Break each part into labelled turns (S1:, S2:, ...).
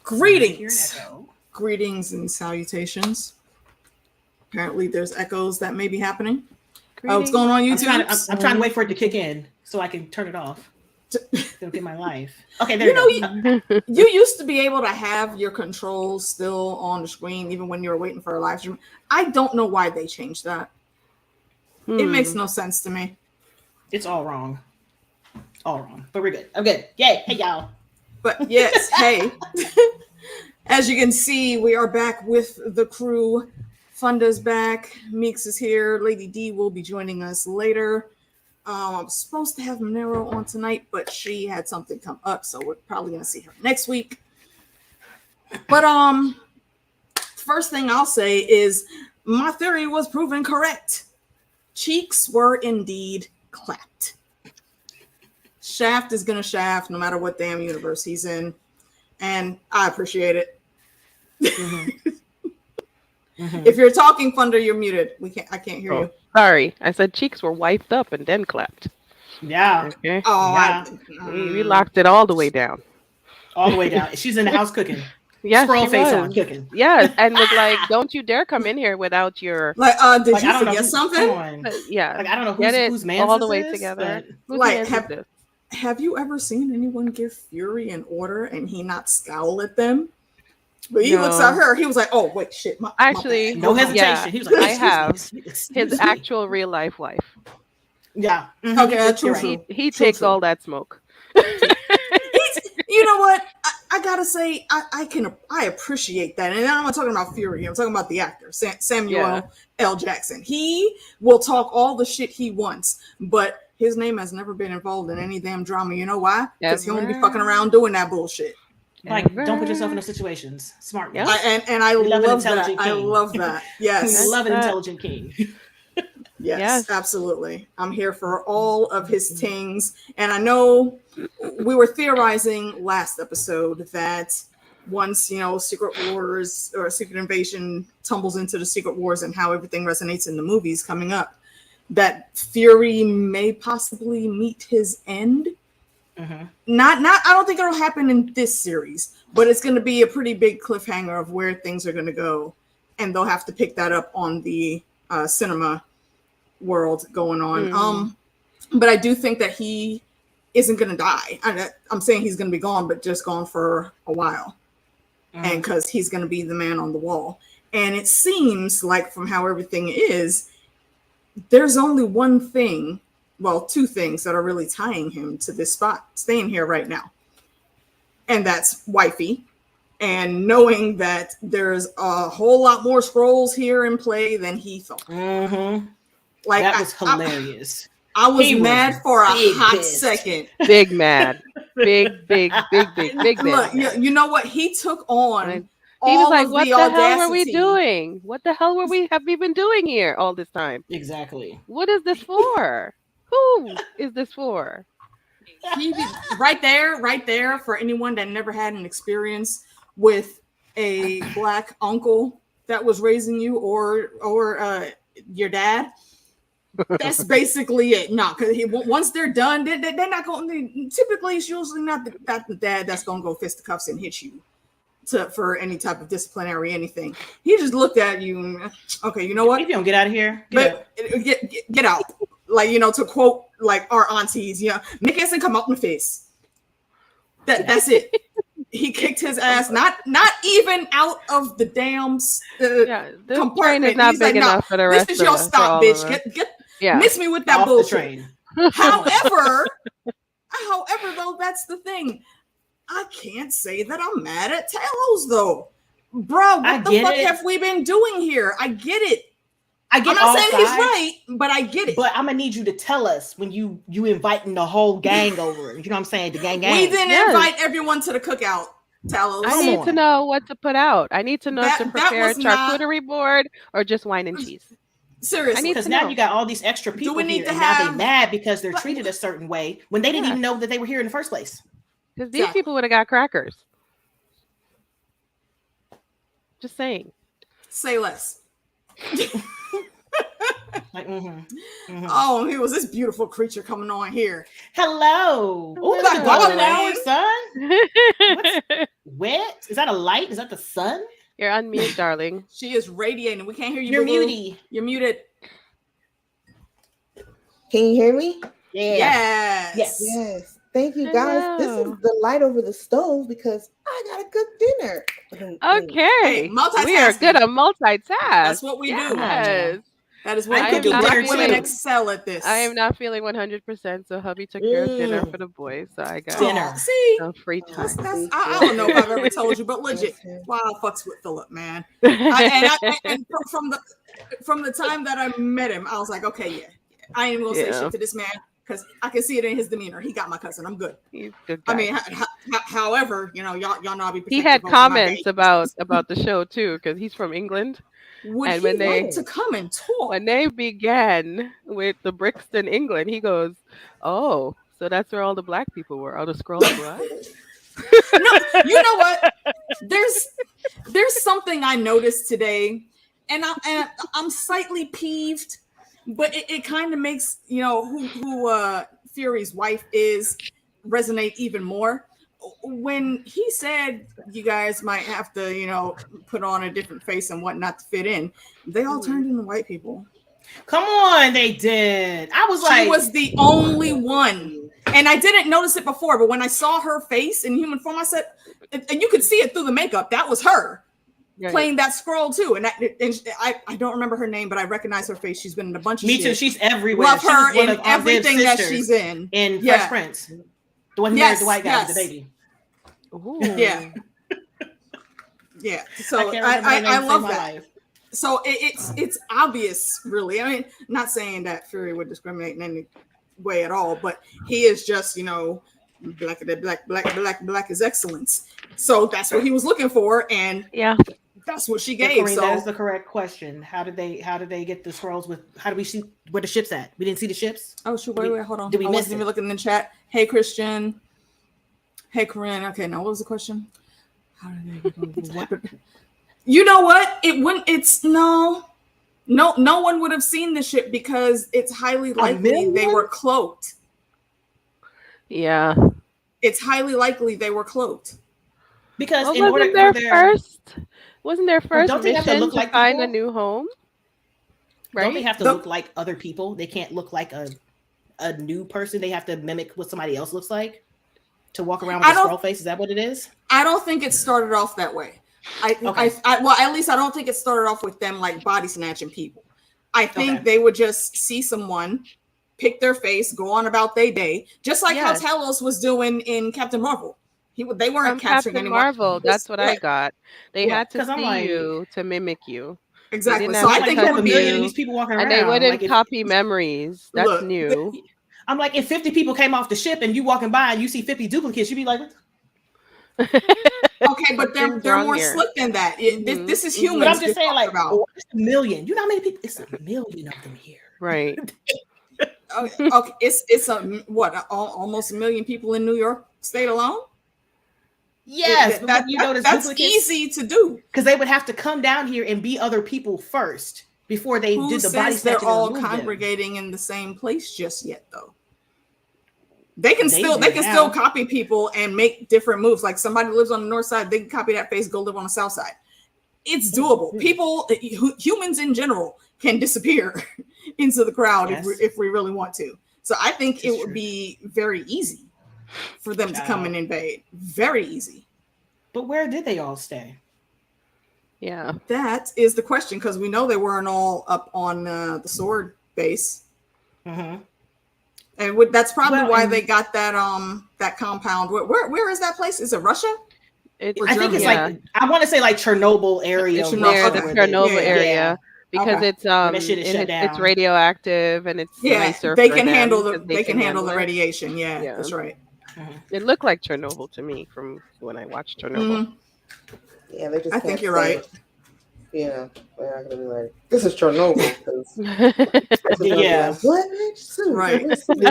S1: Greetings. Greetings and salutations. Apparently there's echoes that may be happening. What's going on YouTube?
S2: I'm trying to wait for it to kick in so I can turn it off. It'll get my life. Okay, there you
S1: go. You used to be able to have your controls still on the screen even when you were waiting for a live stream. I don't know why they changed that. It makes no sense to me.
S2: It's all wrong. All wrong. But we're good. I'm good. Yay. Hey, y'all.
S1: But yes, hey. As you can see, we are back with the crew. Funda's back. Meeks is here. Lady D will be joining us later. I'm supposed to have Manaro on tonight, but she had something come up, so we're probably going to see her next week. But first thing I'll say is my theory was proven correct. Cheeks were indeed clapped. Shaft is going to shaft no matter what damn universe he's in, and I appreciate it. If you're talking, Funda, you're muted. I can't hear you.
S3: Sorry, I said cheeks were wiped up and then clapped.
S2: Yeah.
S3: Okay.
S1: Oh,
S2: yeah.
S3: We locked it all the way down.
S2: All the way down. She's in the house cooking.
S3: Yes,
S2: Scroll face on cooking.
S3: Yes, and was like, "Don't you dare come in here without your
S1: Did you forget something?"
S3: Yeah,
S2: like I don't know
S3: whose man all the way together.
S1: Like, have you ever seen anyone give Fury an order and he not scowl at them? But he looks at her. He was like, "Oh wait, shit."
S3: Actually,
S2: no hesitation.
S3: Yeah,
S2: he was like,
S3: "I have his actual real life wife."
S2: Yeah.
S1: Okay, true.
S3: He takes all that smoke.
S1: You know what? I gotta say, I appreciate that, and I'm not talking about Fury. I'm talking about the actor, Samuel L. Jackson. He will talk all the shit he wants, but his name has never been involved in any damn drama. You know why? Because he won't be fucking around doing that bullshit.
S2: Like, don't put yourself in those situations. Smart.
S1: And I love that. I love that. Yes.
S2: We love an intelligent king.
S1: Yes, absolutely. I'm here for all of his things. And I know we were theorizing last episode that once, Secret Wars or Secret Invasion tumbles into the Secret Wars and how everything resonates in the movies coming up, that Fury may possibly meet his end. Not I don't think it'll happen in this series, but it's going to be a pretty big cliffhanger of where things are going to go, and they'll have to pick that up on the cinema world going on. But I do think that he isn't going to die. I'm saying he's going to be gone, but just gone for a while, and because he's going to be the man on the wall. And it seems like from how everything is, there's only one thing. Well, two things that are really tying him to this spot, staying here right now. And that's wifey. And knowing that there's a whole lot more scrolls here in play than he thought. Like,
S2: that was hilarious.
S1: I was mad for a hot second.
S3: Big mad. Big mad.
S1: Look, you know what? He took on
S3: he was like,
S1: what
S3: the hell were we doing? What the hell have we been doing here all this time?
S2: Exactly.
S3: What is this for? Who is this for?
S1: Right there for anyone that never had an experience with a black uncle that was raising you or your dad. That's basically it. No, because once they're done, they're not going to. Typically, it's usually not the dad that's going to go fisticuffs and hit you for any type of disciplinary anything. He just looked at you. And, okay, you know what?
S2: If you don't get out of here,
S1: get out. Like, to quote like our aunties, Nick hasn't come out in the face. That's it. He kicked his ass, not even out of the damn compartment.
S3: Is not
S1: He's
S3: big
S1: like,
S3: enough for the rest
S1: this is your stop, bitch. Miss me with that
S2: off
S1: bullshit.
S2: The train.
S1: However, though, that's the thing. I can't say that I'm mad at Talos, though. Bro, what the fuck have we been doing here? I get it. I'm not saying he's right, but I get it.
S2: But I'm gonna need you to tell us when you inviting the whole gang over. You know what I'm saying? The gang.
S1: We didn't invite everyone to the cookout, Talos.
S3: I need to know what to put out. I need to know to prepare a charcuterie board or just wine and cheese.
S1: Seriously,
S2: because now you got all these extra people here, and now they mad because they're treated a certain way when they didn't even know that they were here in the first place.
S3: Because these people would have got crackers. Just saying.
S1: Say less. Oh, he was this beautiful creature coming on here.
S2: Hello.
S1: Oh, got golden hours,
S2: son. What's wet? Is that a light? Is that the sun?
S3: You're on mute, darling.
S1: She is radiating. We can't hear you.
S2: You're muted.
S1: You're muted.
S4: Can you hear me?
S1: Yeah.
S4: Yes. Thank you, guys. This is the light over the stove because I got a good dinner.
S3: Okay.
S1: Hey,
S3: we are good at multitask.
S1: That's what we do.
S3: Yes.
S1: That is what
S2: I
S1: we do. Black women
S2: too.
S1: excel at this.
S3: I am not feeling 100%, so hubby took care of dinner for the boys, so I got
S2: dinner.
S1: See,
S3: some free time.
S1: I don't know if I've ever told you, but legit, wow, I fucks with Philip, man. And from the time that I met him, I was like, okay, yeah, I ain't gonna say shit to this man because I can see it in his demeanor. He got my cousin. I'm good.
S3: He's a good guy.
S1: I mean, however, y'all know I'll be.
S3: He had comments about the show too because he's from England.
S1: Would he like to come and talk?
S3: When they began with the Brixton, England, he goes, "Oh, so that's where all the black people were, all the scrolls were."
S1: No, you know what? There's something I noticed today, and I'm slightly peeved, but it kind of makes who Fury's wife is resonate even more. When he said you guys might have to, put on a different face and whatnot to fit in, they all turned into white people.
S2: Come on, they did. I was like,
S1: she was the only one, and I didn't notice it before. But when I saw her face in human form, I said, and you could see it through the makeup. That was her playing that scroll too. And I don't remember her name, but I recognize her face. She's been in a bunch of
S2: Me
S1: shit.
S2: too. She's everywhere.
S1: Love
S2: she
S1: her
S2: was one
S1: in
S2: of
S1: everything that
S2: sisters
S1: she's in.
S2: Fresh Prince. The one who married the white guy with the baby.
S3: Ooh.
S1: Yeah. So I love that. Life. So it's obvious, really. I mean, not saying that Fury would discriminate in any way at all, but he is just, black is excellence. So that's what he was looking for, and that's what she gave.
S2: Corrine,
S1: so
S2: that is the correct question. How did they get the scrolls with? How do we see where the ship's at? We didn't see the ships.
S1: Oh, shoot! Wait, hold on.
S2: Did we
S1: I
S2: miss
S1: wasn't even looking in the chat. Hey, Christian. Hey, Corinne. Okay, now what was the question? How did they get the You know what? It wouldn't. It's no one would have seen the ship because it's highly likely they were cloaked.
S3: Yeah,
S1: it's highly likely they were cloaked
S2: because
S3: wasn't their first mission to find a new home? Right?
S2: Don't they have to look like other people? They can't look like a new person. They have to mimic what somebody else looks like to walk around with a scroll face. Is that what it is?
S1: I don't think it started off that way. Well, at least I don't think it started off with them like body snatching people. I think they would just see someone, pick their face, go on about their day, just like how Talos was doing in Captain Marvel. They weren't capturing anyone.
S3: Marvel, that's what I got. They had to see you to mimic you.
S1: Exactly. So I think it would be
S2: these people walking around,
S3: and they wouldn't copy memories. That's new.
S2: I'm like, if 50 people came off the ship and you walking by and you see 50 duplicates, you'd be like,
S1: okay, but they're more slick than that. This is humans.
S2: But I'm just saying, like, it's a million. You know how many people? It's a million of them here.
S3: Right.
S1: Okay. It's almost 1 million people in New York State alone.
S2: Yes,
S1: that's easy to do
S2: because they would have to come down here and be other people first before they did the body snatching.
S1: They're all congregating in the same place just yet, though. They can still copy people and make different moves. Like somebody lives on the north side, they can copy that face, go live on the south side. It's doable. People, humans in general, can disappear into the crowd if we really want to. So I think it would be very easy for them to come and invade. Very easy.
S2: But where did they all stay?
S3: Yeah,
S1: that is the question because we know they weren't all up on the sword base.
S2: Mm-hmm.
S1: And that's probably why they got that that compound. Where is that place? Is it Russia?
S2: I think it's like I want to say like Chernobyl area.
S3: It's near the Chernobyl area because it's radioactive and it's nicer.
S1: They can handle the radiation. Yeah, that's right.
S2: Mm-hmm.
S3: It looked like Chernobyl to me from when I watched Chernobyl.
S4: Mm-hmm. Yeah, they just.
S1: I think you're right.
S4: Yeah, they're not gonna be like, "This is Chernobyl."
S2: Yeah,
S1: what? Right.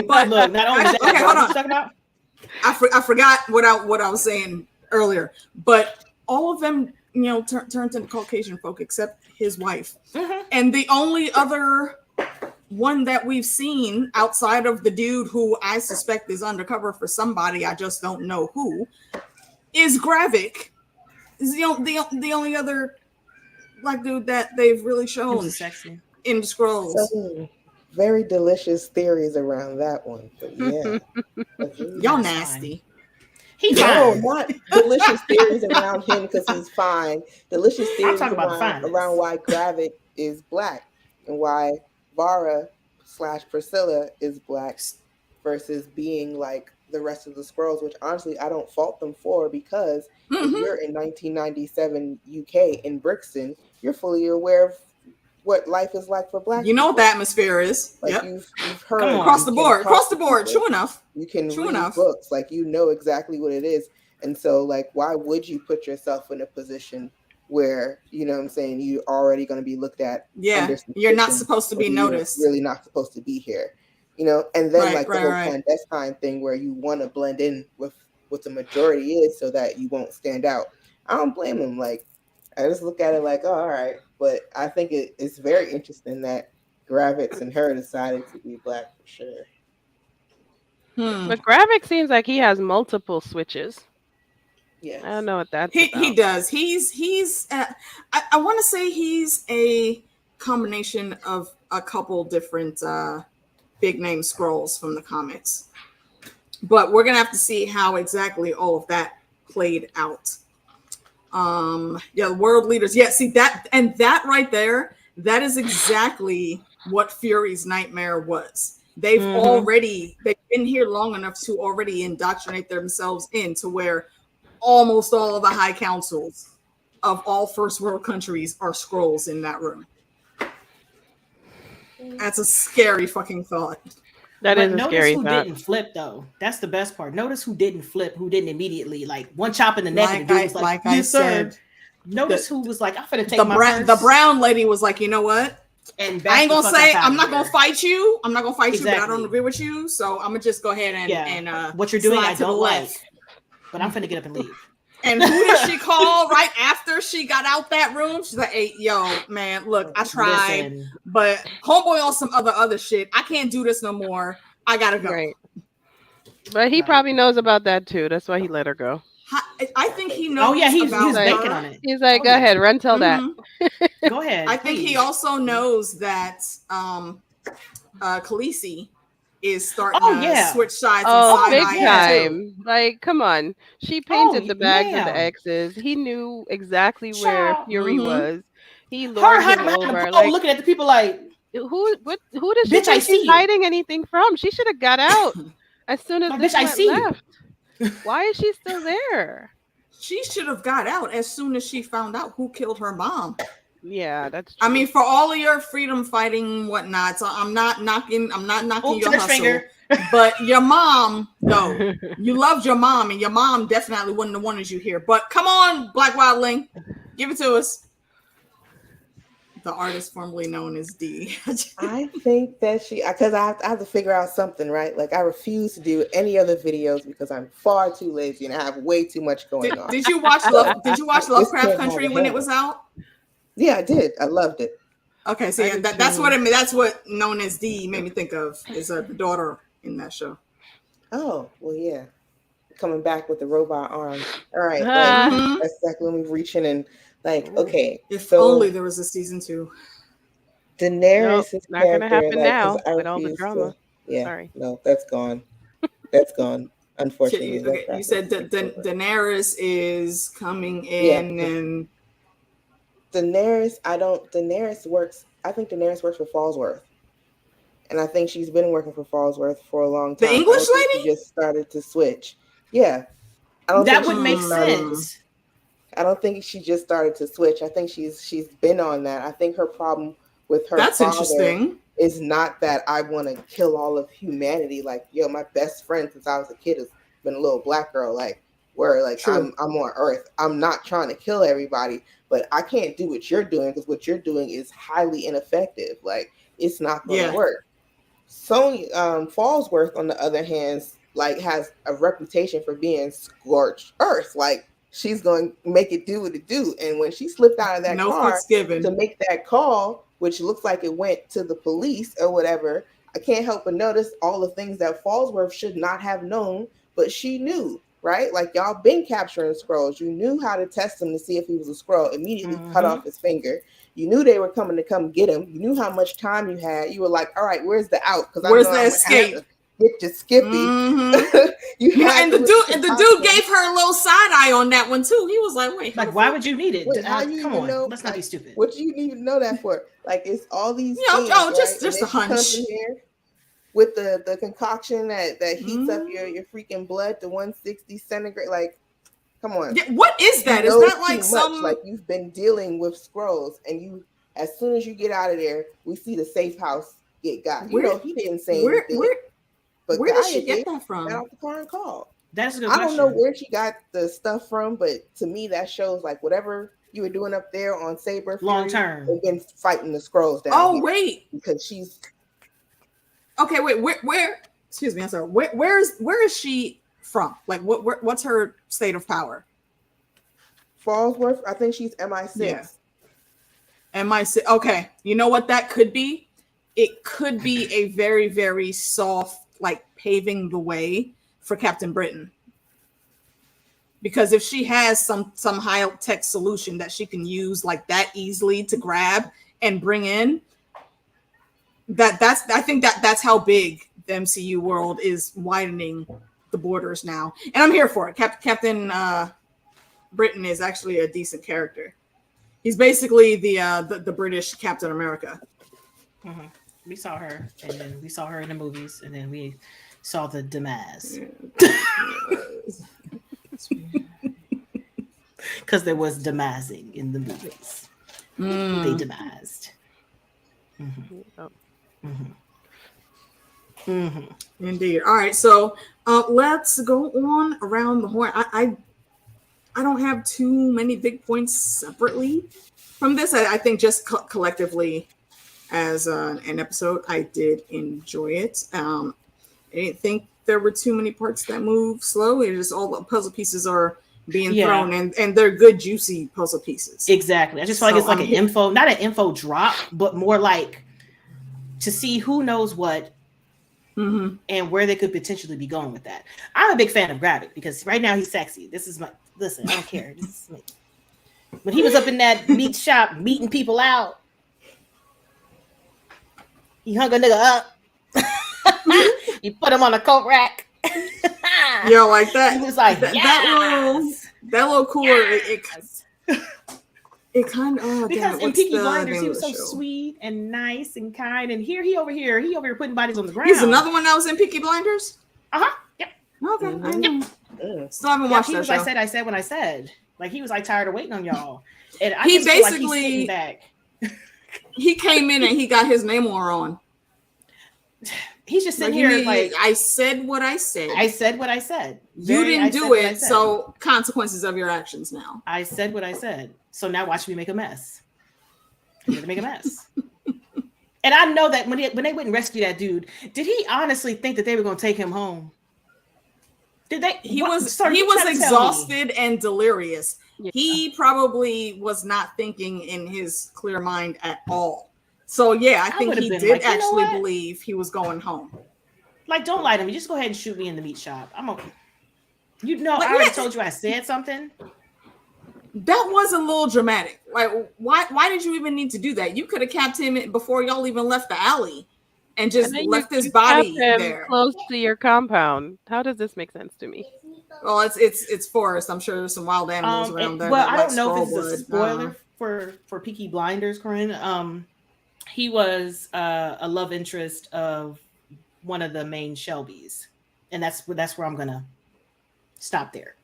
S2: But look, not only that,
S1: okay, hold on.
S2: Talking about?
S1: I forgot what I was saying earlier, but all of them, turned into Caucasian folk except his wife, and the only other one that we've seen outside of the dude who I suspect is undercover for somebody, I just don't know who, is Gravik. Is the only other black dude that they've really shown
S2: sexy
S1: in the scrolls.
S4: So, very delicious theories around that one, but yeah.
S1: Y'all nasty.
S2: He's
S4: no,
S2: fine.
S4: not delicious theories around him because he's fine. Delicious theories around why Gravik is black and why Vara / Priscilla is black versus being like the rest of the scrolls, which honestly I don't fault them for, because if you're in 1997 UK in Brixton, you're fully aware of what life is like for black people.
S1: You know what the atmosphere is.
S4: Like you've heard
S1: across the board. True enough.
S4: You can read books, like you know exactly what it is. And so like why would you put yourself in a position where, you know what I'm saying, you're already going to be looked at?
S1: Yeah, you're not supposed to be noticed.
S4: Really not supposed to be here. You know, and then the whole clandestine thing where you want to blend in with what the majority is so that you won't stand out. I don't blame him. Like, I just look at it like, oh, all right. But I think it's very interesting that Gravik and her decided to be black for sure.
S3: But Gravik seems like he has multiple switches.
S4: Yeah,
S3: I don't know what that's about.
S1: He does. He's I want to say he's a combination of a couple different big name scrolls from the comics. But we're gonna have to see how exactly all of that played out. The world leaders. Yeah, see that right there, that is exactly what Fury's nightmare was. They've been here long enough to already indoctrinate themselves into where almost all of the high councils of all first world countries are scrolls in that room. That's a scary fucking thought.
S3: That is a scary thought.
S2: Notice who didn't flip though. That's the best part. Notice who didn't flip, who didn't immediately like one chop in the neck, and the dude was like yes, sir. Notice who was like, I'm gonna take my purse.
S1: The brown lady was like, you know what?
S2: And
S1: I ain't gonna say I'm not gonna fight you. I'm not gonna fight you, but I don't agree with you. So I'm gonna just go ahead and
S2: what you're doing I don't like. But I'm finna get up and leave.
S1: And who did she call right after she got out that room? She's like, hey, yo, man, look, I tried, but homeboy on some other shit. I can't do this no more. I gotta go. Right.
S3: But he probably knows about that too. That's why he let her go.
S1: I think he knows.
S2: Oh yeah, he's banking on it.
S3: He's like, go ahead, run tell that.
S2: Go ahead.
S1: I think he also knows that Khaleesi is starting to switch sides.
S3: Big time. Like, come on. She painted the bags of the X's. He knew exactly where Fury was. He lured him over.
S2: Like, looking at the people like,
S3: who does she think she's hiding anything from? She should have got out as soon as this left. Why is she still there?
S1: She should have got out as soon as she found out who killed her mom.
S3: Yeah, that's true.
S1: I mean, for all of your freedom fighting whatnot, so I'm not knocking your hustle. But your mom, no. You loved your mom, and your mom definitely wouldn't have wanted you here. But come on, Black Wildling, give it to us. The artist formerly known as D.
S4: I think that because I have to figure out something, right? Like I refuse to do any other videos because I'm far too lazy and I have way too much going on.
S1: Did you watch Lovecraft Country when it was out?
S4: Yeah, I did. I loved it.
S1: Okay, so yeah, that's what that's what known as D made me think of, is the daughter in that show.
S4: Oh, well, yeah. Coming back with the robot arm. All right. That's exactly when we reach in and like, okay.
S1: If only there was a season 2.
S4: Daenerys is
S3: not going to happen now with all the drama.
S4: Sorry. No, that's gone. That's gone. Unfortunately.
S1: Okay, you said Daenerys is coming in and
S4: Daenerys works. I think Daenerys works for Fallsworth. And I think she's been working for Fallsworth for a long time.
S1: The English lady?
S4: She just started to switch. Yeah.
S2: That would make sense.
S4: I don't think she just started to switch. I think she's been on that. I think her problem with her father is not that I want to kill all of humanity. Like, yo, my best friend since I was a kid has been a little black girl. Like, where like I'm on Earth. I'm not trying to kill everybody, but I can't do what you're doing because what you're doing is highly ineffective. Like, it's not going to work. Sony Fallsworth, on the other hand, like has a reputation for being scorched earth. Like, she's going to make it do what it do. And when she slipped out of that car to make that call, which looks like it went to the police or whatever, I can't help but notice all the things that Fallsworth should not have known, but she knew, right? Like y'all been capturing scrolls. You knew how to test him to see if he was a scroll. Immediately cut off his finger. You knew they were coming to come get him. You knew how much time you had. You were like, all right, where's the out? Because
S1: where's the escape?
S4: Get your Skippy.
S1: And the dude gave her a little side eye on that one too. He was like, "Wait,
S2: like why would you need it?
S4: How you
S2: come
S4: even
S2: on,
S4: know?
S2: Let's not be stupid.
S4: What do you even know that for? Like it's all these things,
S1: just a hunch.
S4: Here with the concoction that heats up your freaking blood to 160 centigrade. Like, come on.
S1: Yeah, what is that? Is that like some
S4: like you've been dealing with scrolls, and you as soon as you get out of there, we see the safe house get got. You know, he didn't say anything. But
S1: where did she get that from?
S4: Got off the car and called.
S2: That's a good
S4: I
S2: question.
S4: don't know where she got the stuff from, but to me that shows like whatever you were doing up there on Saber
S2: long term
S4: and been fighting the scrolls down.
S1: Oh wait,
S4: because she's
S1: okay. Wait, where? Excuse me, I'm sorry. Where is she from? Like what's her state of power?
S4: Fallsworth. I think she's MI6.
S1: Yeah. MI6. Okay, you know what that could be? It could be a very, very soft, like paving the way for Captain Britain. Because if she has some high tech solution that she can use like that easily to grab and bring in, I think that's how big the MCU world is widening the borders now. And I'm here for it. Captain Britain is actually a decent character. He's basically the British Captain America.
S2: Mm-hmm. We saw her, and then we saw her in the movies, and then we saw the demise. Because there was demising in the movies. They demised.
S1: Indeed. All right, so let's go on around the horn. I don't have too many big points separately from this. I think just collectively as an episode, I did enjoy it. I didn't think there were too many parts that move slow. It just all the puzzle pieces are being thrown, and they're good, juicy puzzle pieces.
S2: Exactly. I just feel like it's like an info, not an info drop, but more like to see who knows what and where they could potentially be going with that. I'm a big fan of Gravik because right now he's sexy. This is my listen. I don't care. This is me. When he was up in that meat shop meeting people out. He hung a nigga up. You put him on a coat rack.
S1: Yo, like that.
S2: He was like,
S1: that little cooler.
S2: Yes.
S1: It kind of
S2: because in Peaky Blinders he was so sweet and nice and kind, and he over here putting bodies on the ground.
S1: He's another one that was in Peaky Blinders.
S2: Yep.
S1: Okay.
S2: Yep.
S1: Still haven't watched that show.
S2: I said when I said, like he was like tired of waiting on y'all, and I
S1: he
S2: just
S1: basically
S2: feel like he's sitting back.
S1: He came in and he got his memoir on.
S2: He's just sitting here like
S1: I said what I said.
S2: I said what I said.
S1: You didn't do it, so consequences of your actions now.
S2: I said what I said. So now watch me make a mess. I'm going to make a mess. And I know that when they went and rescued that dude, did he honestly think that they were going to take him home? Did they? He was
S1: exhausted and delirious.
S3: Yeah.
S1: He probably was not thinking in his clear mind at all. So yeah, I think he did actually believe he was going home.
S2: Like, don't lie to me. Just go ahead and shoot me in the meat shop. I'm okay. You know, I already told you I said something.
S1: That was a little dramatic. Like, why did you even need to do that? You could have kept him before y'all even left the alley and just left his body there.
S3: Close to your compound. How does this make sense to me?
S1: Well, it's forest. I'm sure there's some wild animals around there.
S2: Well, I don't know if it's a spoiler for Peaky Blinders, Corinne. He was a love interest of one of the main Shelbys, and that's where I'm gonna stop there.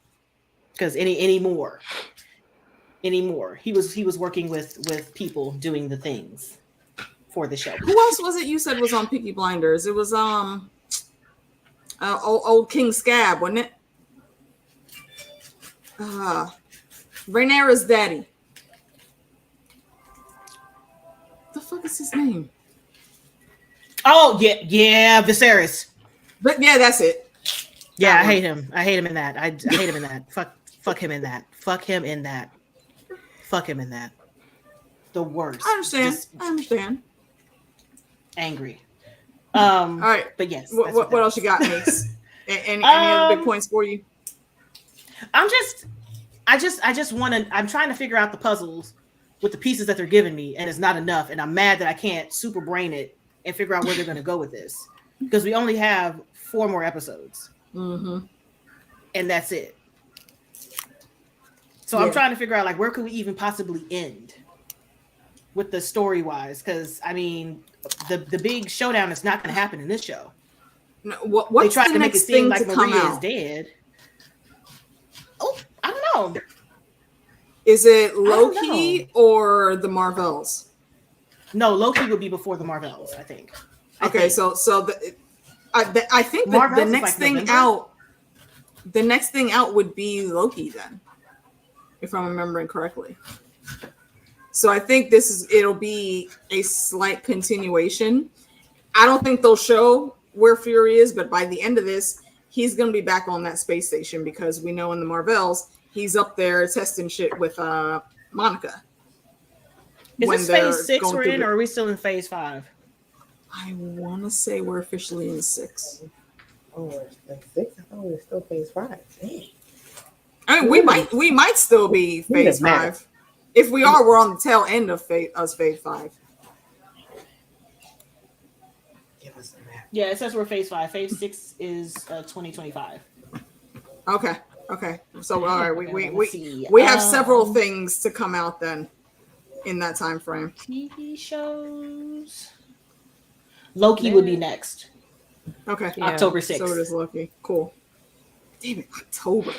S2: Because anymore, he was working with people doing the things for the Shelby.
S1: Who else was it you said was on Peaky Blinders? It was old King Scab, wasn't it? Rhaenyra's daddy. The fuck is his name?
S2: Oh yeah, Viserys.
S1: But yeah, that's it.
S2: Yeah, I hate him. I hate him in that. I hate him in that. Fuck him in that. Fuck him in that. Fuck him in that. The worst.
S1: I understand.
S2: Angry.
S1: All right.
S2: But yes.
S1: What else you got, Meeks? Any other big points for you?
S2: I just want to. I'm trying to figure out the puzzles with the pieces that they're giving me, and it's not enough. And I'm mad that I can't super brain it and figure out where they're going to go with this, because we only have 4 more episodes, and that's it. So I'm trying to figure out, like, where could we even possibly end with the story wise? Because I mean, the big showdown is not going to happen in this show.
S1: No, what's
S2: they tried
S1: the
S2: to make it seem like Maria
S1: is
S2: dead. Oh, I don't know.
S1: Is it Loki or the Marvels?
S2: No, Loki would be before the Marvels, I think.
S1: I think that the next thing out, the next thing out would be Loki then, if I'm remembering correctly. So I think it'll be a slight continuation. I don't think they'll show where Fury is, but by the end of this, he's going to be back on that space station, because we know in the Marvels he's up there testing shit with Monica.
S2: Is this phase 6 we're in, or are we still in phase 5?
S1: I want to say we're officially in 6.
S4: Oh, we're in 6? I thought we were still phase 5. Dang.
S1: I mean, we might still be phase 5. If we are, we're on the tail end of phase 5.
S2: Yeah, it says we're phase 5. Phase 6 is 2025.
S1: Okay. So all right, we have several things to come out then in that time frame.
S2: TV shows. Loki would be next.
S1: Okay.
S2: Yeah. October 6th.
S1: So it is Loki. Cool. Damn it, October.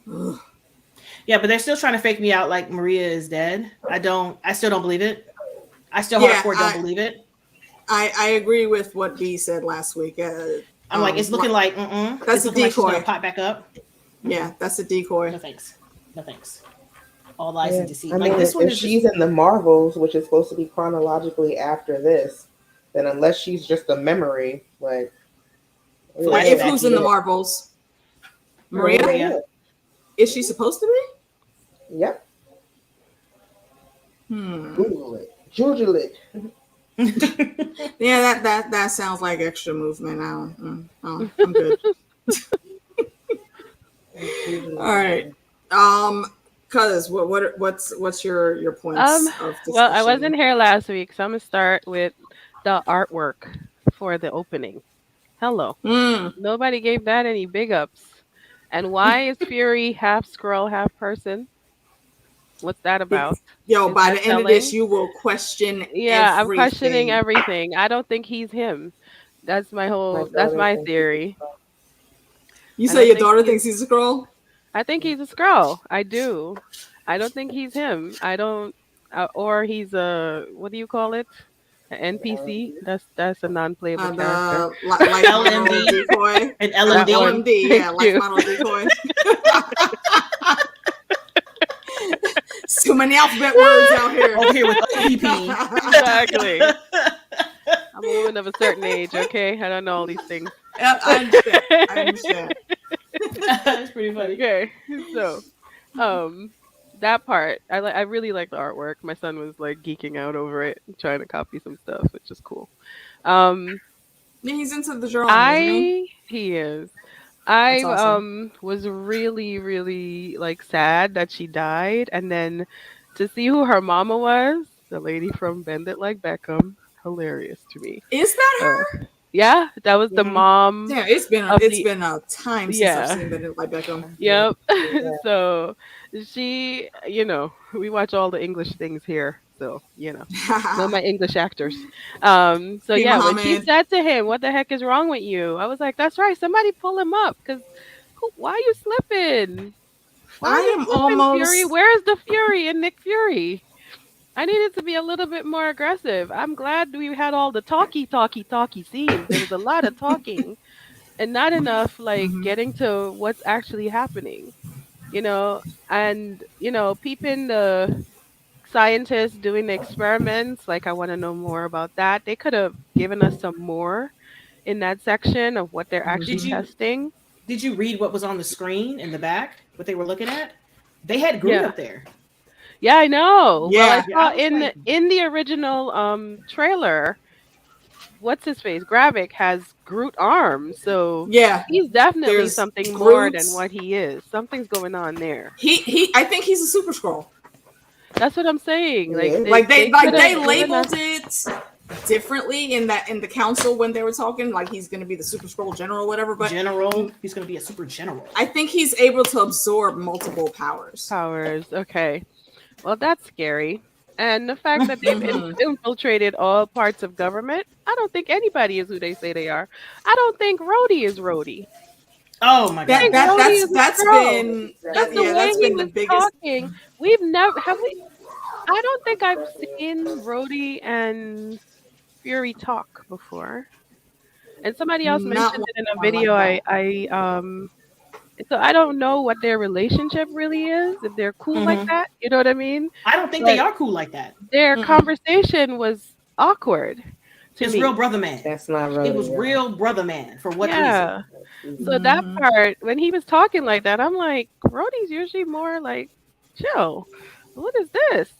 S1: Ugh.
S2: Yeah, but they're still trying to fake me out like Maria is dead. I still don't believe it. I still hardcore don't believe it.
S1: I agree with what B said last week.
S2: I'm like, it's looking like,
S1: that's a decoy.
S2: Like she's gonna pop back up.
S1: Yeah, that's a decoy.
S2: No thanks. All lies and deceit.
S4: I mean,
S2: like, this one
S4: if she's in the Marvels, which is supposed to be chronologically after this, then unless she's just a memory, like
S1: if who's in the Marvels? Maria? Is she supposed to be?
S4: Yep. Google it.
S1: Yeah, that sounds like extra movement. I'm good. All right. Cuz what's your points of discussion?
S3: Well, I wasn't here last week, so I'm gonna start with the artwork for the opening. Hello. Nobody gave that any big ups. And why is Fury half Skrull, half person? What's that about?
S1: Yo, by the end of this, you will question everything.
S3: I'm questioning everything. I don't think he's him. That's my theory.
S1: You say your daughter thinks he's a Skrull?
S3: I think he's a Skrull. I do. I don't think he's him. I don't, or he's a, what do you call it? An NPC? That's a non-playable character.
S1: Like LMD decoy.
S2: An LMD.
S1: Yeah, like model decoy. Too many alphabet words out here.
S2: Over here with OPP.
S3: Exactly. I'm a woman of a certain age, okay? I don't know all these things.
S1: I understand.
S2: That's pretty funny.
S3: Okay, so, that part, I really like the artwork. My son was like geeking out over it, trying to copy some stuff, which is cool.
S1: Yeah, he's into the drawing. Isn't he?
S3: He is.
S1: Awesome.
S3: Was really, really like sad that she died, and then to see who her mama was, the lady from Bend It Like Beckham, hilarious to me.
S1: Is that her?
S3: Yeah, that was the mom.
S1: Yeah, it's been a time since I've seen Bend It Like Beckham.
S3: Yep. Yeah. So she, we watch all the English things here. So, know my English actors. So yeah, when she said to him, "What the heck is wrong with you?" I was like, "That's right. Somebody pull him up, because why are you slipping?
S1: I am almost
S3: Fury. Where's the Fury in Nick Fury? I needed to be a little bit more aggressive. I'm glad we had all the talky scenes. There was a lot of talking, and not enough getting to what's actually happening. And peeping the scientists doing the experiments, I want to know more about that. They could have given us some more in that section of what they're actually testing.
S2: Did you read what was on the screen in the back, what they were looking at? They had Groot up there.
S3: Yeah, I know.
S1: Yeah.
S3: Well, I saw in the original trailer, what's his face? Gravik has Groot arms, so
S1: yeah,
S3: he's definitely
S1: there's
S3: something
S1: Groot.
S3: more than what he is. Something's going on there.
S1: I think he's a Super Skrull.
S3: That's what I'm saying.
S1: Like they labeled it differently in the council when they were talking, like he's going to be the Super Skrull general or whatever. But
S2: he's going to be a super general.
S1: I think he's able to absorb multiple powers.
S3: Okay. Well, that's scary. And the fact that they've infiltrated all parts of government, I don't think anybody is who they say they are. I don't think Rhodey is Rhodey.
S2: Oh my God!
S1: That's been the biggest.
S3: Talking. We've never I don't think I've seen Rhodey and Fury talk before. And somebody else mentioned it in a video. So I don't know what their relationship really is, if they're cool like that. You know what I mean?
S2: I don't think they are cool like that.
S3: Their conversation was awkward to me.
S2: Real brother man.
S4: That's not really.
S2: It was real brother man. For what reason?
S3: So that part, when he was talking like that, I'm like, Rhodey's usually more like, chill. What is this?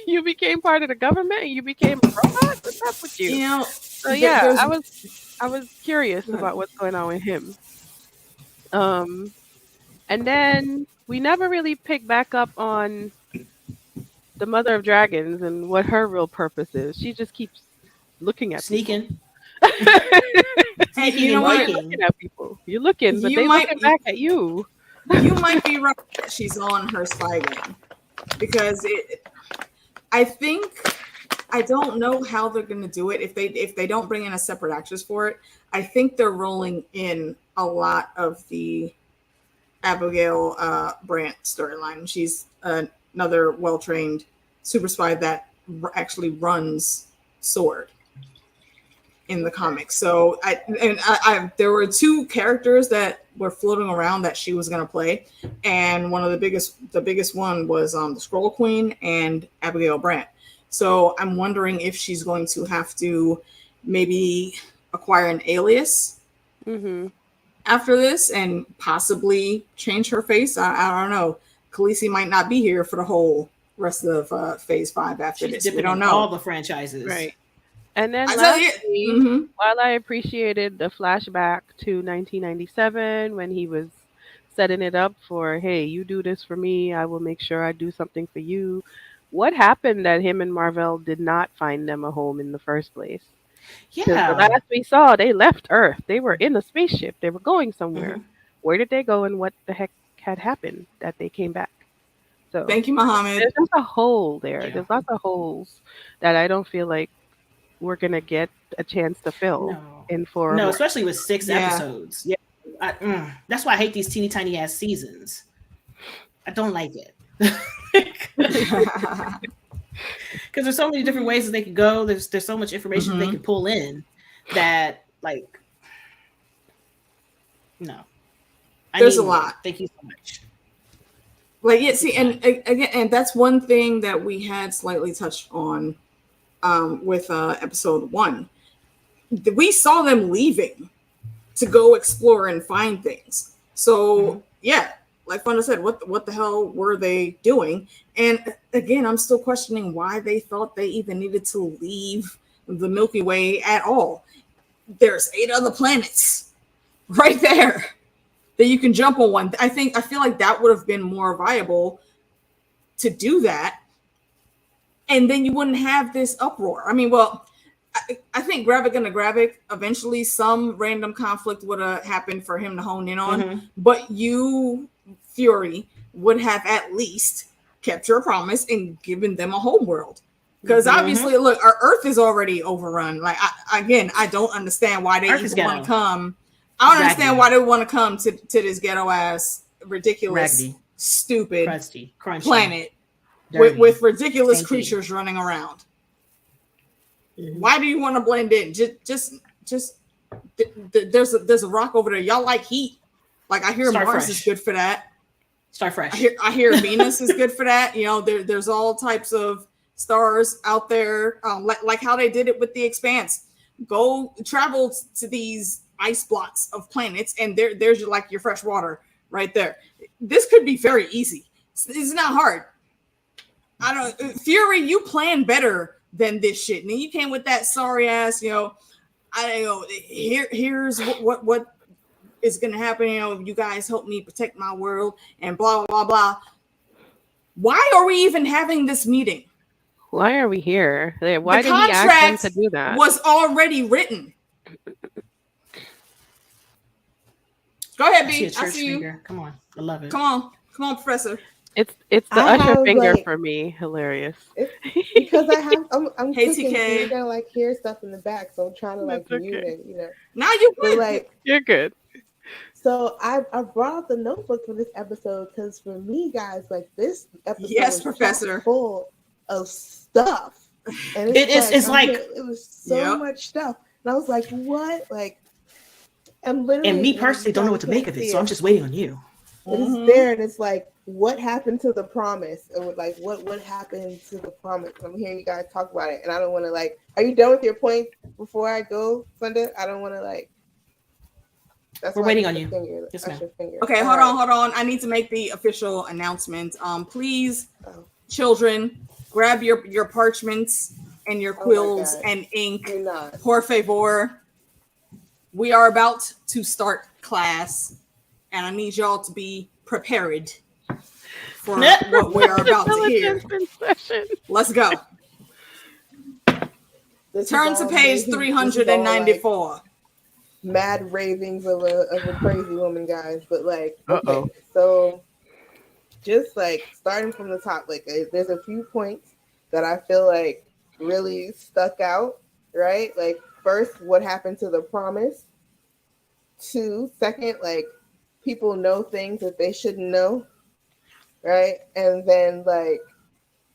S3: You became part of the government and you became a robot? What's up with you? So yeah, I was curious about what's going on with him. And then we never really picked back up on the Mother of Dragons and what her real purpose is. She just keeps looking at
S2: sneaking.
S1: Hey, you know what?
S3: You're looking at people. You're looking, but they're looking back at you.
S1: You might be right that she's on her spy game. Because I don't know how they're going to do it if they don't bring in a separate actress for it. I think they're rolling in a lot of the Abigail Brandt storyline. She's another well-trained super spy that actually runs SWORD in the comics. So there were two characters that were floating around that she was going to play, and one of the biggest one was the Skrull Queen and Abigail Brandt. So I'm wondering if she's going to have to maybe acquire an alias after this and possibly change her face. I don't know. Khaleesi might not be here for the whole rest of Phase 5 after this. We don't know.
S2: All the franchises.
S3: Right. And then lastly, while I appreciated the flashback to 1997 when he was setting it up for, hey, you do this for me, I will make sure I do something for you. What happened that him and Marvel did not find them a home in the first place?
S2: Yeah.
S3: The last we saw, they left Earth. They were in a spaceship. They were going somewhere. Where did they go and what the heck had happened that they came back? So
S1: thank you, Muhammad.
S3: There's just a hole there. Yeah. There's lots of holes that I don't feel like we're gonna get a chance to fill in 4.
S2: No, especially with 6 episodes. Yeah, that's why I hate these teeny tiny ass seasons. I don't like it because there's so many different ways that they could go. There's so much information they can pull in that
S1: there's a lot.
S2: Thank you so much.
S1: And that's one thing that we had slightly touched on. With episode 1, we saw them leaving to go explore and find things. So like Funda said, what the hell were they doing? And again, I'm still questioning why they thought they even needed to leave the Milky Way at all. There's 8 other planets right there that you can jump on one. I feel like that would have been more viable to do that. And then you wouldn't have this uproar. I mean, well, I think Gravik, eventually some random conflict would have happened for him to hone in on. But you, Fury, would have at least kept your promise and given them a home world. Because obviously, look, our Earth is already overrun. Like, I don't understand why they even want to come. I don't understand why they want to come to this ghetto-ass, ridiculous, stupid planet. With ridiculous creatures running around. Why do you want to blend in? Just there's a rock over there. Y'all like heat. Like I hear Mars is good for that.
S2: Start fresh.
S1: I hear Venus is good for that. You know, there's all types of stars out there. Like how they did it with the Expanse. Go travel to these ice blocks of planets, and there's your fresh water right there. This could be very easy. It's not hard. Fury, you plan better than this shit. And then you came with that sorry ass, I don't know. Here's what is going to happen. You know, you guys help me protect my world and blah blah blah. Why are we even having this meeting?
S3: Why are we here? Why did he ask them to do that?
S1: Was already written. Go ahead, B. I see you.
S2: Finger. Come on, I love it.
S1: Come on, Professor.
S3: It's the Usher finger for me. Hilarious.
S4: Because I'm
S1: hey,
S4: cooking,
S1: TK.
S4: so you're gonna like hear stuff in the back, so I'm trying to like mute it, you know.
S1: Now you good.
S4: Like
S3: you're good.
S4: So I brought up the notebook for this episode because for me, guys, like this episode was
S1: Professor,
S4: full of stuff, and
S2: it
S4: was so much stuff, and I was like, what, like. And
S2: me personally don't know what to make of it, so I'm just waiting on you.
S4: It's there, and it's like, what happened to the promise? And like, what happened to the promise? I'm hearing you guys talk about it, and I don't want to like. Are you done with your point before I go, Funda? I don't want to like.
S2: We're waiting on you.
S1: Yes, okay, hold on. I need to make the official announcement. Please, children, grab your parchments and your quills and ink. Por favor. We are about to start class, and I need y'all to be prepared for what we are about to hear. Let's go. Turn to page 394.
S4: Like mad ravings of a crazy woman, guys. But like, okay, so just like starting from the top, like there's a few points that I feel like really stuck out, right? Like, first, what happened to the promise? Second, like people know things that they shouldn't know, right? And then like,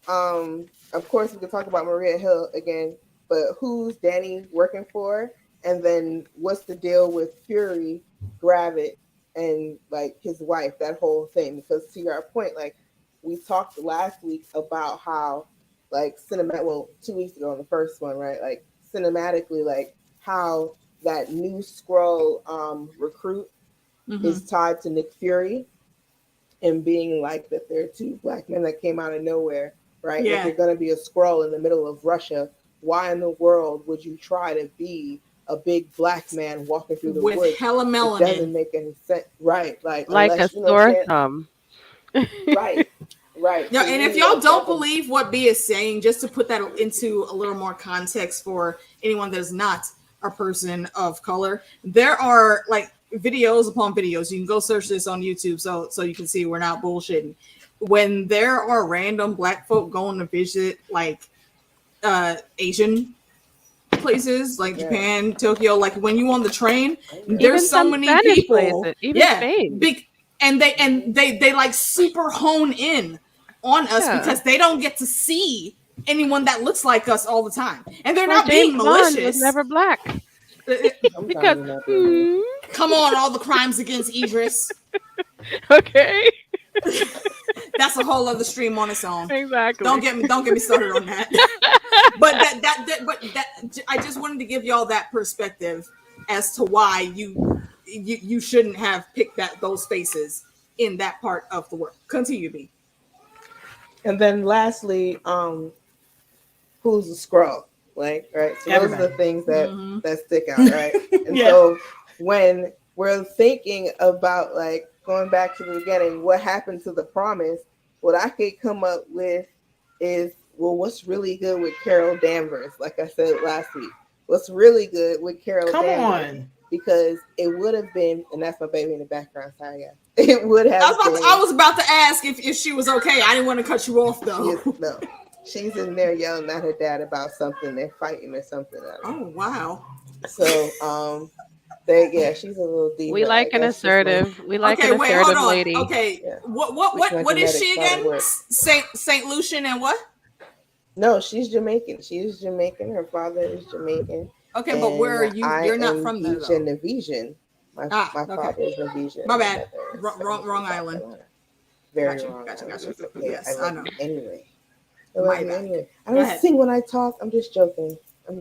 S4: of course we could talk about Maria Hill again, but who's Danny working for? And then what's the deal with Fury, Gravit, and like his wife? That whole thing. Because to your point, like we talked last week about how like 2 weeks ago on the first one, right? Like cinematically, like how that new Skrull recruit is tied to Nick Fury and being like that they're two black men that came out of nowhere, right?
S1: Yeah.
S4: If you're going to be a Skrull in the middle of Russia, why in the world would you try to be a big black man walking through the woods?
S1: With hella melanin.
S4: It doesn't make any sense. Right. Like
S3: unless, a sore thumb.
S4: Right.
S1: Yeah, and if y'all don't believe what B is saying, just to put that into a little more context for anyone that is not a person of color, there are like videos upon videos. You can go search this on YouTube so you can see we're not bullshitting. When there are random black folk going to visit like Asian places like Japan, Tokyo, like when you on the train, there's so many Spanish people.
S3: Places, even Spain.
S1: Big, and they like super hone in on us because they don't get to see anyone that looks like us all the time, and they're not being malicious.
S3: Bond was never black. Because
S1: come on, all the crimes against Idris.
S3: Okay.
S1: That's a whole other stream on its own.
S3: Exactly.
S1: Don't get me started on that. But that I just wanted to give y'all that perspective as to why you shouldn't have picked those faces in that part of the work. Continue, B.
S4: And then lastly, who's a Skrull? Like, right? So those are the things that stick out, right? And so when we're thinking about like going back to the beginning, what happened to the promise? What I could come up with is, well, what's really good with Carol Danvers? Like I said last week, what's really good with Carol Danvers? Because it would have been, and that's my baby in the background. Sorry, guys. It would have.
S1: I was about to ask if she was okay. I didn't want to cut you off though.
S4: No, she's in there yelling at her dad about something. They're fighting or something.
S1: Oh wow.
S4: So she's a little diva.
S3: We like an assertive. We like an assertive lady.
S1: Okay, what is she again? Saint Lucian and what?
S4: No, she's Jamaican. She is Jamaican. Her father is Jamaican.
S1: Okay, but where are you? You're not from there, though.
S4: Nevisian. My father is Nevisian.
S1: My bad. Wrong island.
S4: Very wrong.
S1: Gotcha.
S4: Okay.
S1: Yes, I know.
S4: Anyway.
S1: Anyway.
S4: I don't sing when I talk. I'm just joking. I'm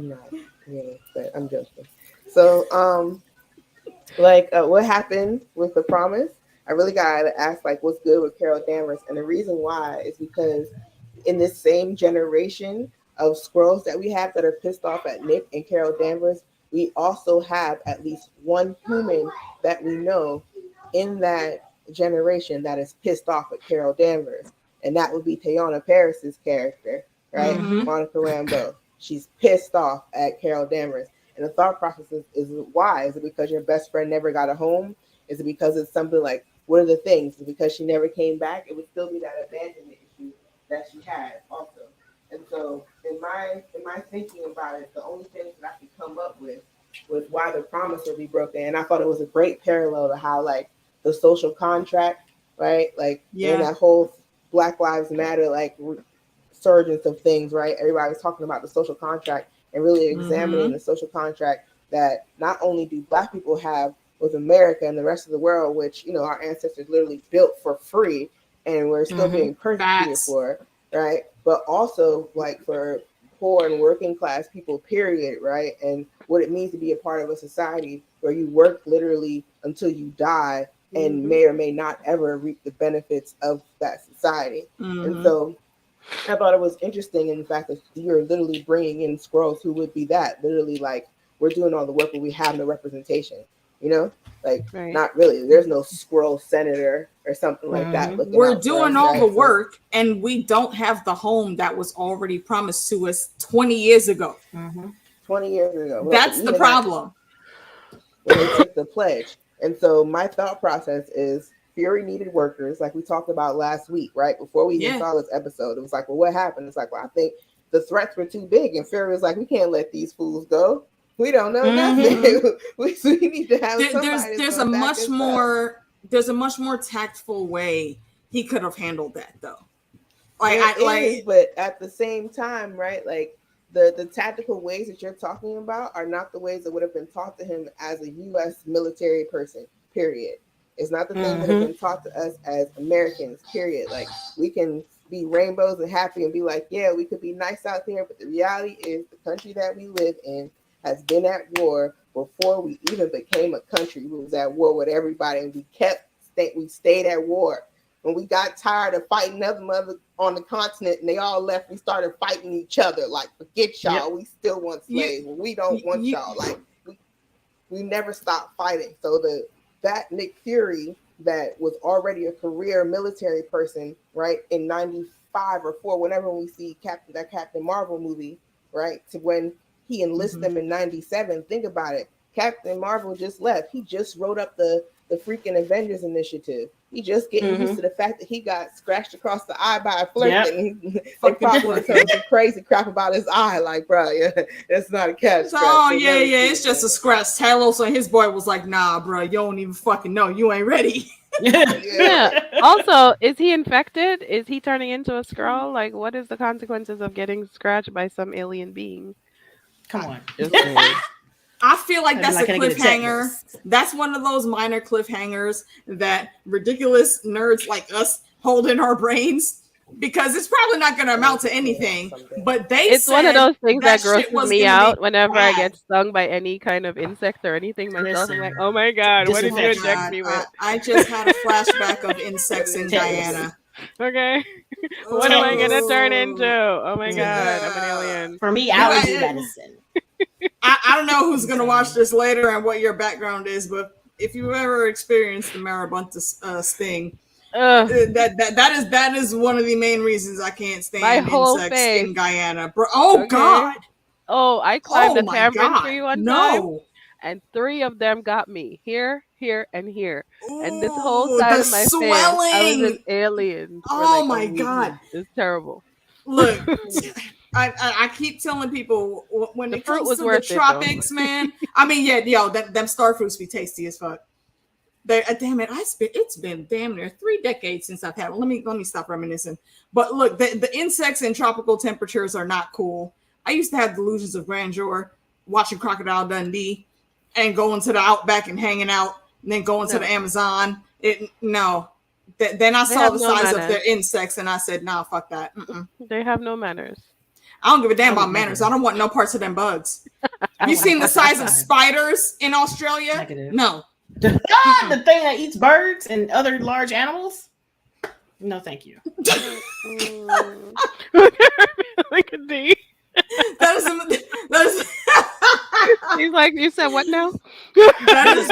S4: not really, but I'm joking. So, what happened with the promise? I really gotta ask, like, what's good with Carol Danvers? And the reason why is because in this same generation, of Skrulls that we have that are pissed off at Nick and Carol Danvers, we also have at least one human that we know in that generation that is pissed off at Carol Danvers. And that would be Teyonah Parris's character, right? Monica Rambeau. She's pissed off at Carol Danvers. And the thought process is why? Is it because your best friend never got a home? Is it because it's something like, what are the things? Is it because she never came back? It would still be that abandonment issue that she had also. And so in my thinking about it, the only thing that I could come up with was why the promise would be broken. And I thought it was a great parallel to how like the social contract, right? Like in that whole Black Lives Matter, like resurgence of things, right? Everybody was talking about the social contract and really examining the social contract that not only do Black people have with America and the rest of the world, which, you know, our ancestors literally built for free and we're still being persecuted for, right? But also like for poor and working class people, period, right? And what it means to be a part of a society where you work literally until you die and may or may not ever reap the benefits of that society. And so I thought it was interesting in the fact that you're literally bringing in Skrulls who would be that, literally like, we're doing all the work, but we have no representation, you know? Like, not really. There's no Skrull senator or something like that.
S1: We're doing all the work, and we don't have the home that was already promised to us 20 years ago.
S4: 20 years ago.
S1: That's the problem.
S4: When they took the pledge. And so my thought process is Fury needed workers, like we talked about last week, right? Before we even saw this episode, it was like, well, what happened? It's like, well, I think the threats were too big. And Fury was like, we can't let these fools go. We don't know nothing. we need to have
S1: there's a much more tactful way he could have handled that, though.
S4: But at the same time, right? Like the tactical ways that you're talking about are not the ways that would have been taught to him as a U.S. military person, period. It's not the thing that has been taught to us as Americans, period. Like, we can be rainbows and happy and be like, yeah, we could be nice out there, but the reality is the country that we live in has been at war before we even became a country. We was at war with everybody, and we stayed at war. When we got tired of fighting other mother on the continent and they all left, we started fighting each other. Like, forget y'all, we still want slaves. We don't want y'all. Like, we never stopped fighting. So that Nick Fury that was already a career military person, right, in 95 or 4, whenever we see that Captain Marvel movie, right, to when he enlists them in 97, think about it. Captain Marvel just left. He just wrote up the freaking Avengers Initiative. He just getting used to the fact that he got scratched across the eye by a flirt. And they probably told some crazy crap about his eye. Like, bro, that's not a cat scratch.
S1: It's just a scratch. Talos and his boy was like, nah, bro, you don't even fucking know. You ain't ready.
S3: Also, is he infected? Is he turning into a Skrull? Like, what is the consequences of getting scratched by some alien being?
S2: Come on.
S1: I feel like that's a cliffhanger. That's one of those minor cliffhangers that ridiculous nerds like us hold in our brains because it's probably not going to amount to anything. But it's
S3: one of those things that grosses me out whenever I get stung by any kind of insect or anything myself. I'm like, oh my God, what did you inject me with?
S1: I just had a flashback of insects in Guyana.
S3: Okay. What am I going to turn into? Oh my God, I'm an alien.
S2: For me, allergy medicine.
S1: I don't know who's going to watch this later and what your background is, but if you've ever experienced the marabunta sting, that is one of the main reasons I can't stand insects in Guyana. God!
S3: Oh, I climbed a tamarind tree one time, and 3 of them got me here, and here, and this whole side of my face, I was an alien.
S1: Oh my God!
S3: It's terrible.
S1: Look. I keep telling people when it comes to the tropics, man. I mean, them star fruits be tasty as fuck. Damn it, it's been damn near 3 decades since I've had one. Let me stop reminiscing. But look, the insects in tropical temperatures are not cool. I used to have delusions of grandeur, watching Crocodile Dundee, and going to the outback and hanging out, and then going to the Amazon. Then I saw the size of their insects, and I said, nah, fuck that.
S3: They have no manners.
S1: I don't give a damn about manners. I don't want no parts of them bugs. You seen the size of spiders in Australia?
S2: Negative.
S1: No.
S2: The thing that eats birds and other large animals? No, thank you.
S3: Like a D. He's like, you said what now?
S1: That is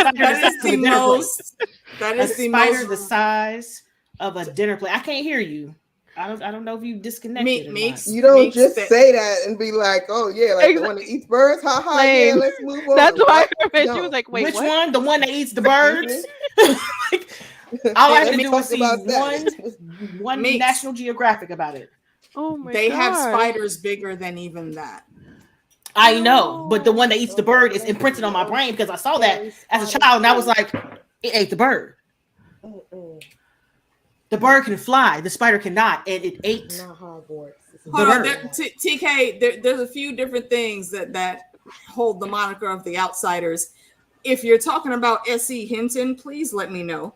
S1: the most. That is the
S2: spider the size of a dinner plate. I can't hear you. I don't know if you disconnected or not.
S4: You don't just say that and be like, oh yeah, like the one that eats birds. Ha ha. Yeah, let's move on.
S3: That's why she was like, wait,
S2: which
S3: what?
S2: one? The one that eats the birds? All I have to do is see one National Geographic about it.
S3: Oh my god.
S1: They have spiders bigger than even that.
S2: I know, but the one that eats the bird is imprinted on my brain because I saw that as a child and I was like, it ate the bird. The bird can fly, the spider cannot, and it ate the bird.
S1: TK, there's a few different things that hold the moniker of the Outsiders. If you're talking about S.E. Hinton, please let me know.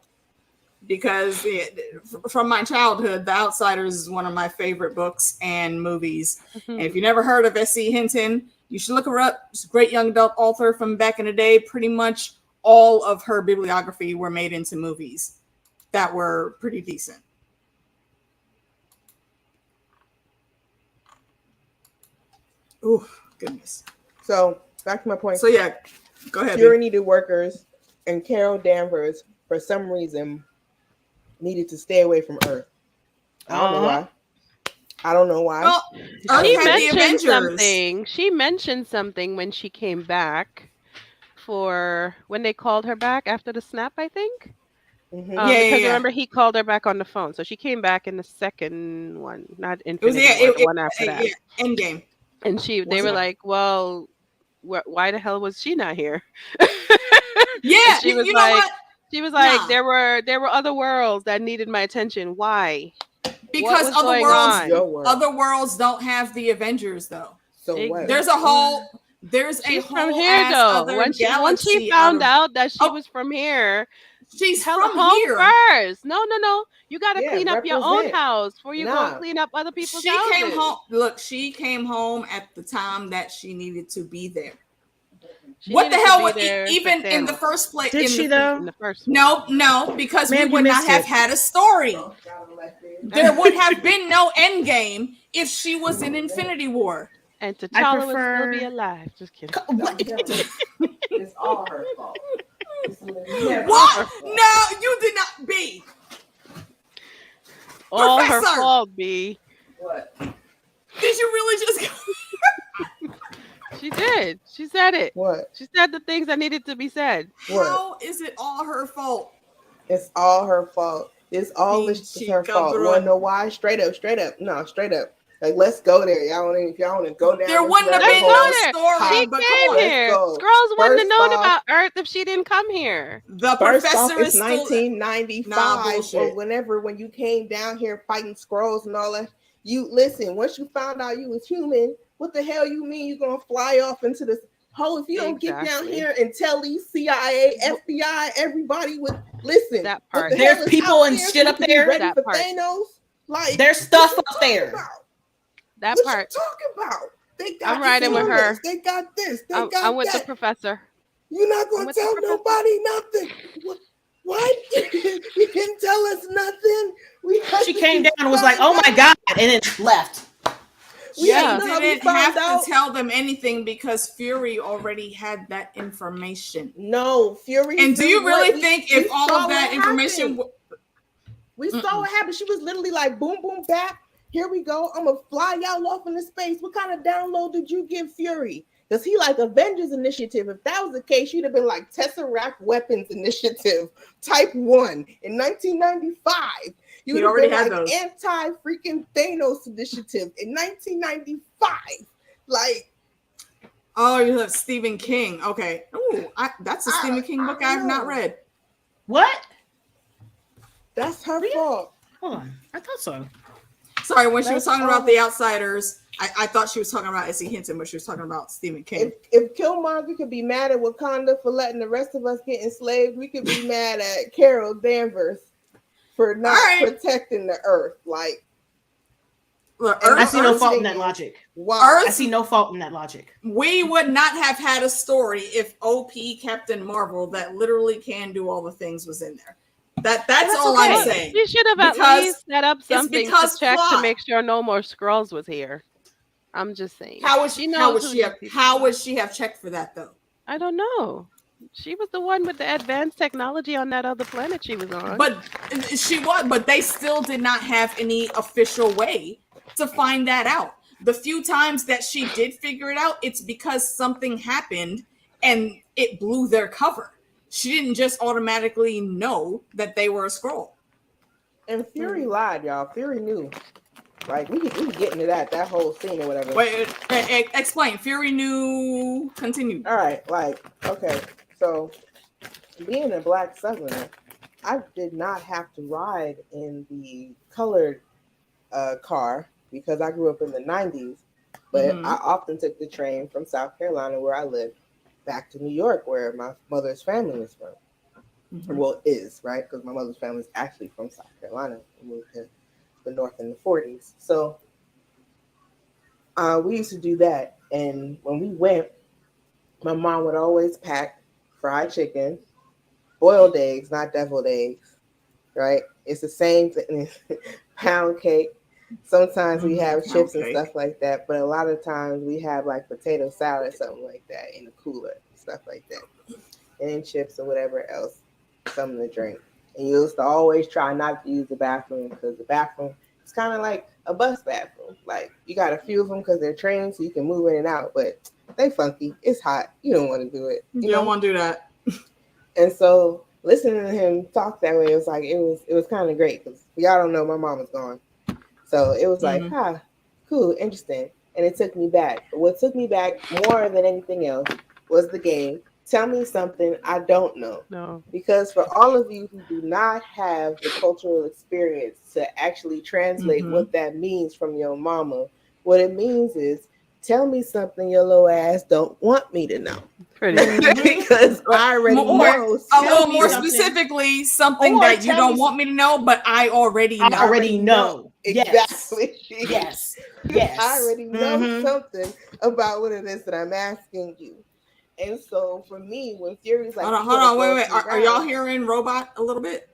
S1: Because from my childhood, The Outsiders is one of my favorite books and movies. And if you never heard of S.E. Hinton, you should look her up. She's a great young adult author from back in the day. Pretty much all of her bibliography were made into movies that were pretty decent. Oh, goodness.
S4: So, back to my point.
S1: So, yeah, go ahead.
S4: Fury needed workers, and Carol Danvers, for some reason, needed to stay away from Earth. I don't know why. I don't know why.
S1: Well,
S3: she mentioned something. She mentioned something when she came back when they called her back after the snap, I think. Because remember, he called her back on the phone. So she came back in the second one, not Infinity War, the one after that.
S1: Endgame.
S3: And they were like, well, why the hell was she not here?
S1: Yeah,
S3: she was like, she was like, there were other worlds that needed my attention. Why?
S1: Because other worlds don't have the Avengers though.
S4: So what?
S1: There's a whole
S3: from here though. Once she found out that she was from here,
S1: she's from
S3: home
S1: here
S3: first. No. You got to clean up your own house before you go clean up other people's houses.
S1: She came home. Look, she came home at the time that she needed to be there. What the hell would even in the first place?
S2: Did she though?
S3: In the first
S1: no, because we would not have had a story. There would have been no end game if she was in Infinity War.
S3: And T'Challa would still be alive. Just kidding.
S4: It's all her fault.
S1: What? No, you did not, B.
S3: All her fault, B.
S4: What?
S1: Did you really just
S3: She did. She said it.
S4: What?
S3: She said the things that needed to be said.
S1: How is it all her fault?
S4: It's all her fault. It's all her fault. You want to know why? Straight up. No, straight up. Like, let's go there. If y'all want to go down.
S1: There wouldn't have been no story.
S3: She came here. Skrulls wouldn't have known about Earth if she didn't come here.
S1: The professor is
S4: 1995 or when you came down here fighting Skrulls and all that. You listen, once you found out you was human, what the hell you mean you're going to fly off into this hole? If you don't get down here and tell these CIA, FBI, everybody would listen.
S3: That part.
S2: There's people and shit up there.
S4: Ready for Thanos? Like,
S2: there's stuff up there.
S3: That
S4: what
S3: part.
S4: You talking about? They got
S3: I'm riding with her.
S4: They got this.
S3: I'm with the professor.
S4: You're not going to tell nobody nothing. What? You didn't tell us nothing.
S2: She came down and was like, "Oh my god," and then left.
S1: We didn't have to tell them anything because Fury already had that information.
S4: No, Fury.
S1: And do you really think if all of that information?
S4: We saw what happened. She was literally like, "Boom, boom, bap. Here we go. I'm gonna fly y'all off into space." What kind of download did you give Fury? Does he like Avengers Initiative? If that was the case, you'd have been like Tesseract Weapons Initiative Type 1 in 1995. You would have been like those. Anti-freaking Thanos Initiative in 1995. Like,
S1: oh, you have Stephen King. Okay. Ooh, that's a Stephen King book I have not read.
S2: What?
S4: That's her fault.
S2: Hold on. I thought so.
S1: Sorry, when she was talking about The Outsiders, I thought she was talking about S.E. Hinton, but she was talking about Stephen King.
S4: If Killmonger could be mad at Wakanda for letting the rest of us get enslaved, we could be mad at Carol Danvers for not protecting the Earth. Like,
S1: look,
S2: I see no fault in that logic.
S4: Wow.
S2: I see no fault in that logic.
S1: We would not have had a story if OP Captain Marvel, that literally can do all the things, was in there. That's all I'm saying.
S3: You should have at least set up something to check to make sure no more Skrulls was here. I'm just saying.
S1: How would she have checked for that though?
S3: I don't know. She was the one with the advanced technology on that other planet she was on.
S1: But they still did not have any official way to find that out. The few times that she did figure it out, it's because something happened and it blew their cover. She didn't just automatically know that they were a Skrull.
S4: And Fury lied, y'all. Fury knew. Like, we could get into that whole scene or whatever.
S1: Wait, explain. Fury knew. Continue.
S4: All right, like, okay. So, being a Black Southerner, I did not have to ride in the colored car because I grew up in the 90s. But I often took the train from South Carolina, where I lived, back to New York, where my mother's family was from. Well, is, right? Because my mother's family is actually from South Carolina. We moved to the North in the 40s. So we used to do that. And when we went, my mom would always pack fried chicken, boiled eggs, not deviled eggs, right? It's the same thing. Pound cake. Sometimes we have chips and stuff like that, but a lot of times we have like potato salad or something like that in the cooler, stuff like that. And then chips or whatever else, something to drink. And you used to always try not to use the bathroom because the bathroom is kind of like a bus bathroom. Like, you got a few of them because they're trained so you can move in and out, but they funky. It's hot. You don't want to do it.
S1: You don't want to do that.
S4: And so listening to him talk that way, it was like, it was kind of great because y'all don't know, my mom was gone. So it was like, cool, interesting. And it took me back. But what took me back more than anything else was the game. Tell me something I don't know.
S3: No.
S4: Because for all of you who do not have the cultural experience to actually translate what that means from your mama, what it means is, tell me something your little ass don't want me to know. Because I already know.
S1: A little more specifically, something that you don't want me to know, but I already know.
S2: I already know.
S4: Exactly.
S2: Yes.
S4: I already know something about what it is that I'm asking you. And so for me, when Fury's like,
S1: hold on, wait. Are y'all hearing Robot a little bit?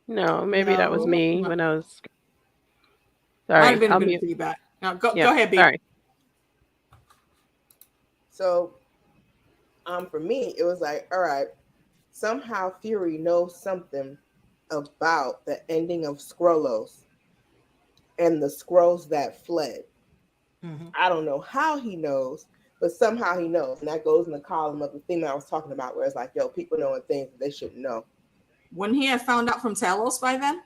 S3: No, maybe that was me when I was.
S1: Sorry, might have been a bit of feedback. Now go ahead, B.
S3: Sorry.
S4: So, for me, it was like, all right, somehow Fury knows something about the ending of Skrullos and the Skrulls that fled. I don't know how he knows, but somehow he knows. And that goes in the column of the theme I was talking about, where it's like, yo, people knowing things that they shouldn't know.
S1: Wouldn't he have found out from Talos by then?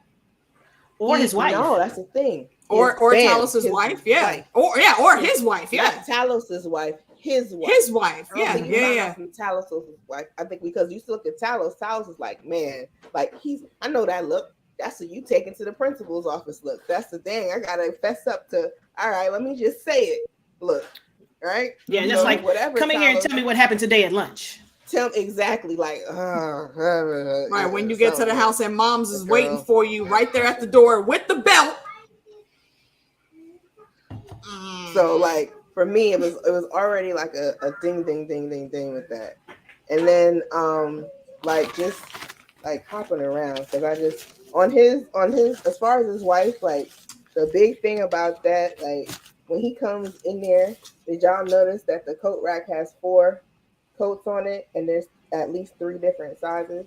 S2: Or his wife.
S4: No, that's the thing.
S1: Or Talos's wife, yeah. Or his wife, yeah.
S4: Not Talos's wife, his wife.
S1: His wife, yeah.
S4: From Talos's wife. I think because you still look at Talos is like, man, like I know that look. That's what you take into the principal's office look. That's the thing. I gotta fess up to. All right, let me just say it. Look, right?
S2: Yeah, just like whatever. Come in here and tell me what happened today at lunch.
S4: Tell exactly like
S1: right when you get to the house and mom's is waiting for you right there at the door with the belt.
S4: So like for me, it was already like a ding with that, and then like just like hopping around because I just on his as far as his wife, like the big thing about that, like when he comes in there, did y'all notice that the coat rack has 4 coats on it and there's at least 3 different sizes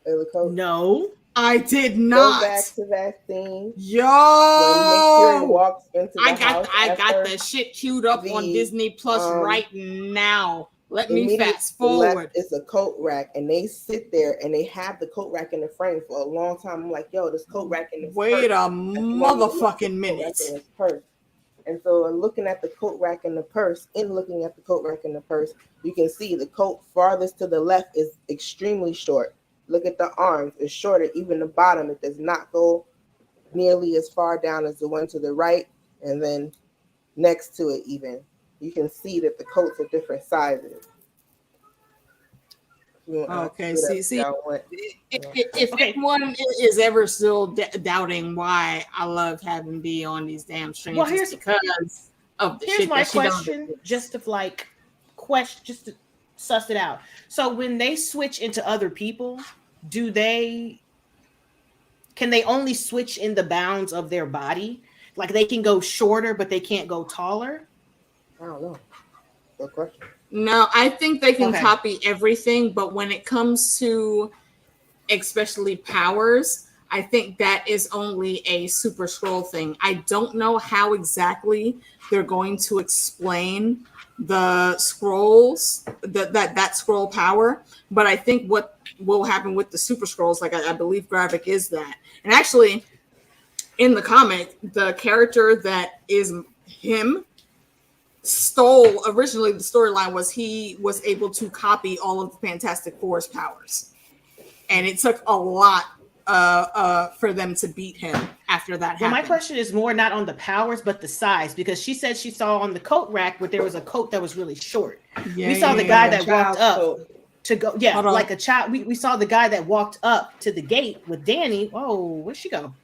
S4: of the coat?
S2: No,
S1: I did not.
S4: Go back to that scene.
S1: Yo,
S4: when Nick walks into the house
S1: I got the shit queued up on Disney Plus right now. Let me fast forward.
S4: It's a coat rack, and they sit there and they have the coat rack in the frame for a long time. I'm like, yo, this coat rack in this
S1: Wait a motherfucking minute.
S4: And so looking at the coat rack in the purse, you can see the coat farthest to the left is extremely short. Look at the arms, it's shorter. Even the bottom, it does not go nearly as far down as the one to the right. And then next to it even, you can see that the coats are different sizes.
S1: Okay, see, if anyone is ever still doubting why I love having B on these damn streams, well,
S2: here's
S1: because of the
S2: here's
S1: shit
S2: my
S1: that she
S2: question, just to suss it out. So when they switch into other people, can they only switch in the bounds of their body? Like they can go shorter, but they can't go taller?
S4: I don't know. Good question.
S1: No, I think they can copy everything, but when it comes to especially powers, I think that is only a Super Scroll thing. I don't know how exactly they're going to explain the scrolls, that scroll power, but I think what will happen with the Super Scrolls, like I believe Gravik is that. And actually, in the comic, the character that is him stole, originally the storyline was he was able to copy all of the Fantastic Four's powers. And it took a lot for them to beat him after that happened.
S2: My question is more not on the powers, but the size, because she said she saw on the coat rack where there was a coat that was really short. We saw the guy that walked up to go, like a child. We saw the guy that walked up to the gate with Danny. Whoa, where'd she go?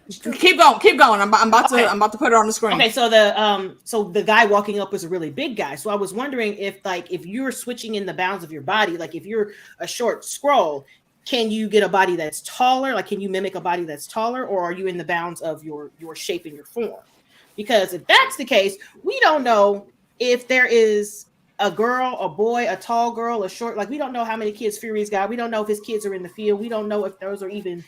S1: Keep going. I'm about to put it on the screen.
S2: Okay, so the guy walking up was a really big guy. So I was wondering if you're switching in the bounds of your body, like if you're a short scroll, can you get a body that's taller? Like, can you mimic a body that's taller, or are you in the bounds of your shape and your form? Because if that's the case, we don't know if there is a girl, a boy, a tall girl, a short. Like, we don't know how many kids Fury's got. We don't know if his kids are in the field. We don't know if those are even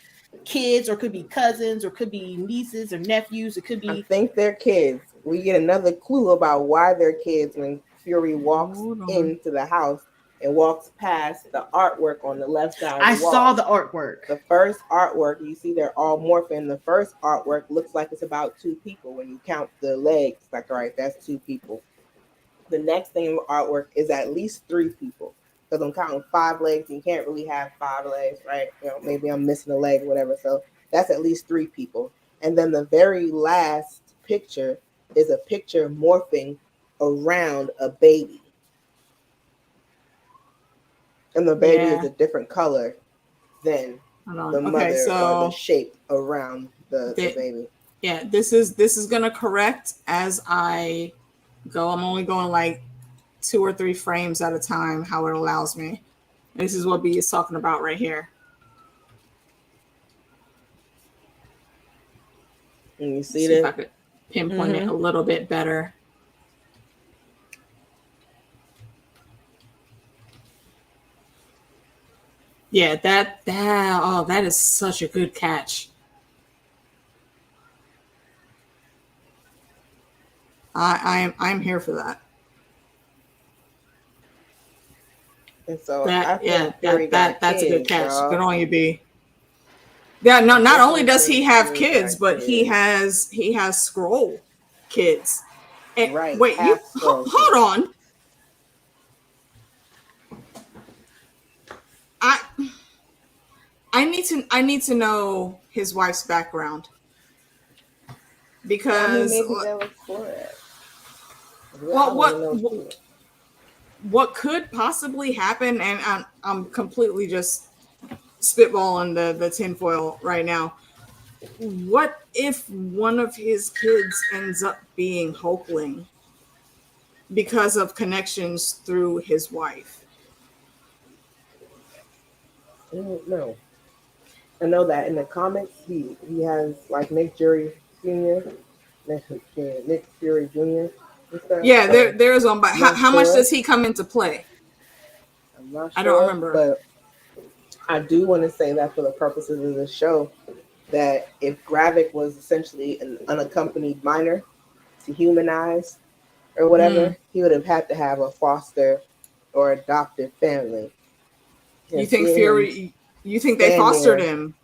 S2: kids, or could be cousins, or could be nieces or nephews. It could be.
S4: I think they're kids. We get another clue about why they're kids when Fury walks into the house and walks past the artwork on the left side.
S2: I saw the artwork.
S4: The first artwork, you see they're all morphing. The first artwork looks like it's about 2 people. When you count the legs, like, all right, that's 2 people. The next thing artwork is at least 3 people. Because I'm counting 5 legs, and you can't really have 5 legs, right? You know, maybe I'm missing a leg or whatever. So that's at least 3 people. And then the very last picture is a picture morphing around a baby. And the baby is a different color than the mother, or the shape around the baby.
S1: Yeah, this is gonna correct as I go. I'm only going like 2 or 3 frames at a time, how it allows me. This is what B is talking about right here.
S4: And you see that?
S1: If I could pinpoint it a little bit better. Yeah, that is such a good catch. I'm here for that.
S4: And so
S1: that's a good catch. Good on you, B. Yeah, no, not only does he have kids, but he has scroll kids. And
S4: right.
S1: Wait, you hold on. I need to know his wife's background, because
S4: maybe they'll explore it.
S1: What could possibly happen, and I'm completely just spitballing the tinfoil right now. What if one of his kids ends up being Hulkling because of connections through his wife?
S4: I don't know. I know that in the comics, he has like Nick Fury Jr.
S1: Yeah, there's one. But how much does he come into play?
S4: I'm not sure.
S1: I don't remember.
S4: But I do want to say that for the purposes of the show, that if Gravik was essentially an unaccompanied minor to humanize or whatever, he would have had to have a foster or adopted family.
S1: And you think Fury? You think they fostered him?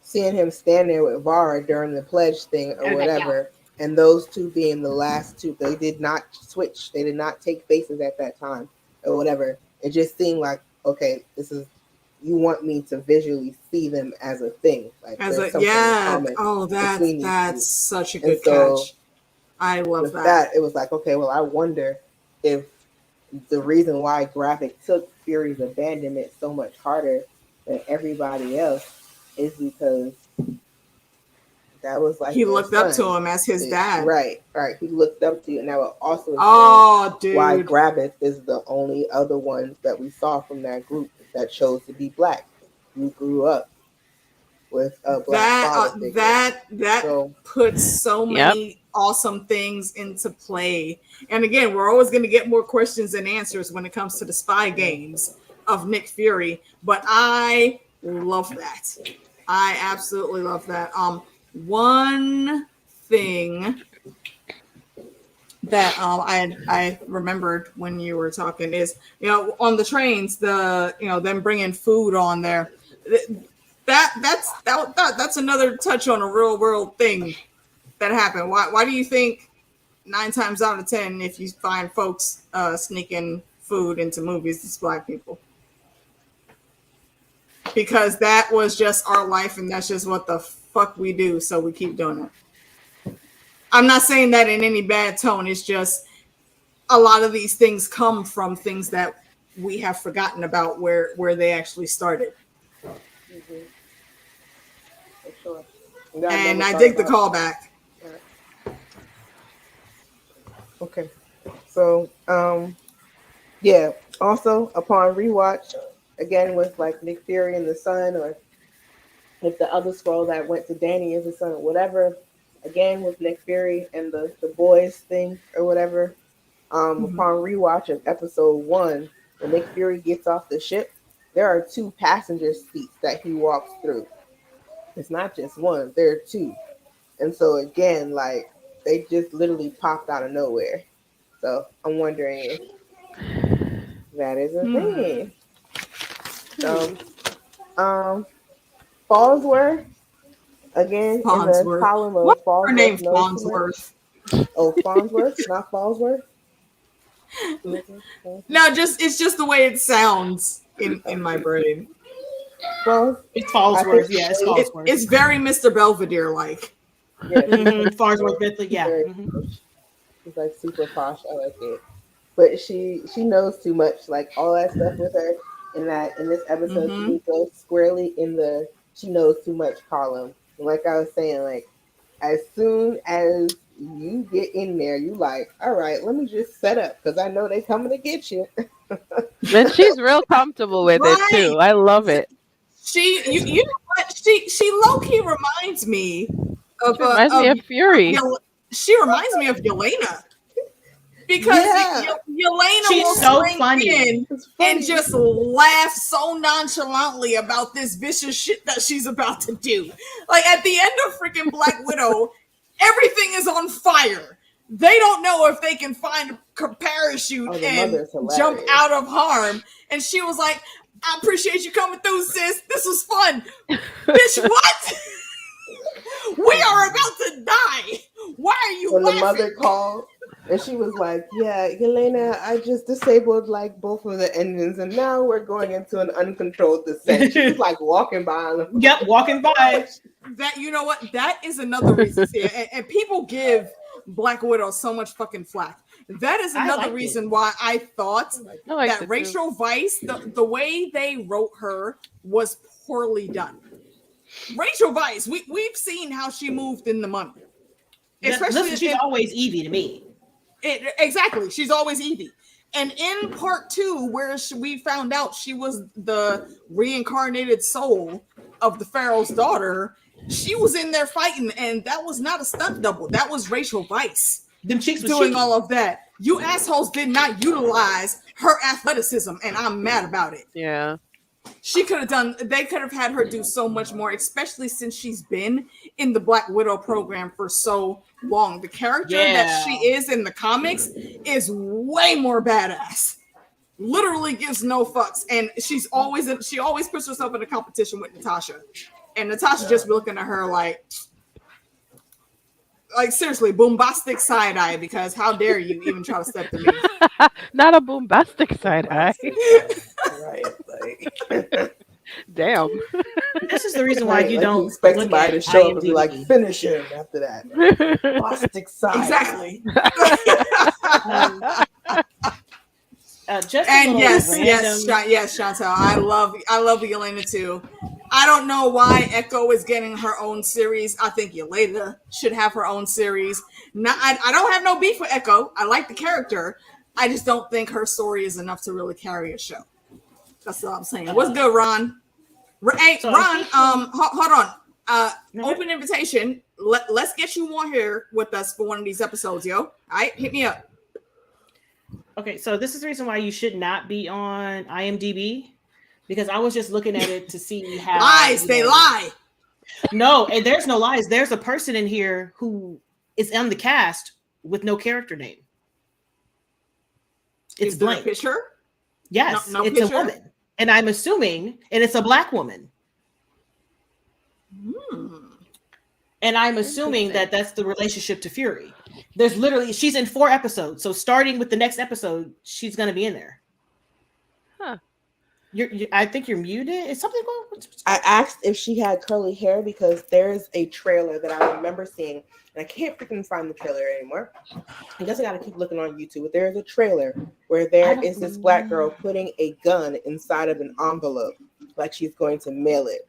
S4: Seeing him stand there with Vara during the pledge thing or whatever, and those 2 being the last 2, they did not switch. They did not take faces at that time or whatever. It just seemed like, okay, this is, you want me to visually see them as a thing, like
S1: as a that's such a good catch. I love that.
S4: It was like, okay, well, I wonder if the reason why Gravik took Fury's abandonment so much harder than everybody else is because that was like
S1: he looked up to him as his dad.
S4: Right. He looked up to you, and that would also
S1: dude,
S4: why Gravik is the only other one that we saw from that group that chose to be black. You grew up with Blackfyre.
S1: That puts so many awesome things into play. And again, we're always going to get more questions and answers when it comes to the spy games of Nick Fury. But I love that. I absolutely love that. One thing that I remembered when you were talking is, on the trains, them bringing food on there. That's another touch on a real world thing that happened. Why do you think 9 times out of 10, if you find folks sneaking food into movies, it's Black people? Because that was just our life, and that's just what the fuck we do. So we keep doing it. I'm not saying that in any bad tone. It's just a lot of these things come from things that we have forgotten about where they actually started.
S4: Mm-hmm. For sure.
S1: And I dig the callback.
S4: Okay. So, yeah. Also, upon rewatch, again with like Nick Fury and the son, or if the other scroll that went to Danny is the son, or whatever. Again with Nick Fury and the boys thing or whatever. Upon rewatch of episode 1, when Nick Fury gets off the ship, there are 2 passenger seats that he walks through. It's not just one, there are 2. And so again, like, they just literally popped out of nowhere. So I'm wondering if that is a thing. So, Fallsworth, again, in the column of
S1: What's her name? Fallsworth.
S4: Oh, Fallsworth, not Fallsworth.
S1: No, it's just the way it sounds in my brain.
S4: Well,
S2: it's Fallsworth. Yeah, it's Fallsworth.
S1: It's very Mr. Belvedere like.
S4: Yeah,
S2: Fallsworth Bentley. Yeah,
S4: she's like super posh. I like it, but she knows too much. Like all that stuff with her. In this episode, she goes squarely in the she knows too much column. And like I was saying, like as soon as you get in there, you like, all right, let me just set up because I know they coming to get you.
S3: And she's real comfortable with it too. I love it.
S1: You know what? She low key reminds me of
S3: Fury.
S1: She reminds me of Yelena. Because Yelena
S2: she's so funny
S1: and just laugh so nonchalantly about this vicious shit that she's about to do. Like at the end of freaking Black Widow, everything is on fire. They don't know if they can find a parachute and jump out of harm. And she was like, I appreciate you coming through, sis. This was fun. Bitch, what? We are about to die. Why are you laughing?
S4: The mother called. And she was like, yeah, Yelena, I just disabled like both of the engines and now we're going into an uncontrolled descent. She was like walking by on them.
S2: Yep, walking by.
S1: That, you know what? That is another reason. And people give Black Widow so much fucking flack. That is another reason why I thought that Rachel Weisz, the way they wrote her was poorly done. Rachel Weisz, we've seen how she moved in the money.
S2: Especially she's always Evie to me.
S1: Exactly. She's always Evie. And in part 2, where we found out she was the reincarnated soul of the Pharaoh's daughter, she was in there fighting, and that was not a stunt double. That was Rachel Weisz doing all of that. You assholes did not utilize her athleticism, and I'm mad about it.
S3: Yeah.
S1: They could have had her do so much more, especially since she's been in the Black Widow program for so long. The character that she is in the comics is way more badass. Literally gives no fucks. And she always puts herself in a competition with Natasha. And Natasha just be looking at her like seriously, bombastic side eye, because how dare you even try to step to me?
S3: Not a bombastic side eye.
S4: Right, like
S3: damn.
S2: This is the reason why you don't
S4: expect somebody to show up and be like, finish him after that. Bombastic side.
S1: Exactly. Yes, Chantal. I love Yelena too. I don't know why Echo is getting her own series. I think Yelena should have her own series. I don't have no beef with Echo. I like the character. I just don't think her story is enough to really carry a show. That's all I'm saying. What's good, Ron? Hey, Ron. Hold on. Open invitation. Let's get you on here with us for one of these episodes, yo. All right, hit me up.
S2: Okay, so this is the reason why you should not be on IMDb, because I was just looking at it to see how
S1: lies. They lie.
S2: No, and there's no lies. There's a person in here who is on the cast with no character name. It's blank.
S1: A picture?
S2: Yes,
S1: no
S2: it's
S1: picture?
S2: a woman, and I'm assuming, and it's a Black woman. And I'm assuming that that's the relationship to Fury. There's literally, she's in 4 episodes, so starting with the next episode, she's going to be in there.
S3: Huh.
S2: I think you're muted. Is something going?
S4: I asked if she had curly hair because there's a trailer that I remember seeing, and I can't freaking find the trailer anymore. I guess I gotta keep looking on YouTube. But there's a trailer where there is this Black girl putting a gun inside of an envelope, like she's going to mail it.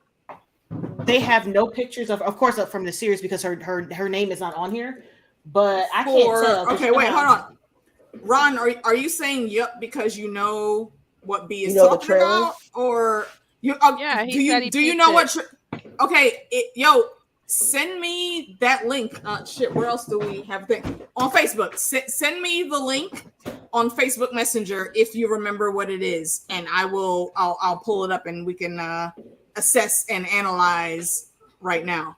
S2: They have no pictures of course, from the series because her name is not on here. But I can't tell.
S1: Okay, wait, hold on. Ron, are you saying yep because you know what B is talking about, or you?
S3: Yeah,
S1: do you know what? Okay, send me that link. Where else do we have things on Facebook? Send me the link on Facebook Messenger if you remember what it is, and I'll pull it up and we can assess and analyze right now.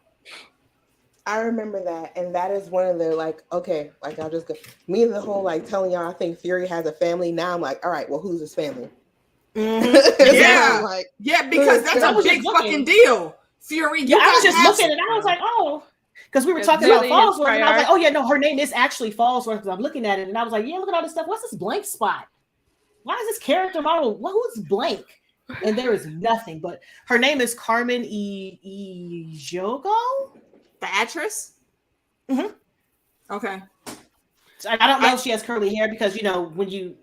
S4: I remember that, and that is one of the I'll just go. Me and the whole telling y'all I think Fury has a family. Now I'm like, all right, well, who's his family?
S1: Mm-hmm. Because that's a big fucking deal. Fury.
S2: I was just looking, and I was like, oh, because we were talking about Fallsworth, and I was like, oh yeah, no, her name is actually Fallsworth. Because I'm looking at it, and I was like, yeah, look at all this stuff. What's this blank spot? Why is this character model? Who's blank? And there is nothing. But her name is Carmen Ejogo.
S1: The actress?
S2: Mm-hmm.
S1: Okay.
S2: So I don't know if she has curly hair because when you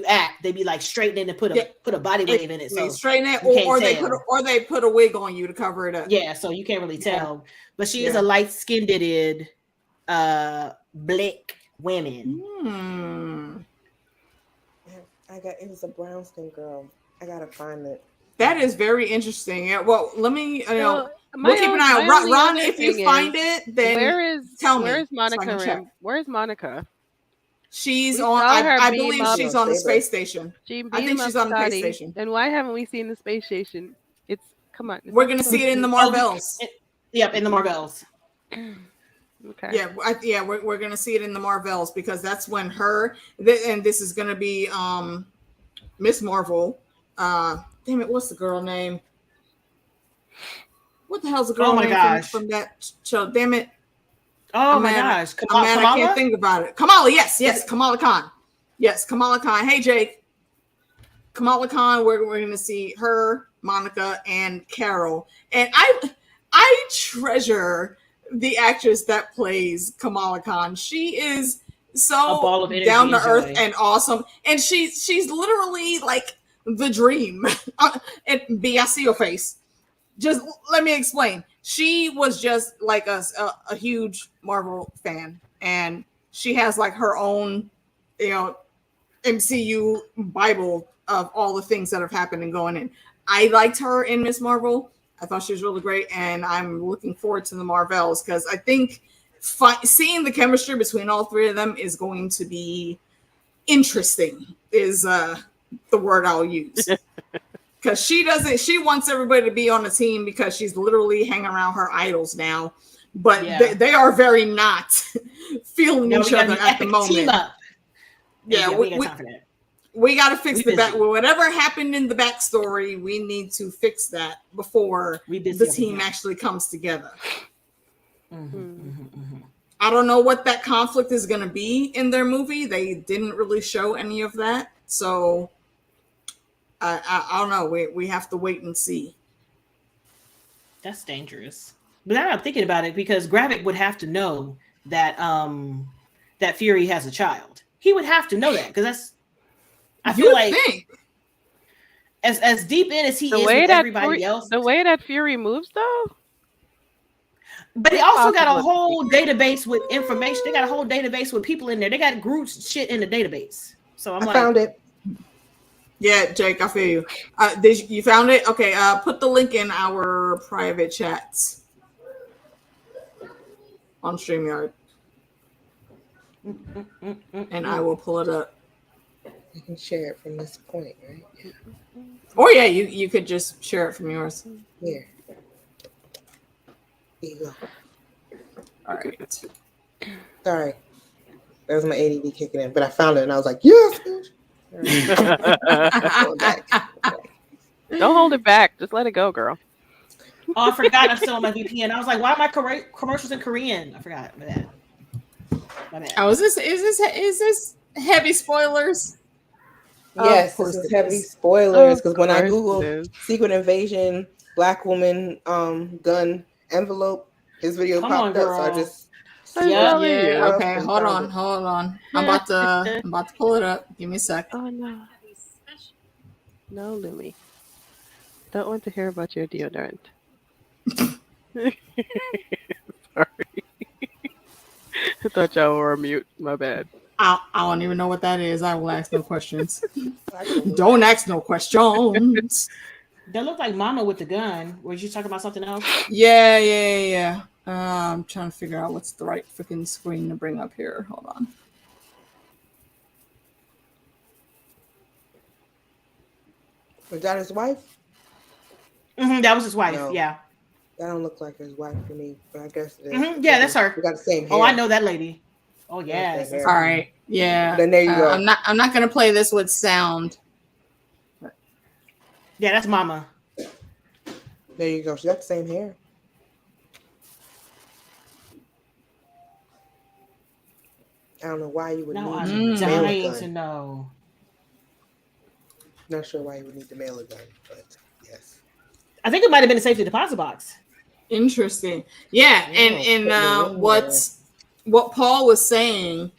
S2: act, they be like straightening and put a body wave in it. So
S1: straighten it, or they put a wig on you to cover it up.
S2: Yeah, so you can't really tell. But she is a light-skinned Black woman.
S4: It was a brown skin girl. I gotta find it.
S1: That is very interesting. Yeah, well, let me we'll keep an eye out. Ron, if you find it, then tell me.
S3: Where's Monica? Where's Monica?
S1: She's on. I believe she's on the space station. I think she's on the space station.
S3: Then why haven't we seen the space station? Come on.
S1: We're gonna see it in the Marvels.
S2: Yep, in the Marvels.
S3: Okay.
S1: Yeah, we're gonna see it in the Marvels because that's when and this is gonna be Miss Marvel. Damn it, what's the girl name? What the hell's the girl name from that show? Damn it.
S2: Oh my gosh.
S1: Kamala? I can't think about it. Kamala, yes, Kamala Khan. Yes, Kamala Khan. Hey, Jake. Kamala Khan, we're going to see her, Monica, and Carol. And I treasure the actress that plays Kamala Khan. She is so down to earth and awesome. And she's literally like the dream. And B, I see your face. Just let me explain. She was just like a huge Marvel fan, and she has like her own, MCU Bible of all the things that have happened and going in. I liked her in Miss Marvel. I thought she was really great, and I'm looking forward to the Marvels because I think seeing the chemistry between all three of them is going to be interesting. Is the word I'll use. Because she wants everybody to be on the team because she's literally hanging around her idols now. But they are very not feeling each other at the moment. Yeah, we got to fix the back. Whatever happened in the backstory, we need to fix that before the team actually comes together. I don't know what that conflict is going to be in their movie. They didn't really show any of that. So I don't know. We have to wait and see.
S2: That's dangerous. But now I'm thinking about it because Gravik would have to know that that Fury has a child. He would have to know that because that's. I feel like as deep in as he is with everybody else,
S3: the way that Fury moves though.
S2: But they also got a whole database with information. They got a whole database with people in there. They got group shit in the database. So I
S4: found it.
S1: Yeah, Jake, I feel you. You found it? Okay, put the link in our private chats. on StreamYard. And I will pull it up.
S4: You can share it from this point, right?
S1: Or yeah, you could just share it from yours.
S4: Here. Here you go.
S1: All right.
S4: Sorry. That was my ADD kicking in, but I found it and I was like, yes!
S3: Don't hold it back. Just let it go, girl.
S2: Oh, I forgot I'm still on my VPN. I was like, why am I commercials in Korean? I forgot. My bad.
S1: Oh, is this heavy spoilers?
S4: Yes, this is heavy spoilers because when I Googled Secret Invasion Black Woman gun envelope, his video popped up, so I just
S1: Okay, hold on. I'm about to pull it up. Give me a sec.
S3: Oh no. No, Lumi. Don't want to hear about your deodorant. Sorry. I thought y'all were on mute. My bad.
S1: I don't even know what that is. I will ask no questions. Don't ask no questions.
S2: That looked like Mama with the gun. Were you talking about something else?
S1: Yeah. I'm trying to figure out what's the right freaking screen to bring up here. Hold on.
S4: Was that his wife?
S2: Mm-hmm, that was his wife.
S4: No,
S2: yeah.
S4: That don't look like his wife to me, but I guess it is.
S2: Mm-hmm, yeah, that's her.
S4: We got the same hair.
S2: Oh, I know that lady. Oh yeah.
S1: All right. Yeah.
S4: Then there you go.
S1: I'm not gonna play this with sound.
S2: Yeah, that's Mama.
S4: There you go. She got the same hair. I don't know why you would
S2: No,
S4: need
S2: I'm
S4: to mail a
S2: dying
S4: gun.
S2: to know.
S4: Not sure why you would need to mail a gun, but yes.
S2: I think it might have been a safety deposit box.
S1: Interesting. Yeah, and what Paul was saying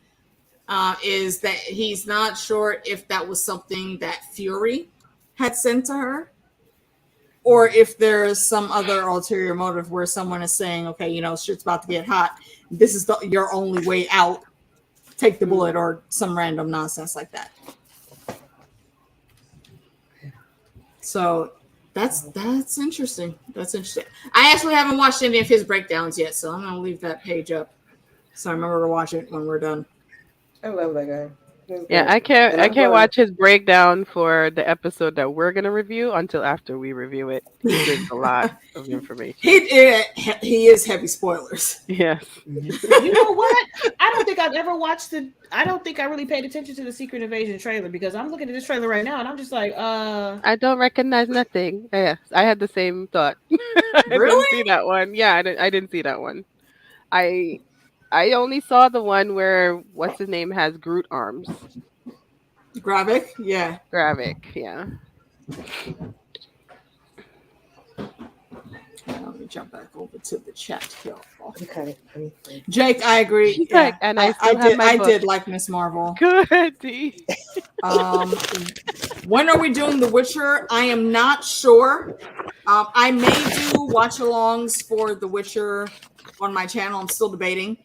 S1: is that he's not sure if that was something that Fury had sent to her, or if there's some other ulterior motive where someone is saying, okay, you know, shit's about to get hot. This is your only way out. Take the bullet, or some random nonsense like that. So that's interesting. That's interesting. I actually haven't watched any of his breakdowns yet, so I'm gonna leave that page up so I remember to watch it when we're done.
S4: I love that guy.
S3: Yeah, I can't watch his breakdown for the episode that we're gonna review until after we review it. There's a lot of information.
S1: He is heavy spoilers.
S3: Yes.
S2: You know what? I don't think I've ever watched I don't think I really paid attention to the Secret Invasion trailer because I'm looking at this trailer right now and I'm just like,
S3: I don't recognize nothing. Yes, I had the same thought. I
S1: Really?
S3: didn't see that one. Yeah, I didn't see that one. I only saw the one where what's his name has Groot arms.
S1: Gravik, yeah.
S3: Gravik, yeah.
S1: Let me jump back over to the chat here.
S4: Okay.
S1: Jake, I agree. Yeah.
S3: And I
S1: did like Miss Marvel.
S3: Good. D.
S1: When are we doing The Witcher? I am not sure. I may do watch-alongs for The Witcher on my channel. I'm still debating.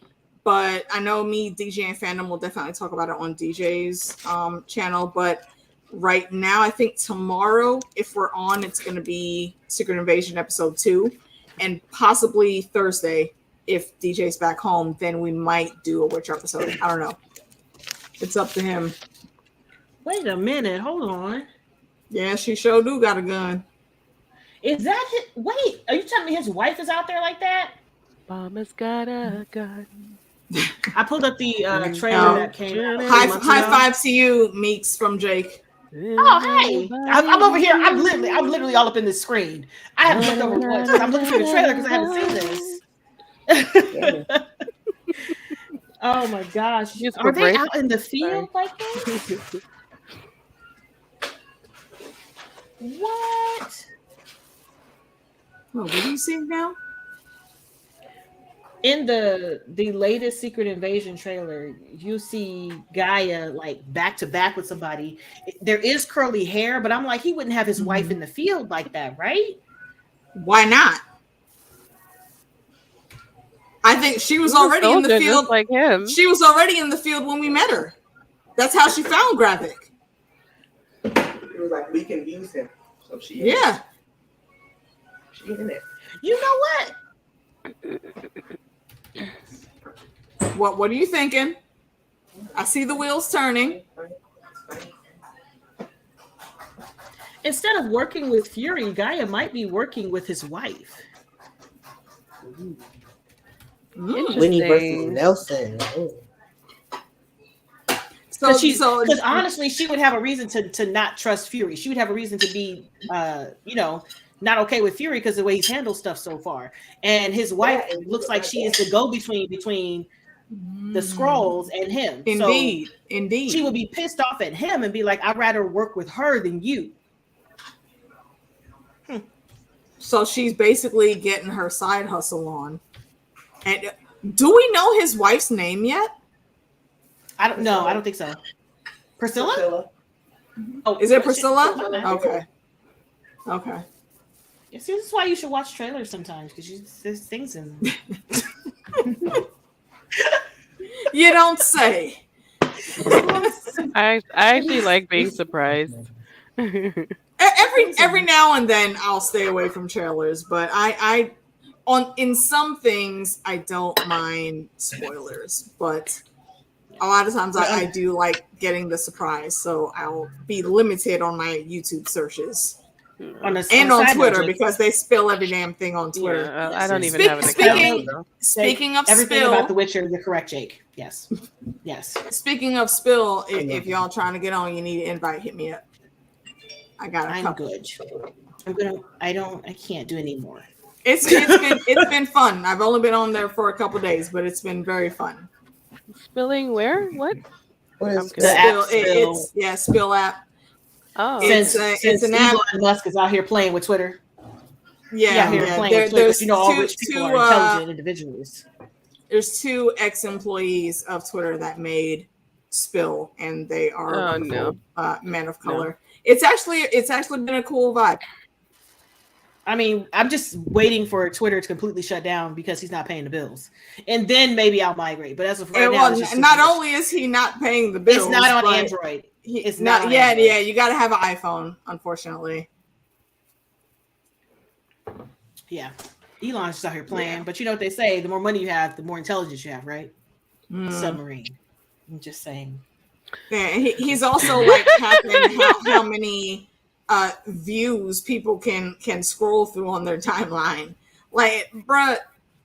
S1: But I know DJ and Fandom will definitely talk about it on DJ's channel. But right now, I think tomorrow, if we're on, it's going to be Secret Invasion Episode 2. And possibly Thursday, if DJ's back home, then we might do a Witcher episode. I don't know. It's up to him.
S2: wait a minute, hold on.
S1: Yeah, she sure do got a gun.
S2: Is that his? Wait, are you telling me his wife is out there like that?
S3: Mama's got a gun.
S2: I pulled up the trailer that came out.
S1: High five to you, Meeks from Jake.
S2: Oh, hey! I'm over here. I'm literally all up in the screen. I haven't looked over once. I'm looking for the trailer because I haven't seen this. Oh my gosh! Are they out in the field like that? What?
S1: Oh, what do you see now?
S2: In the latest Secret Invasion trailer, you see Gaia like back to back with somebody. There is curly hair, but I'm like, he wouldn't have his wife in the field like that, right?
S1: Why not? I think she was already in the field
S3: like him.
S1: She was already in the field when we met her. That's how she found Gravik.
S4: It was like we can use him. So she
S1: in it.
S4: She in it.
S2: You know what?
S1: What are you thinking? I see the wheels turning.
S2: Instead of working with Fury, Gaia might be working with his wife.
S4: Winnie versus Nelson.
S2: Because honestly, she would have a reason to not trust Fury. She would have a reason to be, not okay with Fury because of the way he's handled stuff so far. And his wife looks like she is the go-between between the Skrulls and him.
S1: Indeed.
S2: She would be pissed off at him and be like, I'd rather work with her than you.
S1: So she's basically getting her side hustle on. And do we know his wife's name yet?
S2: I don't know. I don't think so. Priscilla?
S1: Oh, is it Priscilla? Okay.
S2: This is why you should watch trailers sometimes, because there's things in them.
S1: You don't say.
S3: I actually like being surprised.
S1: Every now and then I'll stay away from trailers, but in some things I don't mind spoilers, but a lot of times I do like getting the surprise, so I'll be limited on my YouTube searches. On Twitter, because they spill every damn thing on Twitter.
S3: Yeah, I don't even have an account.
S1: Speaking of
S2: everything
S1: spill,
S2: about The Witcher, you're correct, Jake. Yes.
S1: Speaking of spill, if y'all trying to get on, you need an invite. Hit me up. I got a couple.
S2: Good. I can't do any more.
S1: It's been fun. I've only been on there for a couple days, but it's been very fun.
S3: Spilling where? What?
S4: What is
S2: the app?
S1: Spill app.
S3: Oh,
S1: it's an app.
S2: Elon Musk is out here playing with Twitter.
S1: Yeah,
S2: playing with Twitter. All rich people are intelligent individuals.
S1: There's 2 ex-employees of Twitter that made Spill, and they are men of color. No. It's actually been a cool vibe.
S2: I mean, I'm just waiting for Twitter to completely shut down because he's not paying the bills, and then maybe I'll migrate. But as of right now,
S1: not only is he not paying the bills,
S2: it's not on Android.
S1: It's not. Yeah, you got to have an iPhone, unfortunately.
S2: Yeah, Elon's just out here playing. But you know what they say: the more money you have, the more intelligence you have, right? Submarine. I'm just saying.
S1: Yeah, he's also like capping how many views people can scroll through on their timeline. Like, bruh,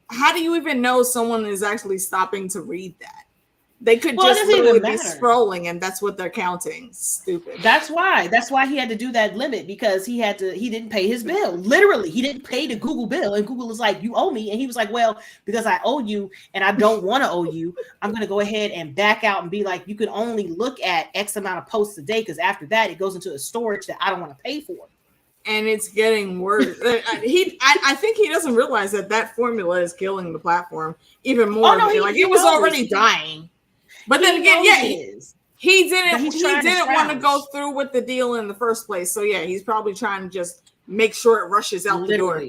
S1: how do you even know someone is actually stopping to read that? They could just literally be scrolling, and that's what they're counting. Stupid.
S2: That's why he had to do that limit, because he didn't pay his bill. Literally, he didn't pay the Google bill, and Google was like, "You owe me," and he was like, "Well, because I owe you, and I don't want to owe you, I'm going to go ahead and back out and be like, you can only look at X amount of posts a day, because after that, it goes into a storage that I don't want to pay for."
S1: And it's getting worse. I think he doesn't realize that formula is killing the platform even more. It was already dying. But then again, he didn't want to go through with the deal in the first place. So yeah, he's probably trying to just make sure it rushes out the door.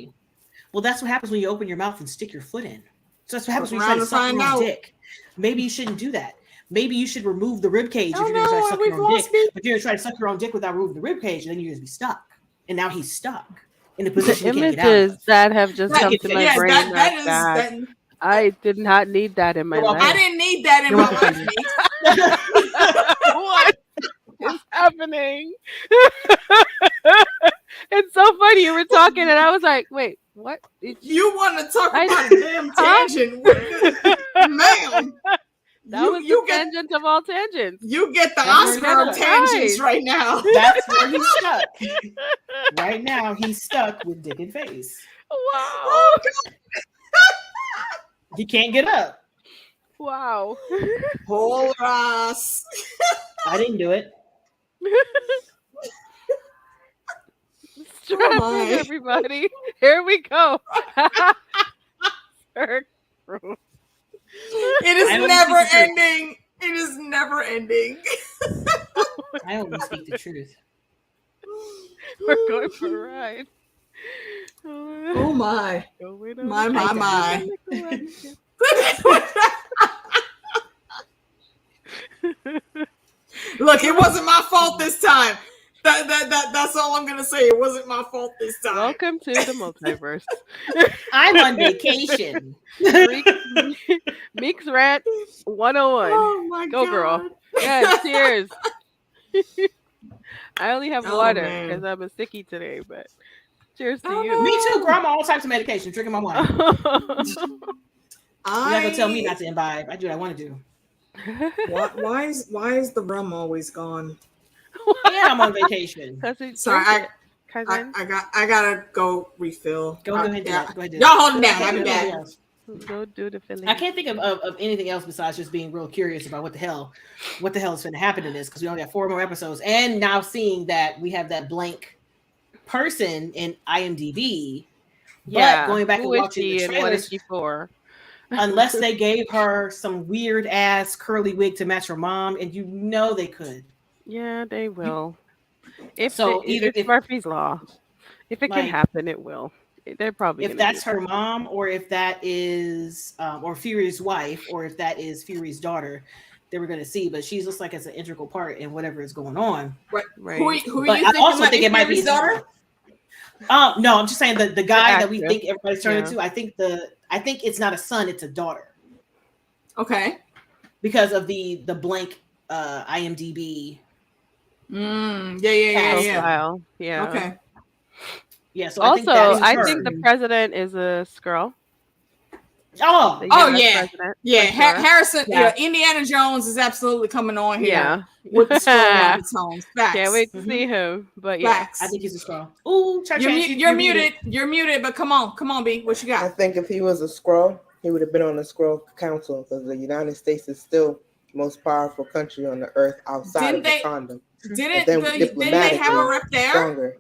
S2: Well, that's what happens when you open your mouth and stick your foot in. So that's what happens when you try to suck your own dick. Maybe you shouldn't do that. Maybe you should remove the rib cage if you're going to try to suck your own dick. But you're going to try to suck your own dick without removing the rib cage, and then you're going to be stuck. And now he's stuck in a position he can't get out of.
S3: Images that have just come to my brain. I did not need that in my life.
S1: I didn't need that in my life.
S3: What is happening? It's so funny. You were talking, and I was like, "Wait, what?"
S1: You want to talk about a damn tangent, ma'am?
S3: That was the tangent of all tangents.
S1: You get the Oscar of tangents right now.
S2: That's where he's stuck. Right now, he's stuck with dick and face.
S3: Wow.
S1: Oh, God.
S2: He can't get up.
S3: Wow.
S1: Poor us.
S2: I didn't do it.
S3: Strap in, everybody. Here we go.
S1: It is never ending. It is never ending.
S2: I only speak the truth.
S3: We're going for a ride.
S1: Oh my. My. Look, it wasn't my fault this time. That's all I'm gonna say. It wasn't my fault this time.
S3: Welcome to the multiverse.
S2: I'm on vacation.
S3: Meeks Rant 101.
S1: Oh my
S3: Go,
S1: God.
S3: girl. Yeah, cheers. I only have water because I'm a sickie today, but cheers to you.
S2: Me too, girl. I'm on all types of medication, drinking my wine. You're not gonna tell me not to imbibe. I do what I want to do.
S1: Why is the rum always gone?
S2: Yeah, I'm on vacation.
S1: Sorry, I gotta go refill.
S2: Go ahead. Yeah. Go ahead.
S1: Y'all hold it down. I'll be back.
S3: Go do the filling.
S2: I can't think of anything else besides just being real curious about what the hell is going to happen in this, because we only got 4 more episodes, and now seeing that we have that blank person in IMDb.
S3: Yeah,
S2: but going back and watching the trailers,
S3: what is she for?
S2: Unless they gave her some weird ass curly wig to match her mom, and you know they could.
S3: Yeah, they will. It's Murphy's Law. If it can happen, it will. They're probably
S2: if that's her mom, or if that is or Fury's wife, or if that is Fury's daughter, they were going to see. But she looks like it's an integral part in whatever is going on.
S1: Right. Who are
S2: but
S1: you
S2: I also think it might be
S1: his daughter.
S2: No, I'm just saying the guy that we think everybody's turning to. I think it's not a son; it's a daughter.
S1: Okay.
S2: Because of the blank IMDb.
S1: Yeah. Okay.
S2: Yeah. So
S3: also, I think the president is a Skrull.
S1: Oh yeah. Yeah. Harrison. Yeah. Indiana Jones is absolutely coming on here.
S3: Yeah.
S1: With the Skrull tones. Facts.
S3: Can't wait to see him. But yeah,
S1: Facts.
S2: I think he's a Skrull. Ooh,
S1: you're muted. You're muted. But come on, B. What you got?
S4: I think if he was a Skrull, he would have been on the Skrull Council, because the United States is still the most powerful country on the earth outside of the condom.
S1: Didn't they have a rep there?
S4: Stronger.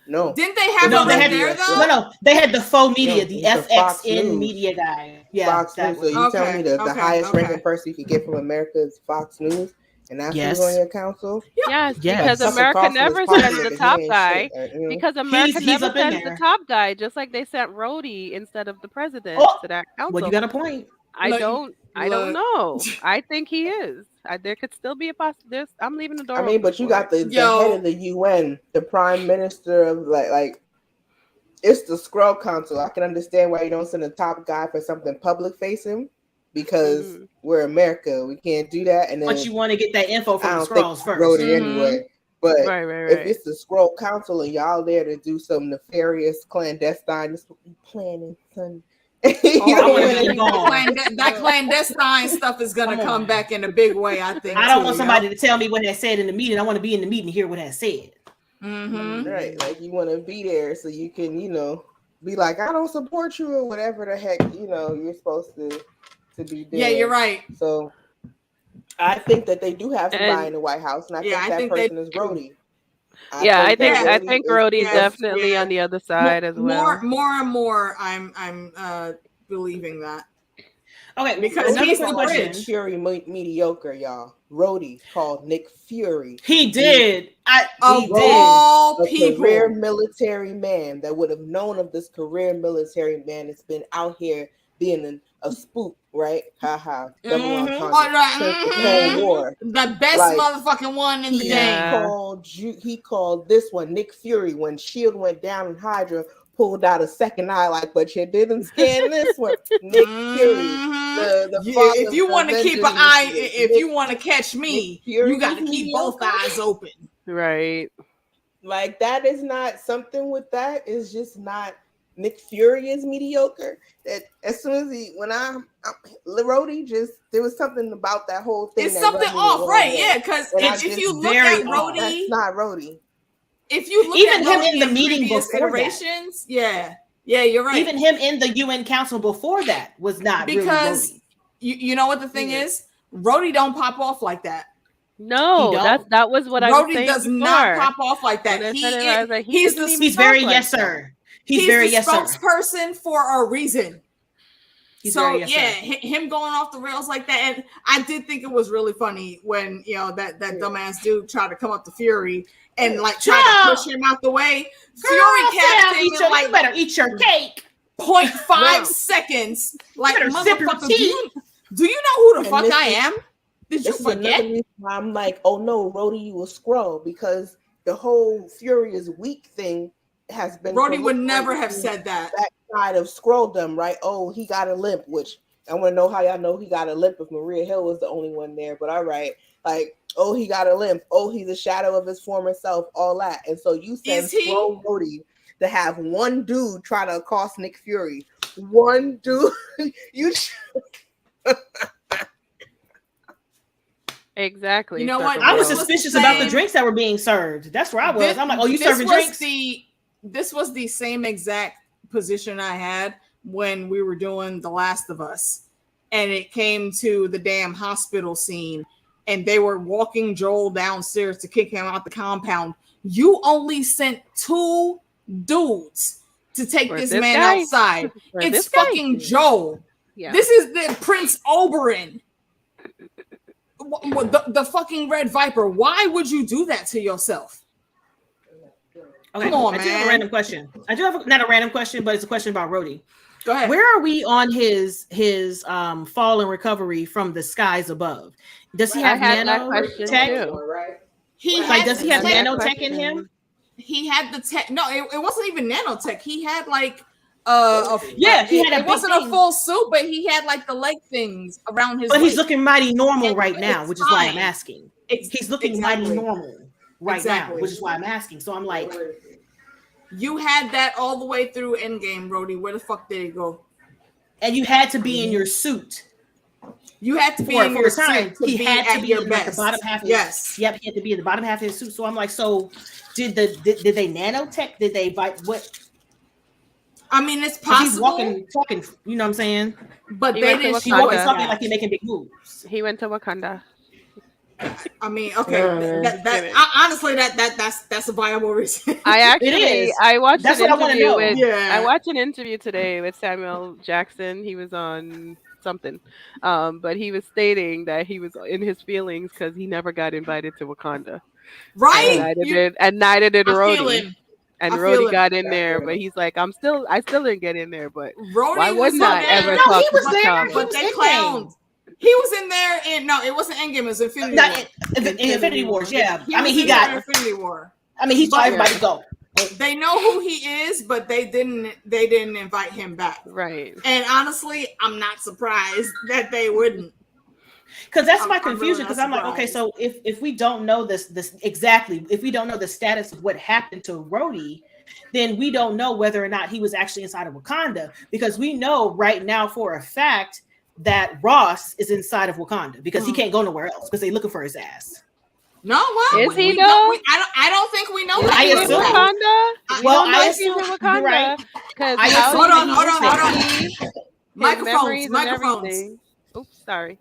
S4: No.
S1: Didn't they have a rep there though?
S2: No. They had the faux media, the FXN media guy. Yeah,
S4: Fox News. So you tell me the highest ranking person you could get from America is Fox News, and that's who's on your council?
S3: Yes, because America never sends the top guy. Because America never sends the top guy, just like they sent Rhodey instead of the president to that council.
S2: Well, you got a point.
S3: I don't know. I think he is. There could still be a possibility. I'm leaving the door.
S4: I mean, but you got the head of the UN, the prime minister of like it's the Skrull Council. I can understand why you don't send a top guy for something public facing, because we're America. We can't do that. And then,
S2: but you want to get that info from the Skrulls first.
S4: Rhodey anyway. But if it's the Skrull Council and y'all there to do some nefarious clandestine, this is what we planning, son.
S1: That clandestine stuff is gonna come back in a big way. I think.
S2: I don't want somebody to tell me what they said in the meeting. I want to be in the meeting and hear what they said.
S4: Right, like you want to be there so you can, be like, I don't support you or whatever the heck you're supposed to be doing.
S1: Yeah, you're right.
S4: So I think that they do have somebody in the White House, and I think that person is Rhodey.
S3: I think Rhodey is definitely on the other side as well.
S1: More and more, I'm believing that.
S2: Okay,
S1: because he's the
S4: bridge. Fury mediocre, y'all. Rhodey called Nick Fury.
S2: He did.
S4: A career military man that would have known of this career military man that's been out here being a spook, right? Haha. Cold War.
S1: The best motherfucking one in the game.
S4: He called this one Nick Fury when S.H.I.E.L.D. went down and Hydra pulled out a second eye, like, but you didn't scan this one. Nick Fury.
S1: If you want to keep an eye, if you want to catch me, you got to keep both eyes open.
S3: Right.
S4: Like, that is not something with that. It's just not. Nick Fury is mediocre. That as soon as Rhodey there was something about that whole thing.
S1: It's something off, right? Yeah, because if you look at Rhodey,
S4: that's not Rhodey.
S1: If you look
S2: even
S1: at
S2: him in the meeting before
S1: iterations, yeah, you're right.
S2: Even him in the UN Council before that was not
S1: because
S2: really
S1: you know what the thing is. Rhodey don't pop off like that.
S3: No, that was what I was saying.
S1: Rhodey does not pop off like that.
S2: He's very yes sir. He's very
S1: the spokesperson for a reason. Him going off the rails like that, and I did think it was really funny when that dumbass dude tried to come up to Fury and tried to push him out the way. Fury kept saying
S2: you better eat your cake.
S1: 0.5 seconds. Like, motherfucker, do you know who the fuck I am? Did you forget?
S4: I'm like, oh no, Rhodey, you a Skrull, because the whole Fury is weak thing has been.
S1: Brody would never have said that.
S4: That side of scrolldom, right? Oh, he got a limp, which I want to know how y'all know he got a limp if Maria Hill was the only one there. But all right, like, oh, he got a limp. Oh, he's a shadow of his former self. All that, and so you send Scroll Brody to have one dude try to accost Nick Fury. One dude, you.
S3: Exactly.
S1: You know what?
S2: I was suspicious about the drinks that were being served. That's where I was. I'm like, oh, you serving drinks?
S1: This was the same exact position I had when we were doing The Last of Us, and it came to the damn hospital scene, and they were walking Joel downstairs to kick him out the compound. You only sent 2 dudes to take this man outside. It's fucking Joel. Yeah. This is the Prince Oberyn. The fucking Red Viper. Why would you do that to yourself?
S2: Okay, come on, man. I do have a random question. I do have not a random question, but it's a question about Rhodey.
S1: Go ahead.
S2: Where are we on his fall and recovery from the skies above? Does he have nanotech? Does he have nanotech in him?
S1: He had the tech. No, it wasn't even nanotech. He had like
S2: it
S1: wasn't a full suit, but he had like the leg things around his.
S2: But he's looking mighty normal right now, which is why I'm asking. He's looking mighty normal right now, which is why I'm asking. So I'm like,
S1: you had that all the way through Endgame, Rhodey. Where the fuck did it go?
S2: And you had to be in your suit.
S1: You had to be in your suit.
S2: He had to be in the bottom half.
S1: Yes.
S2: He had to be in the bottom half of his suit. So I'm like, so did they nanotech? Did they what?
S1: I mean, it's possible.
S2: He's talking, you know what I'm saying?
S1: But they didn't.
S2: He walking something like he's making big moves.
S3: He went to Wakanda.
S1: I mean, okay. Honestly, that's a viable reason.
S3: I watched an interview today with Samuel Jackson. He was on something, but he was stating that he was in his feelings because he never got invited to Wakanda.
S1: Right.
S3: And neither did Rhodey. And Rhodey got in there, but he's like, I still didn't get in there, but
S1: Rhodey
S3: why wouldn't I ever talk
S1: he was
S3: to
S1: there, but they clowned. He was in there, and it wasn't Endgame, it was Infinity War.
S2: Infinity Wars, yeah. He got
S1: Infinity War.
S2: He saw everybody go.
S1: They know who he is, but they didn't invite him back.
S3: Right.
S1: And honestly, I'm not surprised that they wouldn't.
S2: Because that's my confusion. Because I'm like, okay, so if we don't know this exactly, if we don't know the status of what happened to Rhodey, then we don't know whether or not he was actually inside of Wakanda. Because we know right now for a fact that Ross is inside of Wakanda because he can't go nowhere else because they're looking for his ass.
S1: No, what
S3: is he though?
S1: I don't think we know that.
S3: I assume Wakanda.
S2: I assume Wakanda. Right.
S1: Hold on. Microphones.
S3: Oops, sorry.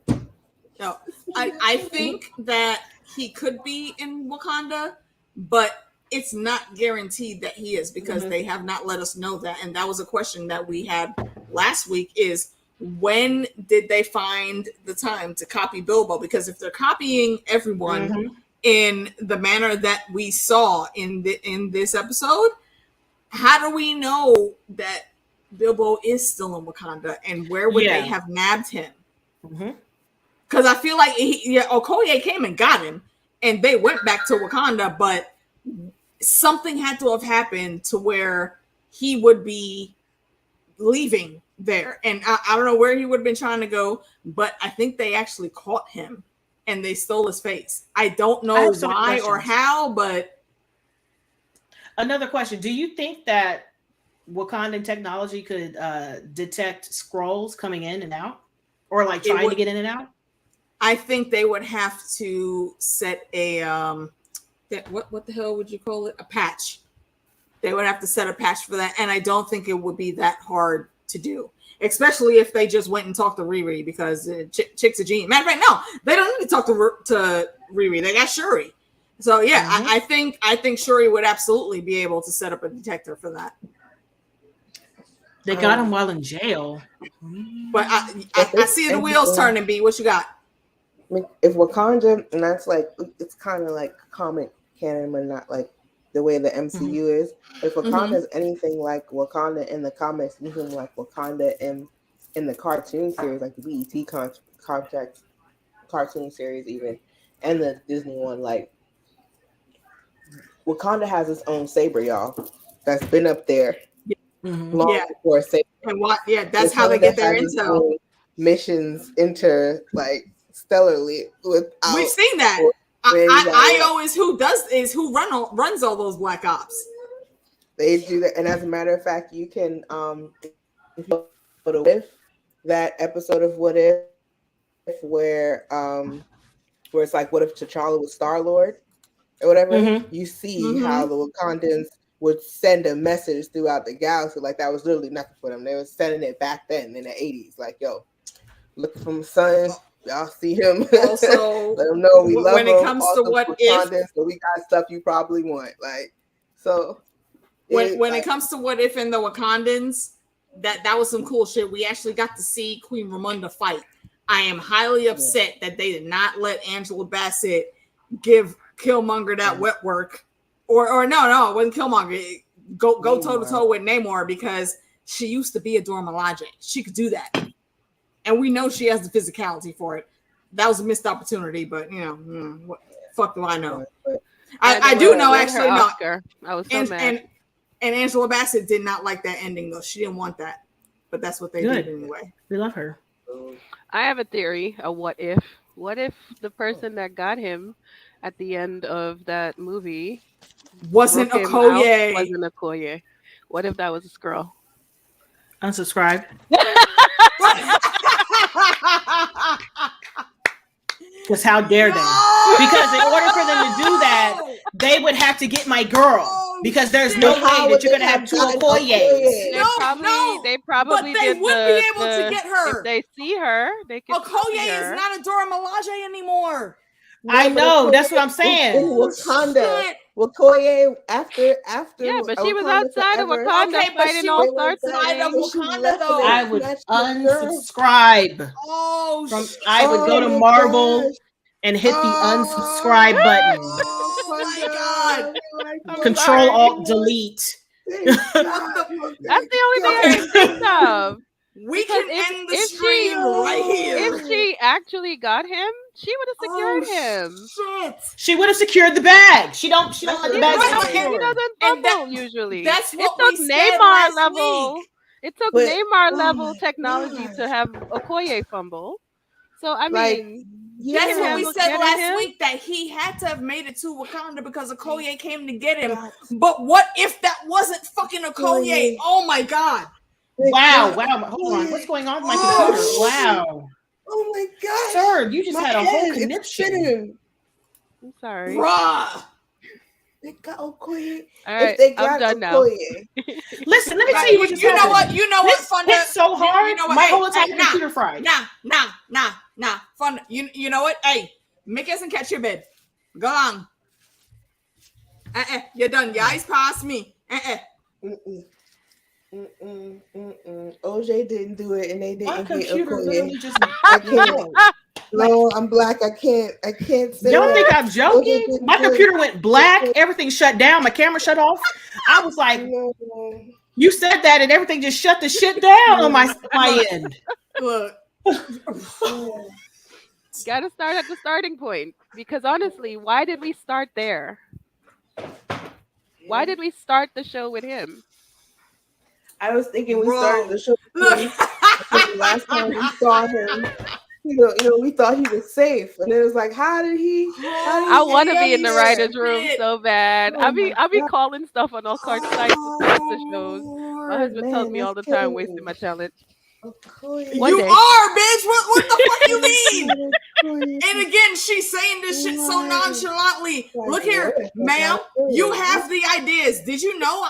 S1: No, I think that he could be in Wakanda, but it's not guaranteed that he is because they have not let us know that. And that was a question that we had last week is when did they find the time to copy Bilbo? Because if they're copying everyone in the manner that we saw in this episode, how do we know that Bilbo is still in Wakanda and where would they have nabbed him? Because I feel like Okoye came and got him and they went back to Wakanda, but something had to have happened to where he would be leaving there. And I don't know where he would have been trying to go, but I think they actually caught him and they stole his face. I don't know why or how, but.
S2: Another question. Do you think that Wakandan technology could detect scrolls coming in and out or like trying to get in and out?
S1: I think they would have to set a, what the hell would you call it? A patch. They would have to set a patch for that. And I don't think it would be that hard to do, especially if they just went and talked to Riri because Chick's a genius. Matter of fact, no, they don't need to talk to Riri. They got Shuri. So yeah, I think Shuri would absolutely be able to set up a detector for that.
S2: They got him while in jail.
S1: But I see the wheels turning, B. What you got?
S4: I mean, if Wakanda, and that's like, it's kind of like comic canon, but not like the way the MCU is. If Wakanda is anything like Wakanda in the comics, even like Wakanda in the cartoon series, like the BET cartoon series even, and the Disney one, like Wakanda has its own saber, y'all. That's been up there long before saber.
S1: And what? Yeah, that's how they get their intel.
S4: Missions stellarly without.
S1: We've seen that. I always who runs all those black ops.
S4: They do that, and as a matter of fact, you can with that episode of What If, where it's like, what if T'Challa was Star-Lord or whatever? You see how the Wakandans would send a message throughout the galaxy, like that was literally nothing for them. They were sending it back then in the 80s, like, yo, looking from the sun. Y'all see him.
S1: Also,
S4: let them know we love
S1: when
S4: him.
S1: It comes
S4: also,
S1: to what if,
S4: so we got stuff you probably want. Like, so
S1: when it comes to what if and the Wakandans, that was some cool shit. We actually got to see Queen Ramonda fight. I am highly upset that they did not let Angela Bassett give Killmonger that wet work, or no, it wasn't Killmonger. Go toe to toe with Namor, because she used to be a Dora Milaje. She could do that. And we know she has the physicality for it. That was a missed opportunity, but what fuck do I know? I do know, actually. No,
S3: I was so mad.
S1: And Angela Bassett did not like that ending, though. She didn't want that, but that's what they did anyway.
S2: We love her.
S3: I have a theory. A what if? What if the person that got him at the end of that movie
S1: wasn't Okoye?
S3: Wasn't Okoye? What if that was a Skrull?
S2: Unsubscribe. Because how dare they? Because in order for them to do that, they would have to get my girl. Because there's no way that you're going to have two Okoyes.
S3: They probably
S1: but they
S3: would
S1: be able to get her.
S3: If they see her, they can
S1: Okoye is not a Dora Milaje anymore.
S2: I know. That's what I'm saying.
S4: Wakanda. Okoye after.
S3: Yeah, but she was outside of Wakanda fighting all sorts of things.
S2: I would unsubscribe. I would go to Marvel and hit the unsubscribe button.
S1: Oh my God.
S2: Control Alt Delete.
S3: That's the only thing I can think of.
S1: We can end the stream right here.
S3: If she actually got him, she would have secured him.
S1: Shit.
S2: She would have secured the bag. She don't let the bag
S3: secure. He doesn't fumble usually.
S1: That's what
S3: it took
S1: we
S3: Neymar level. Week. It took Neymar level technology to have Okoye fumble. So I mean,
S1: that's what we said last week, that he had to have made it to Wakanda because Okoye came to get him. But what if that wasn't fucking Okoye? Oh my God.
S2: Wow. Hold on. What's going on with my computer? Wow.
S4: Oh my God.
S2: Sir, you just had a whole conniption.
S3: I'm sorry.
S1: Bruh.
S4: They got Okoye.
S3: All right, I'm done now.
S2: Listen, let me tell you what
S1: you know what? You know what, Funda?
S2: Hit so hard, my whole entire computer fried.
S1: Nah. Funda, you know what? Hey, make us and catch your bed. Go on. You're done. Your eyes past me.
S4: OJ didn't do it, and they didn't.
S2: My computer literally just.
S4: I can't. No, I'm black. I can't say.
S2: Y'all think I'm joking? My computer went black. Everything shut down. My camera shut off. I was like, you said that, and everything just shut the shit down on my end.
S1: Look.
S3: Got to start at the starting point, because honestly, why did we start there? Why did we start the show with him?
S4: I was thinking we started the show. The last time we saw him, we thought he was safe, and it was like, how did he
S3: I want to be in the writer's room so bad. I'll be calling stuff on all sorts of sites to shows. My husband tells me all the time, wasting my talent.
S1: You are, bitch. What the fuck you mean? And again, she's saying this shit so nonchalantly. Look here, ma'am. You have the ideas. Did you know?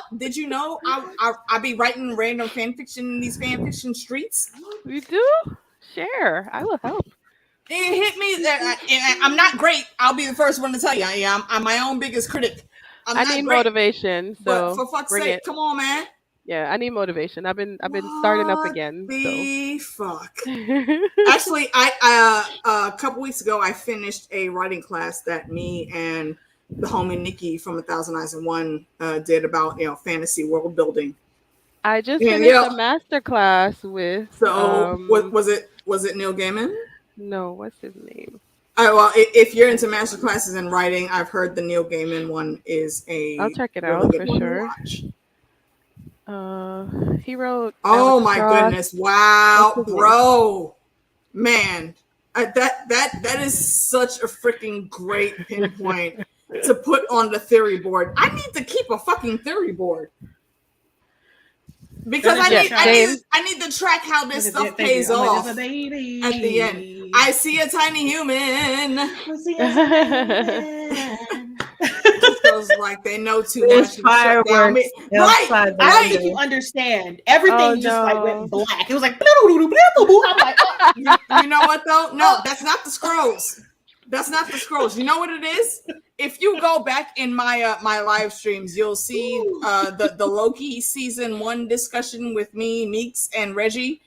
S1: I be writing random fan fiction in these fan fiction streets.
S3: You do? Share. I will help.
S1: It hit me. I'm not great. I'll be the first one to tell you. I'm my own biggest critic.
S3: I need motivation. So
S1: but for fuck's sake, come on, man.
S3: Yeah, I need motivation. I've been starting up again.
S1: Fuck. Actually, I a couple weeks ago I finished a writing class that me and the homie Nikki from 1000 Eyes and One did about fantasy world building.
S3: I just finished a master class with.
S1: So was it Neil Gaiman?
S3: No, what's his name?
S1: Well, if you're into master classes in writing, I've heard the Neil Gaiman one is
S3: I'll check it
S1: really
S3: out
S1: good
S3: for
S1: one to
S3: sure.
S1: watch.
S3: He wrote.
S1: Oh
S3: Alex
S1: my
S3: Cross.
S1: goodness! Wow,
S3: What's his
S1: bro, man, that is such a freaking great pinpoint to put on the theory board. I need to keep a fucking theory board because I need to track how this stuff pays off at the end. I see a tiny human. Feels like they know too much.
S5: Fireworks
S1: right.
S2: I think you understand. Everything just like went black. It was like, I'm like,
S1: you know what though? No, that's not the scrolls. That's not the scrolls. You know what it is? If you go back in my my live streams, you'll see the Loki season 1 discussion with me, Meeks, and Reggie.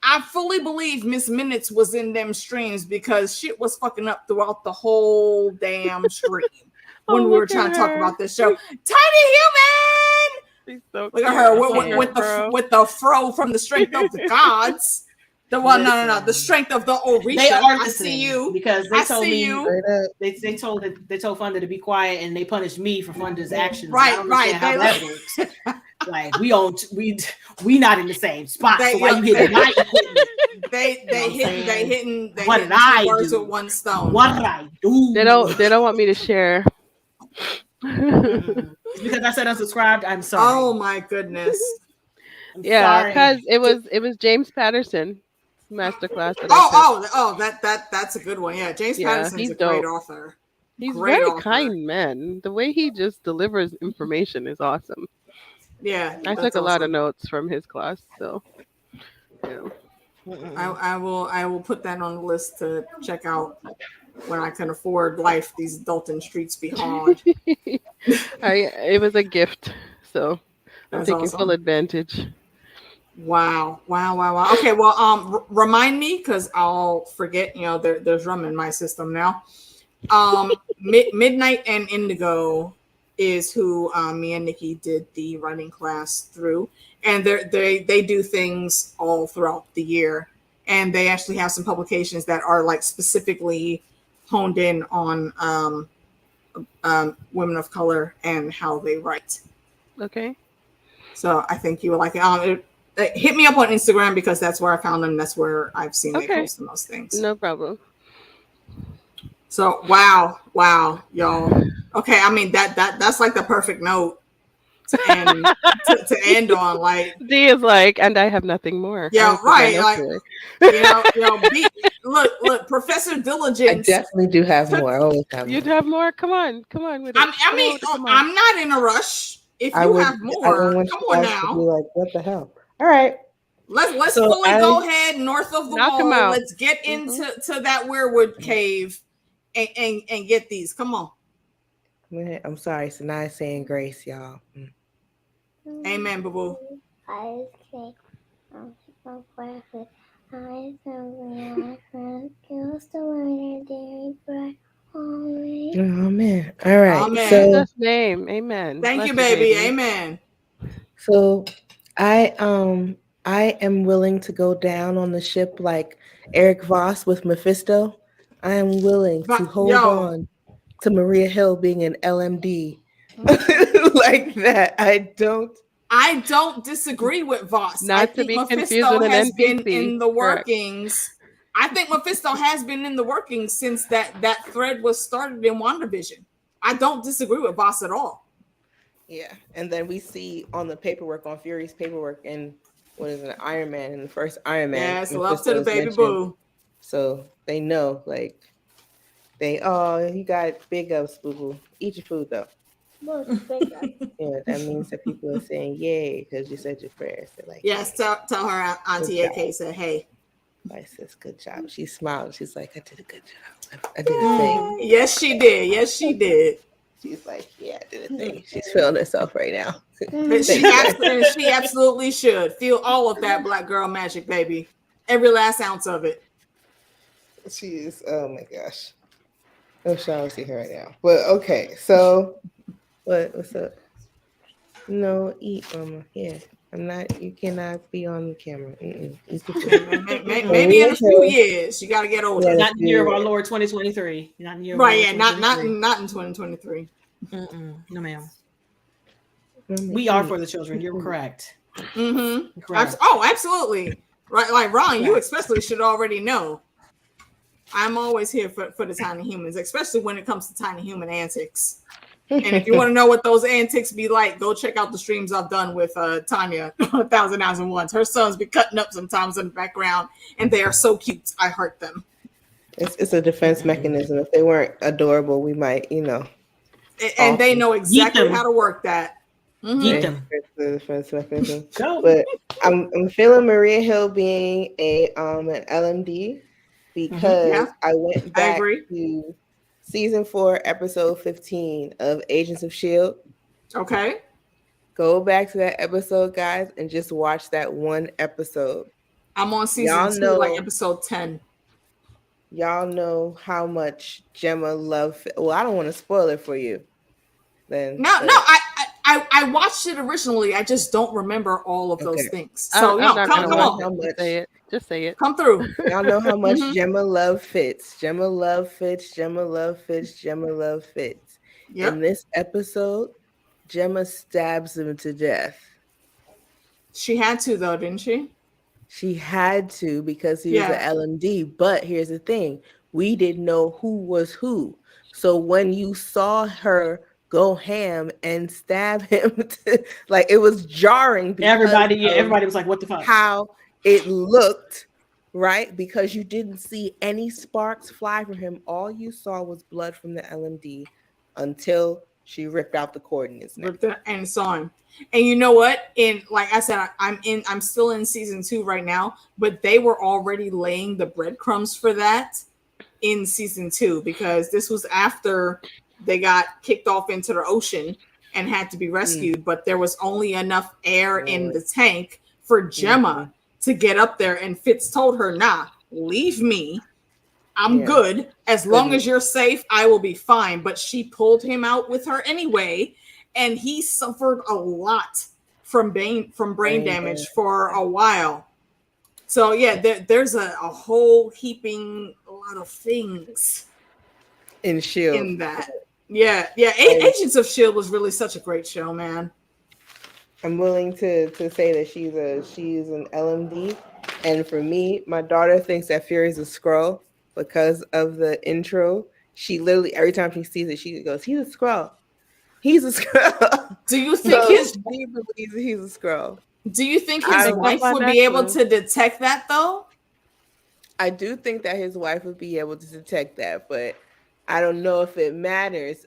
S1: I fully believe Miss Minutes was in them streams because shit was fucking up throughout the whole damn stream when we were trying to talk about this show. Tiny human.
S3: So
S1: look at her with the fro from the strength of the gods. The strength of the Orisha.
S2: They are
S1: I see you
S2: because they told me they told Funda to be quiet and they punished me for Funda's actions.
S1: Right.
S2: How that works. Like we not in the same spot. So why you hitting my equipment?
S1: They hitting
S2: what did I
S1: words
S2: do?
S1: With one stone.
S2: What did I do?
S3: They don't want me to share.
S2: Because I said unsubscribed. I'm sorry.
S1: Oh my goodness.
S3: Because it was James Patterson masterclass.
S1: That's a good one. Yeah, James Patterson's a great author.
S3: He's very kind man. The way he just delivers information is awesome.
S1: Yeah,
S3: I took a lot of notes from his class, so
S1: I will put that on the list to check out when I can afford life. These Dalton streets be hard.
S3: It was a gift, so I'm taking
S1: awesome.
S3: full advantage.
S1: Wow. Okay, well, remind me because I'll forget. You know, there's rum in my system now. Midnight and Indigo is who me and Nikki did the writing class through, and they do things all throughout the year, and they actually have some publications that are like specifically honed in on women of color and how they write.
S3: Okay.
S1: So I think you would like it. Hit me up on Instagram because that's where I found them. That's where I've seen they post the most things.
S3: No problem.
S1: So wow, y'all. Okay, I mean that's like the perfect note to end on. Like
S3: D is like, and I have nothing more.
S1: Yeah, right. Like look, Professor Diligence.
S4: I definitely do have more.
S3: You'd have more. Come on with it.
S1: I mean, I'm not in a rush. If you have more, come on now.
S4: Be like, what the hell? All right.
S1: Let's fully go ahead north of the wall. Let's get into that weirwood cave and get these. Come on.
S4: I'm sorry. So now I'm saying grace, y'all.
S1: Amen, boo-boo.
S6: Oh
S4: man. All right.
S1: Amen.
S4: So,
S3: in Jesus' name. Amen.
S1: Thank you, baby. Amen.
S4: So I am willing to go down on the ship like Eric Voss with Mephisto. I am willing to hold on to Maria Hill being an LMD like that. I don't
S1: disagree with Voss.
S3: Not to be confused with an
S1: has
S3: NPC.
S1: Been in the workings. Correct. I think Mephisto has been in the workings since that thread was started in WandaVision. I don't disagree with Voss at all.
S4: Yeah, and then we see on the paperwork, on Fury's paperwork, and what is it, Iron Man, in the first Iron Man.
S1: Yes, love to the baby boo.
S4: So they know, like, you got big ups, boo boo. Eat your food though. Yeah, that means that people are saying yay because you said your prayers. They're like,
S1: yes, tell her Auntie AK said hey.
S4: I says good job. She smiled. She's like, I did a good job. I did a thing.
S1: Yes, she did.
S4: She's like, yeah, I did a thing. She's feeling herself right now.
S1: She absolutely should feel all of that black girl magic, baby. Every last ounce of it.
S4: She is. Oh my gosh. I wish I would see her right now. But okay, so what's up? No, eat, mama. Yeah. I'm not. You cannot be on the camera.
S1: Maybe in a few years, you got to get older.
S2: Not in the year of our Lord 2023. Not in the year of
S1: right? Yeah, not in 2023.
S2: No, ma'am. We are for the children. You're correct.
S1: Mm-hmm. Correct. Oh, absolutely. Right, like Ron, you especially should already know. I'm always here for the tiny humans, especially when it comes to tiny human antics. And if you want to know what those antics be like, go check out the streams I've done with Tanya, 1,000 Hours and Once. Her sons be cutting up sometimes in the background, and they are so cute. I heart them.
S4: It's a defense mechanism. If they weren't adorable, we might,
S1: And they know exactly how to work that.
S2: Mm-hmm.
S4: The defense mechanism. But I'm feeling Maria Hill being an LMD because I went back to Season 4, Episode 15 of Agents of S.H.I.E.L.D.
S1: Okay.
S4: Go back to that episode, guys, and just watch that one episode.
S1: I'm on Season 2, like Episode 10.
S4: Y'all know how much Gemma loved... Well, I don't want to spoil it for you. Then
S1: I watched it originally. I just don't remember all of those things. So, come on.
S3: Say it. Just say it.
S1: Come through.
S4: Y'all know how much Gemma love Fitz. Gemma love Fitz. Gemma love Fitz. Gemma love Fitz. Yep. In this episode, Gemma stabs him to death.
S1: She had to, though, didn't she?
S4: She had to because he was an LMD. But here's the thing. We didn't know who was who. So when you saw her go ham and stab him, it was jarring.
S2: Everybody was like, what the fuck?
S4: How it looked, right? Because you didn't see any sparks fly from him. All you saw was blood from the LMD until she ripped out the cord in his neck.
S1: And saw him. And you know what? Like I said, I'm still in Season 2 right now, but they were already laying the breadcrumbs for that in Season 2 because this was after they got kicked off into the ocean and had to be rescued, but there was only enough air in the tank for Gemma to get up there, and Fitz told her, nah, leave me. I'm good. As long as you're safe, I will be fine. But she pulled him out with her anyway, and he suffered a lot from brain damage for a while. So there's a whole heaping a lot of things
S4: in S.H.I.E.L.D.
S1: in that. Yeah. Agents of S.H.I.E.L.D. was really such a great show, man.
S4: I'm willing to say that she's an LMD, and for me, my daughter thinks that Fury's a Skrull because of the intro. She literally every time she sees it, she goes, "He's a Skrull. He's a Skrull."
S1: Do you think
S4: he believes he's a Skrull?
S1: Do you think his wife would be able to detect that though?
S4: I do think that his wife would be able to detect that, but I don't know if it matters.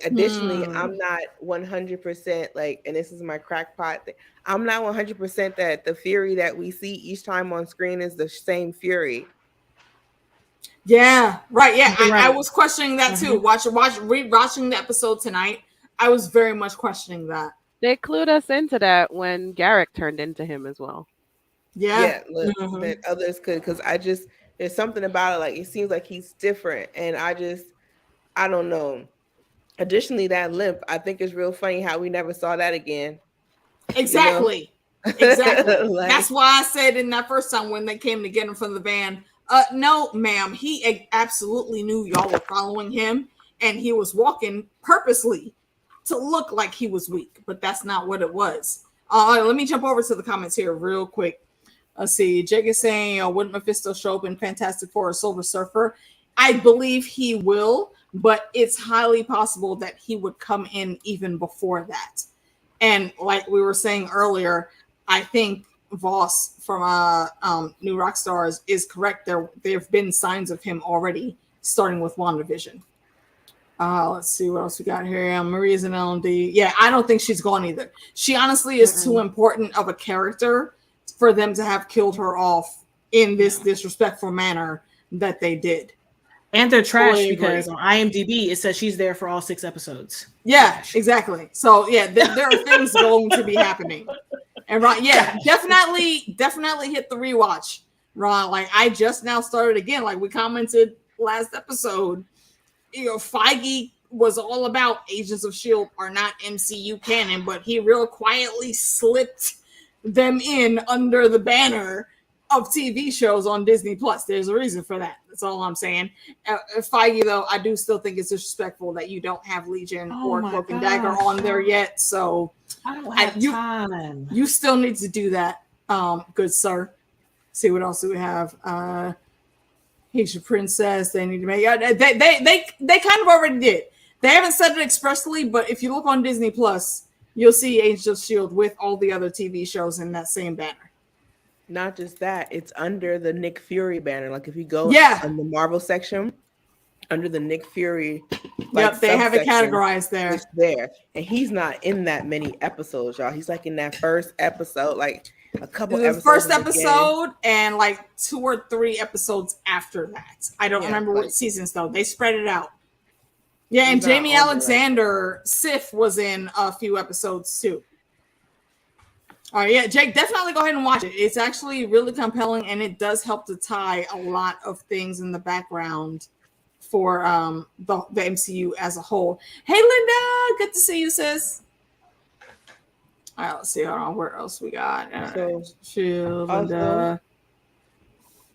S4: Additionally, I'm not 100% and this is my crackpot thing. I'm not 100% that the Fury that we see each time on screen is the same Fury.
S1: Yeah, right. Yeah, I was questioning that too. Rewatching the episode tonight, I was very much questioning that.
S3: They clued us into that when Garrick turned into him as well.
S4: Yeah. That others could, because there's something about it. It seems like he's different, and I don't know. Additionally, that limp, I think is real funny how we never saw that again.
S1: Exactly. Exactly. That's why I said in that first time when they came to get him from the van, no, ma'am, he absolutely knew y'all were following him, and he was walking purposely to look like he was weak, but that's not what it was. Let me jump over to the comments here real quick. Let's see. Jake is saying, wouldn't Mephisto show up in Fantastic Four or Silver Surfer? I believe he will, but it's highly possible that he would come in even before that. And like we were saying earlier, I think Voss from New Rockstars is correct. There have been signs of him already, starting with WandaVision. Let's see what else we got here. Maria's an LMD. Yeah, I don't think she's gone either. She honestly is too important of a character for them to have killed her off in this disrespectful manner that they did.
S2: And they're trash because on IMDb it says she's there for all 6 episodes.
S1: Yeah, exactly. So there are things going to be happening. And Ron, definitely hit the rewatch, Ron. I just now started again. We commented last episode. Feige was all about Agents of S.H.I.E.L.D. are not MCU canon, but he real quietly slipped them in under the banner of TV shows on Disney Plus. There's a reason for that. That's all I'm saying. Feige, though, I do still think it's disrespectful that you don't have Legion or Cloak and Dagger on there yet. So
S2: I don't have time.
S1: You still need to do that, good sir. See what else do we have? He's your princess. They need to make. They kind of already did. They haven't said it expressly, but if you look on Disney Plus, you'll see Agents of S.H.I.E.L.D. with all the other TV shows in that same banner.
S5: Not just that, it's under the Nick Fury banner. Like if you go in the Marvel section, under the Nick Fury,
S1: like they have it categorized there.
S5: It's there, and he's not in that many episodes, y'all. He's like in that first episode, like a couple episodes.
S1: First episode and like 2 or 3 episodes after that. I don't remember what seasons though. They spread it out. Yeah, and Jamie Alexander, Sif, was in a few episodes too. All right, yeah, Jake, definitely go ahead and watch it. It's actually really compelling, and it does help to tie a lot of things in the background for the MCU as a whole. Hey, Linda, good to see you, sis. All right, let's see. Hold on, where else we got?
S5: Linda.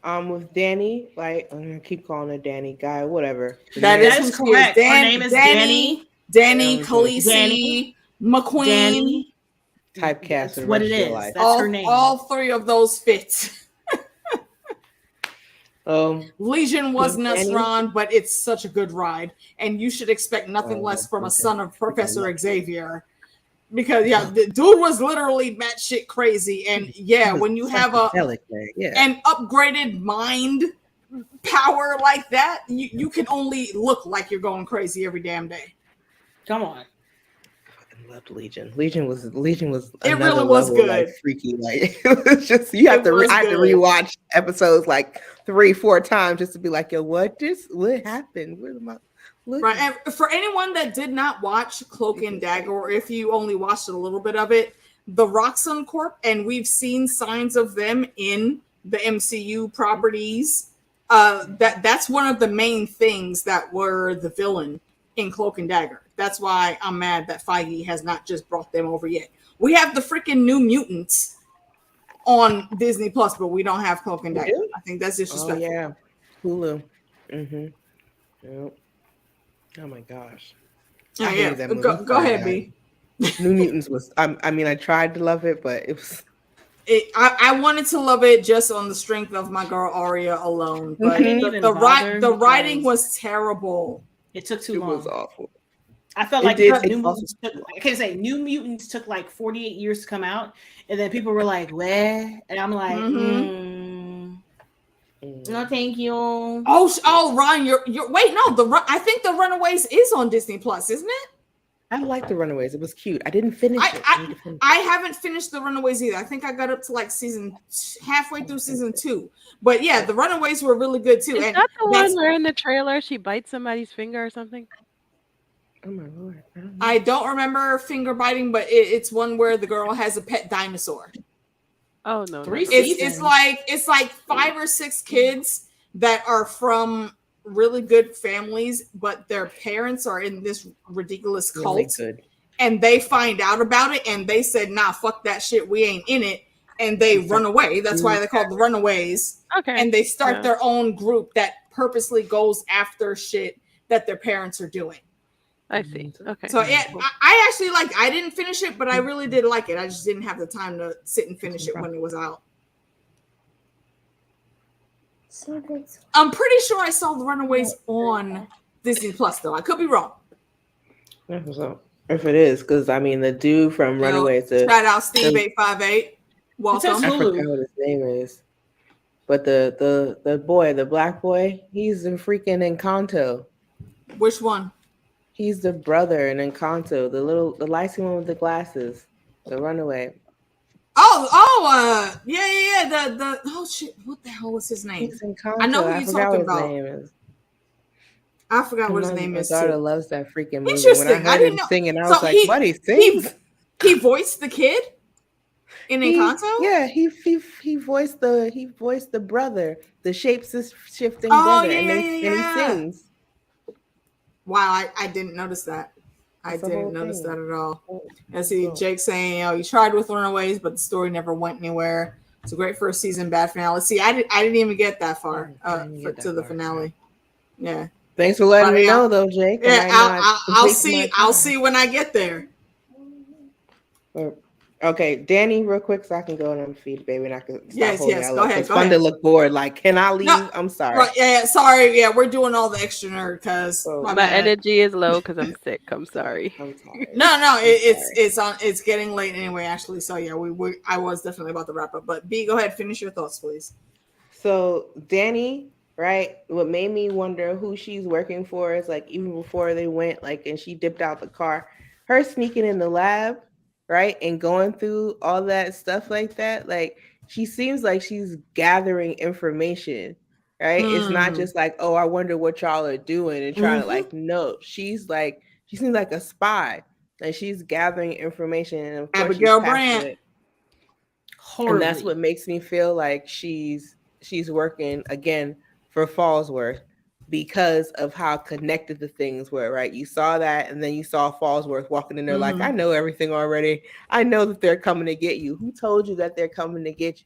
S5: With Danny, like I'm gonna keep calling her Danny, guy, whatever.
S2: That is correct. Her name is Danny
S1: Khaleesi, McQueen.
S2: Danny.
S5: Typecast.
S2: That's what it is.
S5: Life.
S2: That's her name.
S1: All 3 of those fit. Legion was Nesron, but it's such a good ride, and you should expect nothing less from a son of Professor Xavier, because the dude was literally batshit crazy, and when you have an upgraded mind power like that, you can only look like you're going crazy every damn day.
S2: Come on.
S5: Loved Legion. Legion was
S1: it really was good.
S5: Like, freaky, like it was just I had to rewatch episodes like 3-4 times just to be like, yo, what happened? Where am I looking?
S1: Right. And for anyone that did not watch Cloak and Dagger, or if you only watched a little bit of it, the Roxxon Corp, and we've seen signs of them in the MCU properties. That's one of the main things that were the villain in Cloak and Dagger. That's why I'm mad that Feige has not just brought them over yet. We have the freaking New Mutants on Disney Plus, but we don't have Cloak and Dagger. I think that's disrespectful.
S5: Oh, yeah. Hulu. Mm-hmm. Yep. Oh my gosh.
S1: Go ahead, B.
S5: New Mutants was. I mean, I tried to love it, but it was.
S1: I wanted to love it just on the strength of my girl Arya alone, but the writing was terrible.
S2: It took too long.
S5: It was awful.
S2: I felt like New Mutants took like 48 years to come out, and then people were like, "Where?" And I'm like, "No, thank you."
S1: Oh, Ryan, you're wait, no, I think the Runaways is on Disney Plus, isn't it?
S5: I like the Runaways. It was cute. I didn't finish it.
S1: I haven't finished the Runaways either. I think I got up to like halfway through season 2. But yeah, the Runaways were really good too.
S3: Is that the one where in the trailer she bites somebody's finger or something?
S5: Oh my Lord.
S1: I don't remember finger biting, but it's one where the girl has a pet dinosaur.
S3: Oh no.
S2: 3 seasons.
S1: It's like 5 or 6 kids that are from really good families, but their parents are in this ridiculous cult, and they find out about it, and they said, "Nah, fuck that shit, we ain't in it," and they run away. That's why they're called the Runaways.
S3: Okay.
S1: And they start their own group that purposely goes after shit that their parents are doing.
S3: I see. Okay.
S1: So I actually liked. I didn't finish it, but I really did like it. I just didn't have the time to sit and finish it when it was out. I'm pretty sure I saw the Runaways on Disney Plus, though. I could be wrong.
S5: If it is, because I mean, the dude from Runaways.
S1: Shout out Steve 858. Welcome.
S5: I forgot what his name is, but the boy, the black boy, he's in freaking Encanto.
S1: Which one?
S5: He's the brother in Encanto, the light one with the glasses, the Runaway.
S1: Yeah. The shit. What the hell was his name? I know who you're talking about. I forgot what his name is.
S5: My daughter loves that freaking movie.
S1: Interesting.
S5: When I heard him singing, I was like, "What he sings?"
S1: He voiced the kid in Encanto.
S5: Yeah, he voiced the brother, the shape-shifting brother, and he sings.
S1: Wow, I didn't notice that. I didn't notice that at all. I see Jake saying, you tried with Runaways, but the story never went anywhere. It's a great first season, bad finale. See, I didn't even get that far to the finale. Yeah.
S5: Thanks for letting me know, though, Jake.
S1: Yeah, I'll see when I get there.
S5: Okay, Danny, real quick, so I can go and feed the baby, and I can stop
S1: yes. Go ahead.
S5: Funda look bored. Like, can I leave? No, I'm sorry.
S1: Right, yeah, sorry. Yeah, we're doing all the extra nerd because
S3: my energy is low because I'm sick. I'm sorry.
S5: I'm tired.
S1: No, it's getting late anyway. Actually, so yeah, I was definitely about to wrap up. But B, go ahead, finish your thoughts, please.
S5: So Danny, right? What made me wonder who she's working for is like even before they went, like, and she dipped out the car, her sneaking in the lab. Right. And going through all that stuff like that, like she seems like she's gathering information. Right. It's not just like, oh, I wonder what y'all are doing and trying to like, no, she seems like a spy and she's gathering information. And of course,
S1: Abigail Brandt.
S5: And that's what makes me feel like she's working again for Fallsworth because of how connected the things were, right? You saw that, and then you saw Fallsworth walking in there like, I know everything already. I know that they're coming to get you. Who told you that they're coming to get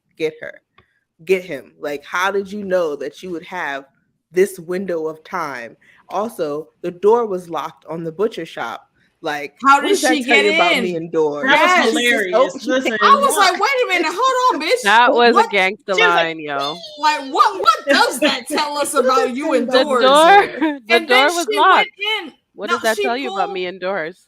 S5: him? Like, how did you know that you would have this window of time? Also, the door was locked on the butcher shop. Like,
S1: how did she get in?
S5: About me and doors?
S2: That was hilarious. Listen,
S1: I was like, wait a minute, hold on, bitch.
S3: That was a gangster line, yo.
S1: Like, what does that tell us about you and doors?
S3: The door was locked. What does that tell you about me and doors?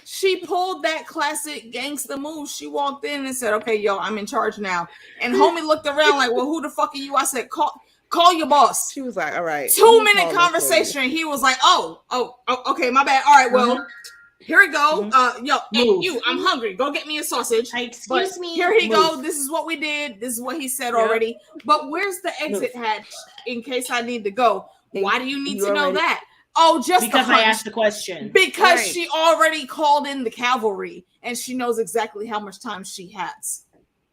S1: She pulled that classic gangster move. She walked in and said, okay, yo, I'm in charge now. And homie looked around like, well, who the fuck are you? I said, call your boss.
S5: She was like, all right.
S1: 2-minute conversation. He was like, oh, okay, my bad. All right, well, here we go. Hey, you, I'm hungry. Go get me a sausage.
S2: Excuse me.
S1: Here he go. This is what we did. This is what he said already. But where's the exit hatch in case I need to go? Why do you need to know that? Oh, just
S2: because I asked the question.
S1: Because she already called in the cavalry and she knows exactly how much time she has.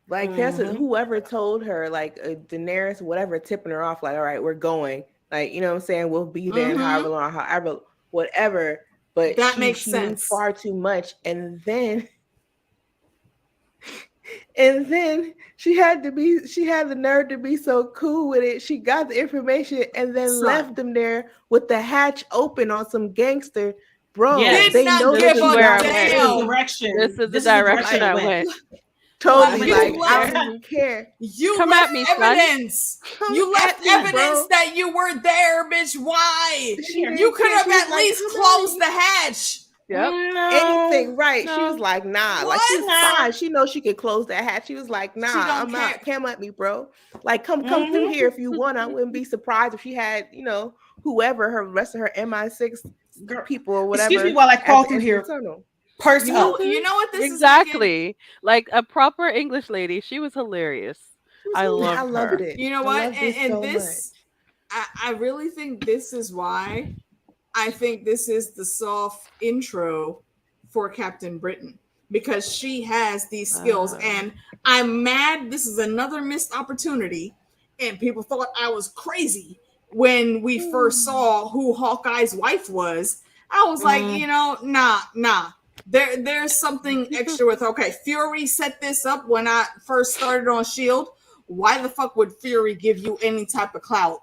S5: Like that's whoever told her, like Daenerys, whatever, tipping her off, like, all right, we're going. Like, you know what I'm saying? We'll be there in however long, however, whatever. But
S1: that makes sense.
S5: Far too much. And then she had the nerve to be so cool with it. She got the information and then left them there with the hatch open on some gangster. Bro,
S1: they know
S3: this is where I went. This is the direction I went.
S5: Totally, like, I don't care.
S1: You come at me, evidence. You left evidence that you were there, bitch. Why? You could have at least closed the hatch.
S3: Yep.
S5: Anything, right? No. She was like, nah. Like, she's fine. She knows she could close that hatch. She was like, nah, I'm not. Come at me, bro. Like, come through here if you want. I wouldn't be surprised if she had, whoever, her rest of her MI6 people or whatever.
S2: Excuse me while I crawl through here.
S1: You know what this
S3: is like a proper English lady. She was hilarious. I loved
S5: it.
S1: You know what? And this, I really think this is why I think this is the soft intro for Captain Britain, because she has these skills. And I'm mad. This is another missed opportunity. And people thought I was crazy when we first saw who Hawkeye's wife was. I was like, nah. There's something extra with, okay, Fury set this up when I first started on S.H.I.E.L.D. Why the fuck would Fury give you any type of clout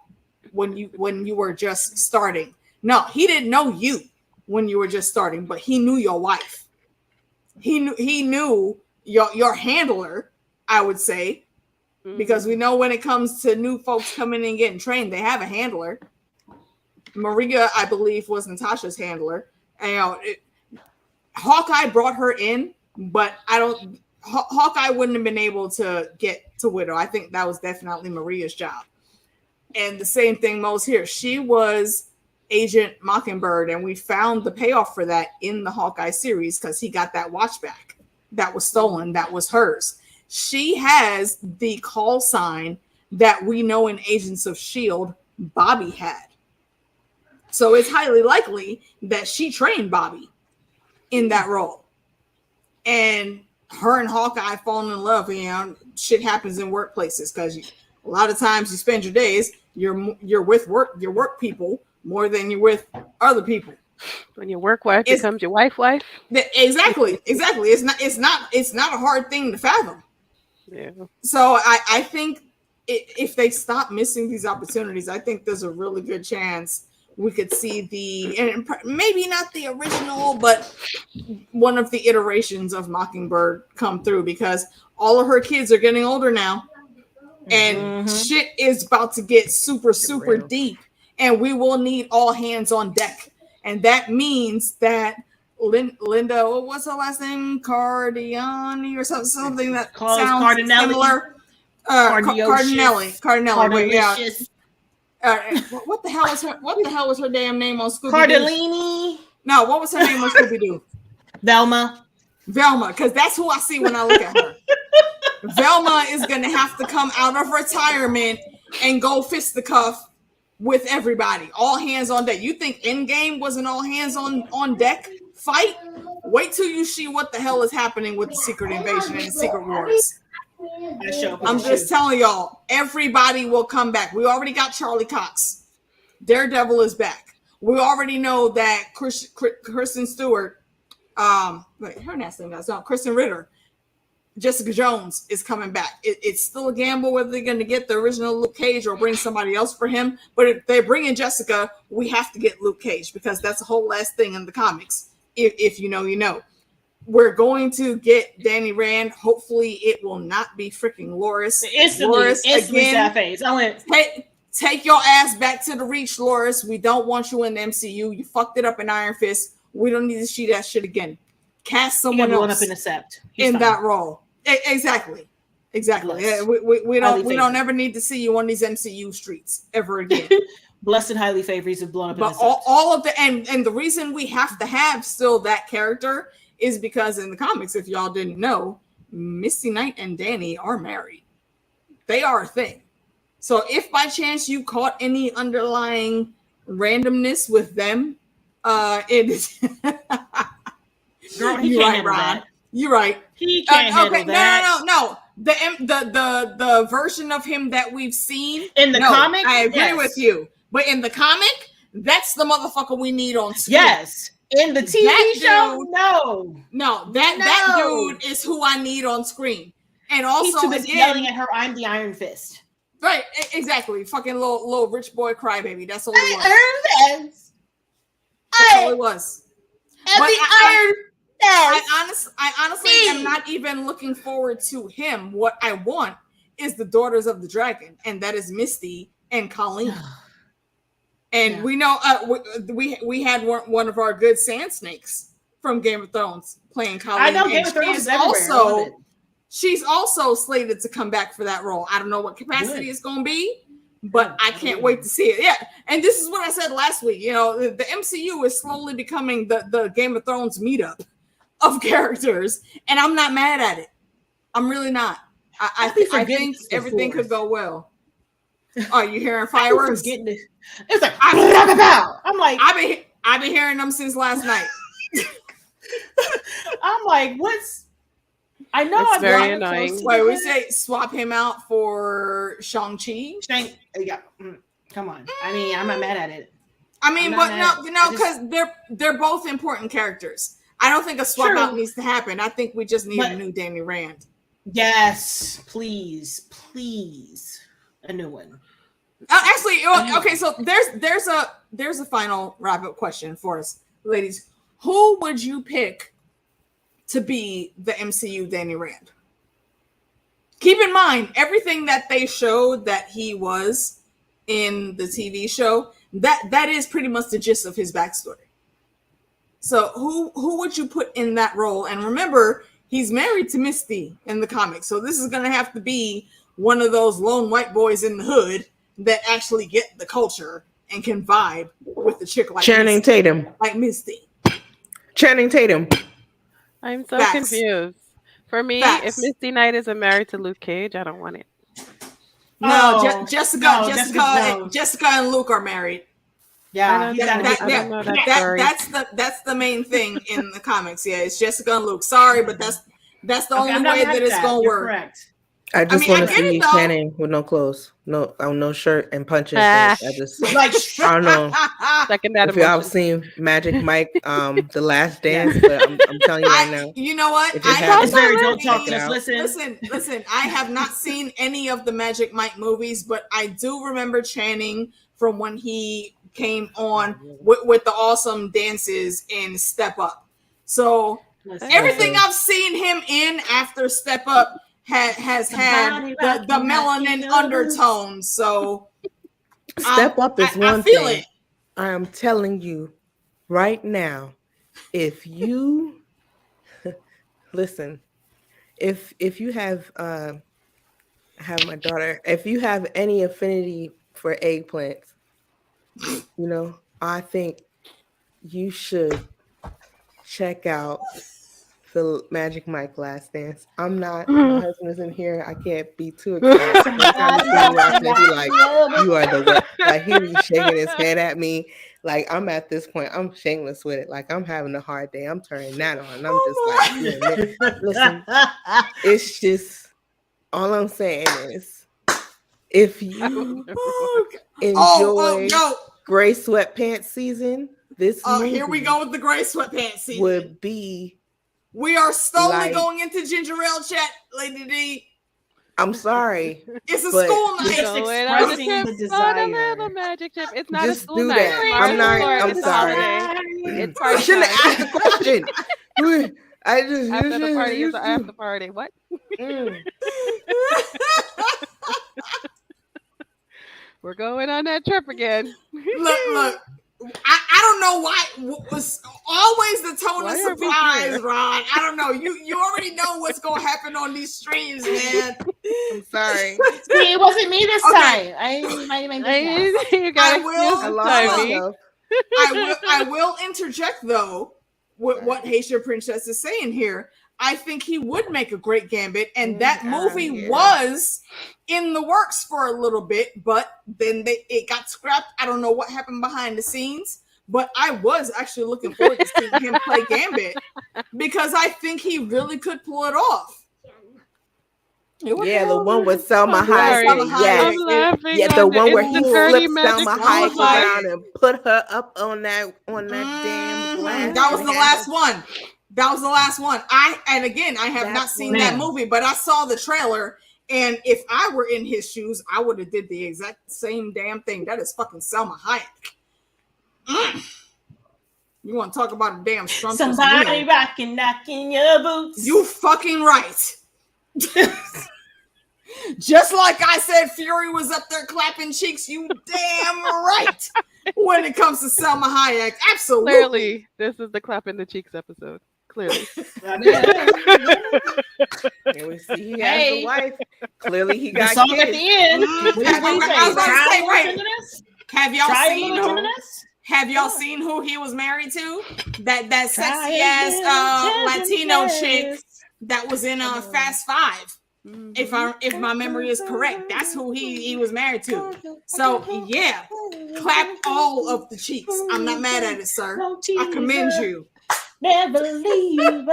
S1: when you were just starting? No, he didn't know you when you were just starting, but he knew your wife. He knew your handler, I would say, because we know when it comes to new folks coming in and getting trained, they have a handler. Maria, I believe, was Natasha's handler. And, Hawkeye brought her in, but Hawkeye wouldn't have been able to get to Widow. I think that was definitely Maria's job. And the same thing Mo's here. She was Agent Mockingbird, and we found the payoff for that in the Hawkeye series because he got that watch back that was stolen. That was hers. She has the call sign that we know in Agents of S.H.I.E.L.D. Bobby had. So it's highly likely that she trained Bobby in that role. And her and Hawkeye falling in love, shit happens in workplaces because a lot of times you spend your days, you're with your work people more than you're with other people.
S3: When your work wife becomes your wife.
S1: Exactly. It's not a hard thing to fathom.
S3: Yeah.
S1: So I think if they stop missing these opportunities, I think there's a really good chance we could see and maybe not the original, but one of the iterations of Mockingbird come through, because all of her kids are getting older now, and shit is about to get super, super deep, and we will need all hands on deck. And that means that Linda, what was her last name? Cardiani or something that sounds
S2: Cardinelli.
S1: Similar. Cardinelli. Wait, yeah. What the hell was her damn name on Scooby-Doo?
S2: Cardellini.
S1: No, what was her name on Scooby-Doo?
S2: Velma,
S1: because that's who I see when I look at her. Velma is gonna have to come out of retirement and go fisticuff with everybody. All hands on deck. You think Endgame was an all hands on deck fight? Wait till you see what the hell is happening with the Secret Invasion and the Secret Wars. I'm just telling y'all, everybody will come back. We already got Charlie Cox. Daredevil is back. We already know that Kristen Stewart, her last name is not Kristen Ritter, Jessica Jones is coming back. It's still a gamble whether they're going to get the original Luke Cage or bring somebody else for him. But if they bring in Jessica, we have to get Luke Cage, because that's the whole last thing in the comics. If you know, you know. We're going to get Danny Rand. Hopefully, it will not be freaking Loris.
S2: Loris again. That phase. I went.
S1: Take your ass back to the Reach, Loris. We don't want you in the MCU. You fucked it up in Iron Fist. We don't need to see that shit again. Cast someone else in that role. Exactly. Yeah, we don't ever need to see you on these MCU streets ever again.
S2: Blessed and highly favored. He's blown up.
S1: But all of the and the reason we have to have still that character is because in the comics, if y'all didn't know, Misty Knight and Danny are married. They are a thing. So if by chance you caught any underlying randomness with them, it is.
S2: Girl, you're right, Ron.
S1: You're right.
S2: He can't handle that.
S1: No. The version of him that we've seen
S2: in the comic,
S1: I agree with you. But in the comic, that's the motherfucker we need on screen.
S2: Yes. In the TV show, no.
S1: That dude is who I need on screen. And also,
S2: he's too busy yelling at her, "I'm the Iron Fist."
S1: Right, exactly. Fucking little rich boy crybaby. That's all it was.
S2: Iron Fist.
S1: That's all it was.
S2: And the Iron Fist.
S1: I honestly am not even looking forward to him. What I want is the Daughters of the Dragon, and that is Misty and Colleen. And we know we had one of our good Sand Snakes from Game of Thrones playing Colleen. I know Game of Thrones is everywhere. She's also slated to come back for that role. I don't know what capacity it's going to be, but I can't wait to see it. Yeah, and this is what I said last week. You know, the MCU is slowly becoming the Game of Thrones meetup of characters, and I'm not mad at it. I'm really not. I think everything could go well. Oh, you hearing fireworks?
S2: It's like I'm like
S1: I've been hearing them since last night.
S2: I'm like, what's? I know
S3: it's very annoying.
S1: Wait, we say swap him out for Shang-Chi?
S2: Yeah, come on. I mean, I'm not mad at it.
S1: I mean, but no, because they're both important characters. I don't think a swap out needs to happen. I think we just need a new Danny Rand.
S2: Yes, please, a new one.
S1: Actually, okay. So there's a final wrap-up question for us, ladies. Who would you pick to be the MCU Danny Rand? Keep in mind everything that they showed that he was in the TV show. That is pretty much the gist of his backstory. So who would you put in that role? And remember, he's married to Misty in the comics, so this is going to have to be one of those lone white boys in the hood that actually get the culture and can vibe with the chick like
S5: Channing Tatum.
S1: Like Misty.
S5: Channing Tatum.
S3: I'm so confused. For me, if Misty Knight isn't married to Luke Cage, I don't want it.
S1: No, Jessica and Luke are married.
S2: Yeah,
S1: that's the main thing in the comics. Yeah, it's Jessica and Luke. Sorry, but that's the only way that it's gonna work.
S2: Correct.
S5: I just want to see you standing with no clothes, no shirt, and punching things. I just like I don't know.
S3: Second that
S5: if y'all seen Magic Mike, The Last Dance, but I'm telling you right now.
S1: You know what?
S2: Don't talk, just listen.
S1: Listen. I have not seen any of the Magic Mike movies, but I do remember Channing from when he came on with the awesome dances in Step Up. So everything I've seen him in after Step Up has had the melanin undertone. So
S5: Step Up is one thing. I am telling you right now, if you listen, if you have my daughter, if you have any affinity for eggplants, I think you should check out the Magic Mike Last Dance. I'm not, my husband isn't here. I can't be too excited. Sometimes he watching it, he like, you are the way. Like he be shaking his head at me. Like I'm at this point, I'm shameless with it. Like I'm having a hard day. I'm turning that on. And I'm just like, listen, it's just, all I'm saying is, if you enjoy gray sweatpants season, this
S1: here we go with the gray sweatpants season.
S5: Would be.
S1: We are slowly going into ginger ale chat, Lady D.
S5: I'm sorry.
S1: It's a school night.
S2: Expressing the desire.
S3: Little magic tip. It's not
S5: just
S3: a school night.
S5: I'm sorry.
S3: It's party.
S5: I shouldn't have asked the question.
S3: After the party is the after party. What? We're going on that trip again.
S1: Look. I don't know why it was always the tone of surprise, Ron. I don't know. You already know what's gonna happen on these streams, man.
S5: I'm sorry.
S2: See, it wasn't me this time.
S1: I will interject though with what Haitian Princess is saying here. I think he would make a great Gambit, and that movie was in the works for a little bit, but then it got scrapped. I don't know what happened behind the scenes, but I was actually looking forward to seeing him play Gambit because I think he really could pull it off.
S5: Yeah, the one with Selma Hayek. Yeah, the one where he flipped Selma Hayek around and put her up on that damn glass.
S1: That was the last one. That was the last one. I have not seen that movie, but I saw the trailer, and if I were in his shoes, I would have did the exact same damn thing. That is fucking Selma Hayek. You want to talk about a damn scrumptious
S2: somebody rocking, knocking your boots.
S1: You fucking right. Just like I said, Fury was up there clapping cheeks. You damn right. When it comes to Selma Hayek, absolutely.
S3: Clearly, this is the clap in the cheeks episode. Clearly.
S5: Here we see he has a wife. Clearly he got
S2: kids. At the end.
S1: Have y'all seen who he was married to? That sexy ass Latino chick that was in Fast Five. If my memory is correct, that's who he was married to. So yeah, clap all of the cheeks. I'm not mad at it, sir. I commend you.
S2: Never leave.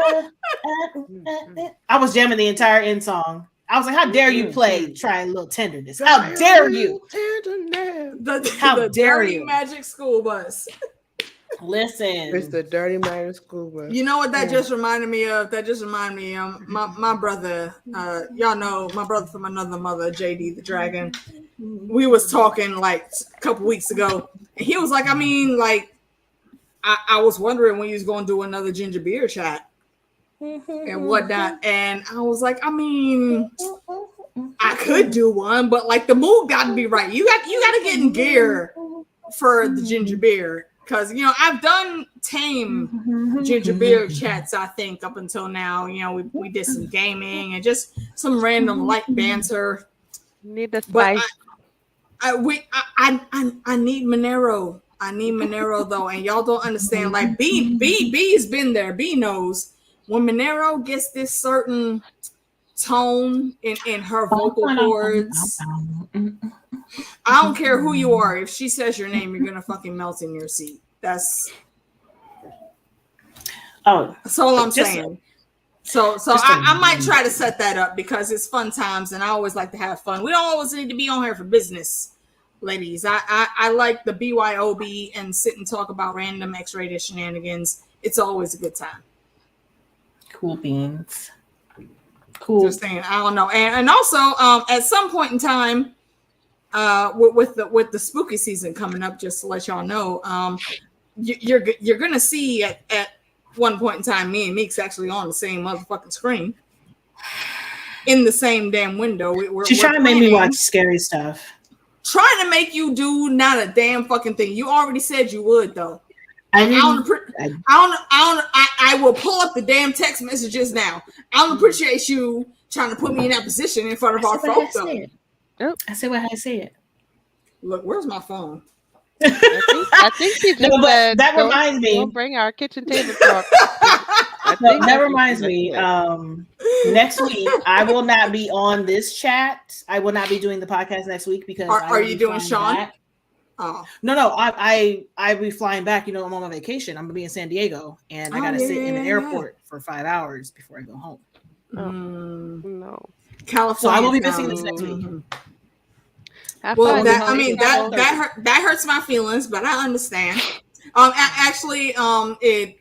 S2: I was jamming the entire end song. I was like, "How dare you play Trying a Little Tenderness? How dare you?
S1: The dirty Magic School Bus."
S2: Listen,
S5: it's the dirty Magic School Bus.
S1: You know what that just reminded me of? That just reminded me of my brother. Y'all know my brother from another mother, JD the Dragon. We was talking like a couple weeks ago, and he was like, I was wondering when he was going to do another ginger beer chat and whatnot. And I was like, I could do one, but like the mood got to be right. You got to get in gear for the ginger beer. Because, I've done tame ginger beer chats, I think, up until now. We did some gaming and just some random light banter.
S3: Need the spice.
S1: But I need Monero. I need Monero though, and y'all don't understand. Like B's been there. B knows when Monero gets this certain tone in her vocal cords. I don't care who you are. If she says your name, you're gonna fucking melt in your seat. That's all I'm saying. So I might try to set that up because it's fun times and I always like to have fun. We don't always need to be on here for business, ladies. I like the BYOB and sit and talk about random X-rated shenanigans. It's always a good time.
S2: Cool beans. Cool.
S1: Just saying, I don't know. And also at some point in time, with the spooky season coming up, just to let y'all know, you're gonna see at one point in time, me and Meeks actually on the same motherfucking screen in the same damn window.
S2: She's trying to make me watch scary stuff.
S1: Trying to make you do not a damn fucking thing. You already said you would though. I will pull up the damn text messages now. I don't appreciate you trying to put me in that position in front of our folks.
S2: I said what I said.
S1: Look, where's my phone?
S3: I think she just said,
S2: that reminds me.
S3: Don't bring our kitchen table talk.
S2: That reminds me. Next week, I will not be on this chat. I will not be doing the podcast next week because.
S1: Are you doing Sean?
S2: Back. Oh no! I be flying back. You know, I'm on my vacation. I'm gonna be in San Diego, and I gotta sit in an airport for 5 hours before I go home.
S3: No,
S1: California.
S2: So I will be missing this next week.
S1: Well, that hurts my feelings, but I understand. Actually, it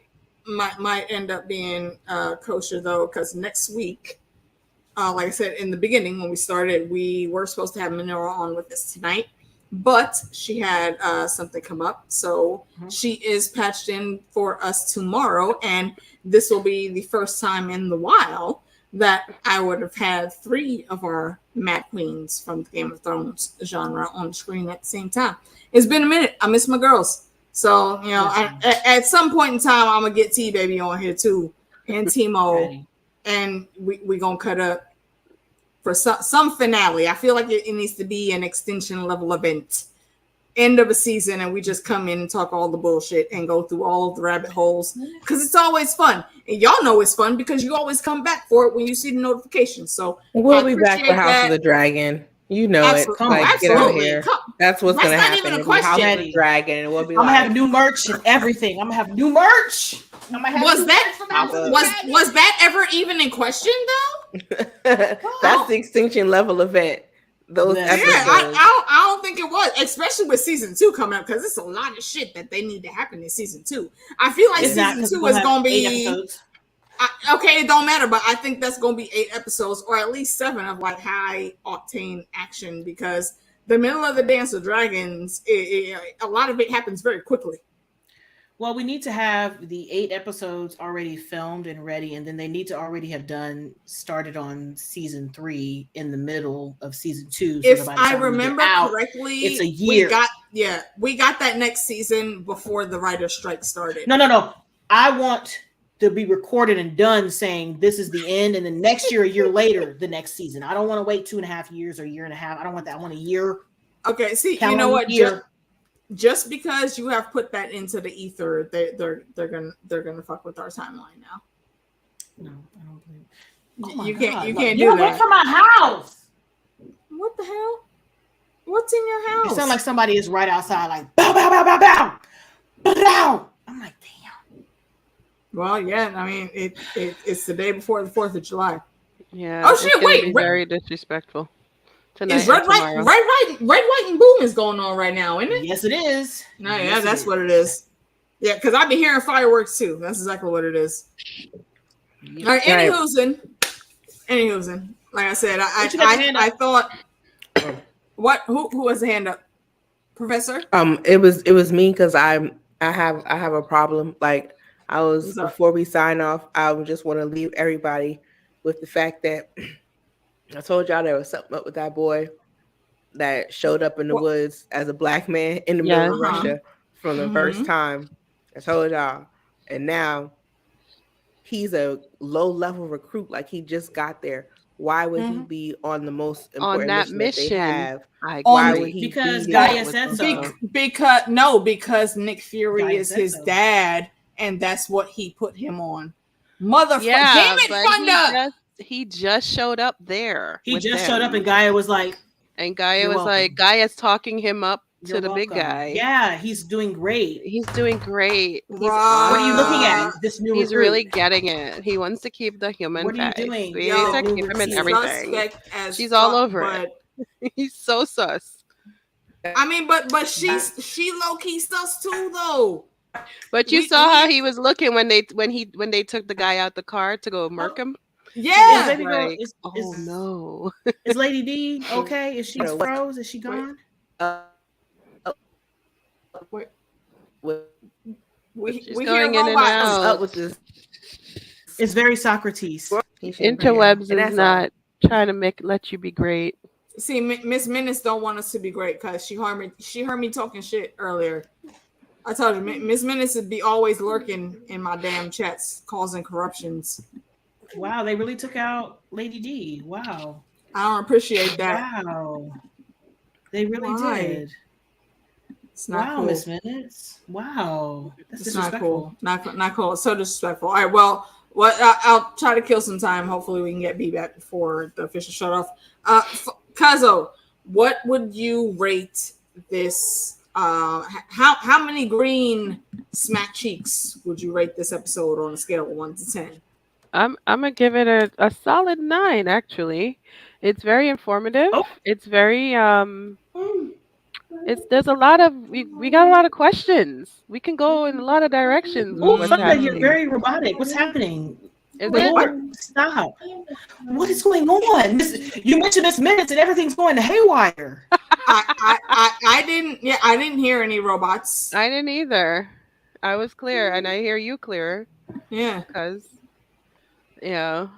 S1: might end up being kosher though, because next week, like I said in the beginning when we started, we were supposed to have Manara on with us tonight, but she had something come up, so she is patched in for us tomorrow, and this will be the first time in the while that I would have had 3 of our Mad Queens from the Game of Thrones genre on the screen at the same time. It's been a minute. I miss my girls. So, you know, at some point in time, I'm going to get T-Baby on here too, and Timo, and we going to cut up for some finale. I feel like it needs to be an extension level event. End of a season, and we just come in and talk all the bullshit and go through all of the rabbit holes because it's always fun, and y'all know it's fun because you always come back for it when you see the notifications. So
S5: we'll be back for House of the Dragon. You know it. Like, get out here. That's what's gonna happen.
S1: Even a question.
S5: House of the Dragon, and we'll be.
S2: I'm gonna have new merch and everything. I'm gonna have new merch.
S1: Was that ever even in question though?
S5: That's the extinction level event. Those
S1: I don't think it was, especially with season 2 coming up, because it's a lot of shit that they need to happen in season 2. I feel like season 2 is going to be okay. It don't matter, but I think that's going to be 8 episodes or at least 7 of like high octane action, because the middle of the Dance of Dragons, a lot of it happens very quickly.
S2: Well, we need to have the 8 episodes already filmed and ready, and then they need to already have started on season 3 in the middle of season 2. So
S1: if I remember correctly,
S2: it's a year.
S1: We got that next season before the writer's strike started.
S2: No. I want to be recorded and done saying this is the end, and then next year, a year later, the next season. I don't want to wait 2.5 years or a year and a half. I don't want that. I want a year.
S1: Okay, see, you know what? Just because you have put that into the ether, they're gonna fuck with our timeline now.
S2: No, I don't believe.
S1: You can't do that.
S2: Wait for my house.
S1: What the hell? What's in your house?
S2: It sounds like somebody is right outside, like bow bow bow bow bow bow bow. I'm like, damn.
S1: Well, yeah. I mean, it's the day before the 4th of July.
S3: Yeah.
S1: Oh shit! Wait.
S3: Very disrespectful. Tonight
S1: is red, white, and boom is going on right now, isn't it?
S2: Yes, it is.
S1: No, yeah, that's what it is. Yeah, because I've been hearing fireworks too. That's exactly what it is. All right, anywhoozin. Like I said, I thought. What? Who has a hand up? Professor?
S5: It was me because I have a problem. Like before we sign off, I would just want to leave everybody with the fact that. I told y'all there was something up with that boy that showed up in the woods as a black man in the middle of Russia from the first time. I told y'all. And now he's a low-level recruit. Like, he just got there. Why would he be on the most important mission they have?
S2: Why would he because Gaia said so.
S1: Because Nick Fury Gaia is his dad, and that's what he put him on. Motherfucker. Damn it, Funda!
S3: He just showed up there.
S2: He just showed up, and Gaia was like,
S3: Gaia's talking him up to the big guy.
S2: Yeah, he's doing great.
S3: He's doing great.
S2: What are you looking at? This new
S3: He's really getting it. He wants to keep the human face.
S2: What are you doing?
S3: We need to keep him in everything. She's all over it. He's so sus.
S1: I mean, but she low key sus too though.
S3: But you saw how he was looking when they took the guy out the car to go murk him.
S1: Yeah.
S3: No.
S2: Is Lady D okay? Is she froze? Is she gone?
S3: She's going in and out.
S5: Up with this.
S2: It's very Socrates.
S3: Interwebs is not trying to let you be great.
S1: See, Miss Menace don't want us to be great because she heard me talking shit earlier. I told you, Miss Menace would be always lurking in my damn chats, causing corruptions.
S2: Wow, they really took out Lady D. Wow.
S1: I don't appreciate that.
S2: Wow. They really did.
S1: It's not cool.
S2: Miss Minutes. Wow. That's disrespectful.
S1: Not cool. Not cool. It's so disrespectful. All right, well, I'll try to kill some time. Hopefully we can get B back before the official shut off. Kazo, what would you rate this? How many green smack cheeks would you rate this episode on a scale of 1 to 10?
S3: I'm gonna give it a solid 9. Actually, it's very informative. It's very there's a lot of we got a lot of questions. We can go in a lot of directions.
S2: Funda, you're very robotic. What's happening? Stop. What is going on? You mentioned Miss Minutes and everything's going to haywire.
S1: I didn't hear any robots.
S3: I didn't either. I was clear, and I hear you clearer.
S1: Yeah.
S3: Because are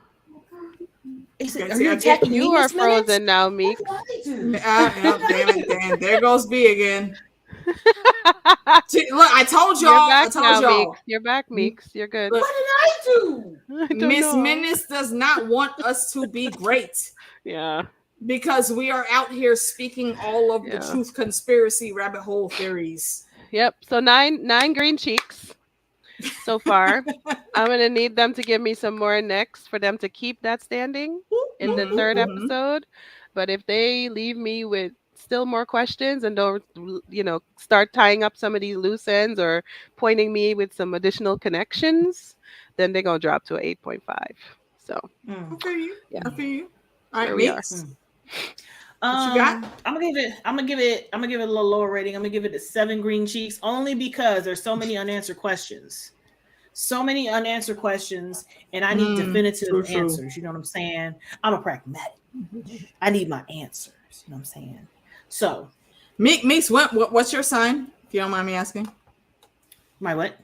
S2: you attacking
S3: you
S2: me,
S3: are frozen now, Meeks.
S1: Damn it. There goes B again. Look, I told y'all.
S3: Meeks. You're back, Meeks. You're good.
S1: Look, what did I do? Miss Menace does not want us to be great.
S3: Yeah.
S1: Because we are out here speaking all of the truth conspiracy rabbit hole theories.
S3: Yep. So nine green cheeks so far. I'm gonna need them to give me some more next for them to keep that standing in the third episode. But if they leave me with still more questions and don't start tying up some of these loose ends or pointing me with some additional connections, then they're gonna drop to an 8.5. So
S1: I feel you. I feel you. All right,
S3: there we are.
S1: What you got?
S2: I'm gonna give it a little lower rating. I'm gonna give it a 7 green cheeks, only because there's so many unanswered questions. And I need definitive answers. You know what I'm saying? I'm a pragmatic. I need my answers. You know what I'm saying? So,
S1: Meeks, what's your sign? If you don't mind me asking.
S2: My what?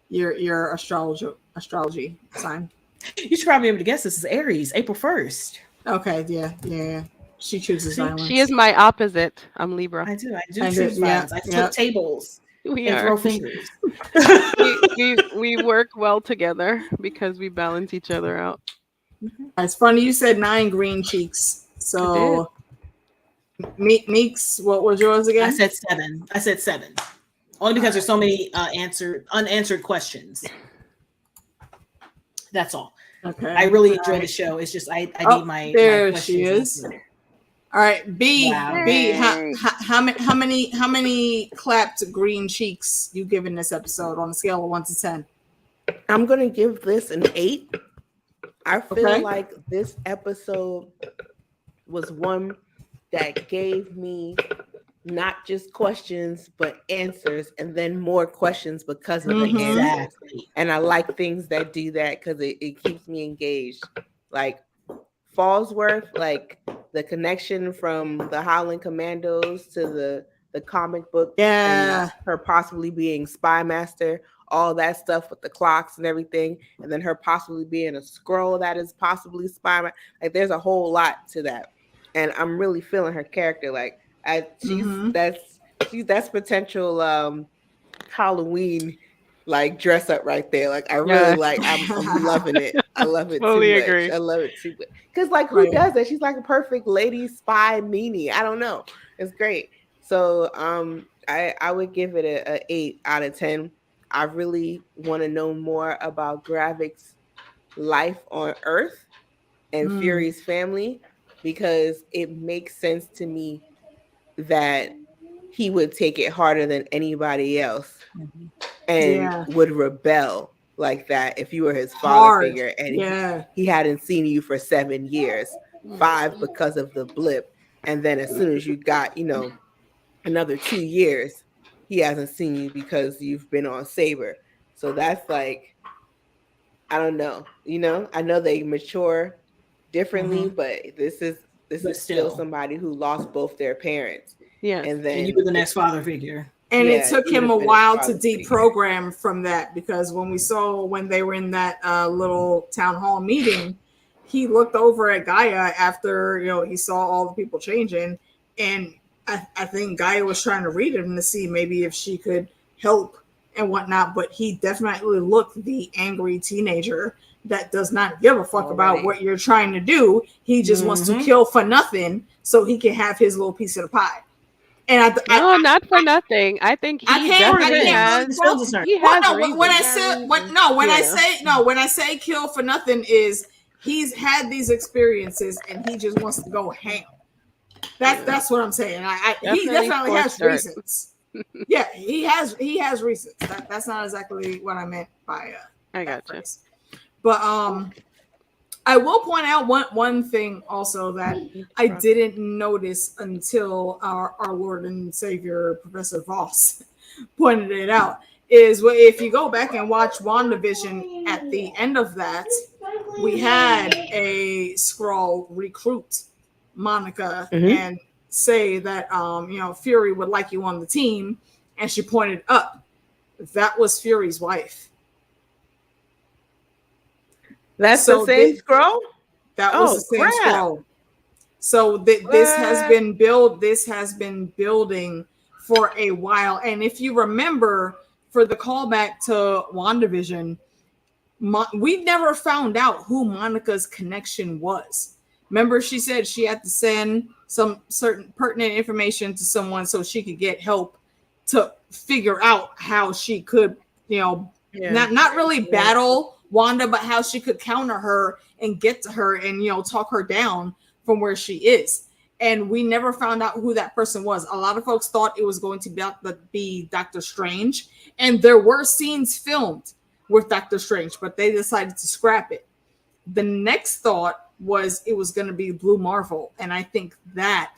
S1: Your astrology sign.
S2: You should probably be able to guess. This is Aries, April 1st.
S1: Okay, yeah. She chooses violence.
S3: She is my opposite. I'm Libra.
S2: I do choose violence. I flip tables.
S3: We
S2: throw fingers.
S3: we work well together because we balance each other out.
S1: It's funny you said 9 green cheeks. So Meeks, what was yours again?
S2: I said 7. Only because there's so many unanswered questions. That's all.
S1: Okay.
S2: I really enjoy the show. It's just I need my
S1: there
S2: my
S1: she is. Answered. All right, B. Wow. B. How many clapped green cheeks you giving this episode on a scale of 1 to 10?
S5: I'm gonna give this an 8. I feel like this episode was one that gave me not just questions but answers, and then more questions because of the answers. And I like things that do that because it keeps me engaged. Like Fallsworth, like the connection from the Howling Commandos to the comic book, and her possibly being Spy Master, all that stuff with the clocks and everything, and then her possibly being a scroll that is possibly Spy Master. Like there's a whole lot to that, and I'm really feeling her character. Like that's potential Halloween like dress up right there. Like I really like. I'm loving it. I love it
S3: totally
S5: too much.
S3: Agree.
S5: I love it too much. Because like who does that? She's like a perfect lady spy meanie. I don't know. It's great. So I would give it a 8 out of 10. I really want to know more about Gravik's life on Earth and Fury's family, because it makes sense to me that he would take it harder than anybody else and would rebel like that if you were his father figure and he hadn't seen you for 7 years, 5 because of the blip. And then as soon as you got, another 2 years, he hasn't seen you because you've been on Saber. So that's like, I don't know, I know they mature differently, but this is still somebody who lost both their parents.
S3: Yeah.
S2: And you were the next father figure.
S1: And it took him a while to deprogram from that, because when they were in that little town hall meeting, he looked over at Gaia after, he saw all the people changing. And I think Gaia was trying to read him to see maybe if she could help and whatnot. But he definitely looked the angry teenager that does not give a fuck about what you're trying to do. He just wants to kill for nothing so he can have his little piece of the pie. And
S3: not for nothing. I think he definitely has.
S1: When I say kill for nothing is he's had these experiences and he just wants to go ham. That's what I'm saying. He definitely has reasons. Yeah, he has reasons. That's not exactly what I meant by
S3: I got you.
S1: But I will point out one thing also that I didn't notice until our Lord and Savior Professor Voss pointed it out, is if you go back and watch WandaVision, at the end of that, we had a Skrull recruit Monica and say that Fury would like you on the team, and she pointed up. That was Fury's wife.
S5: That's the same scroll?
S1: That was the same scroll. So this has been building for a while. And if you remember, for the callback to WandaVision, we never found out who Monica's connection was. Remember, she said she had to send some certain pertinent information to someone so she could get help to figure out how she could, not really battle Wanda, but how she could counter her and get to her and talk her down from where she is. And we never found out who that person was. A lot of folks thought it was going to be Doctor Strange, and there were scenes filmed with Doctor Strange, but they decided to scrap it. The next thought was it was going to be Blue Marvel, and I think that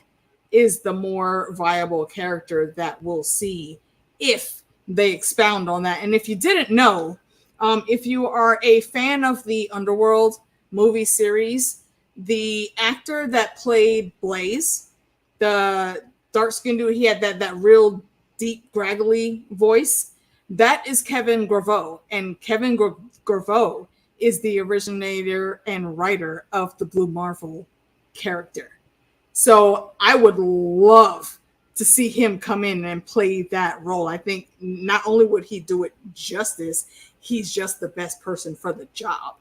S1: is the more viable character that we'll see if they expound on that. And if you didn't know, if you are a fan of the Underworld movie series, the actor that played Blaze, the dark-skinned dude, he had that real deep, graggly voice. That is Kevin Graveau. And Kevin Graveau is the originator and writer of the Blue Marvel character. So I would love to see him come in and play that role. I think not only would he do it justice, he's just the best person for the job,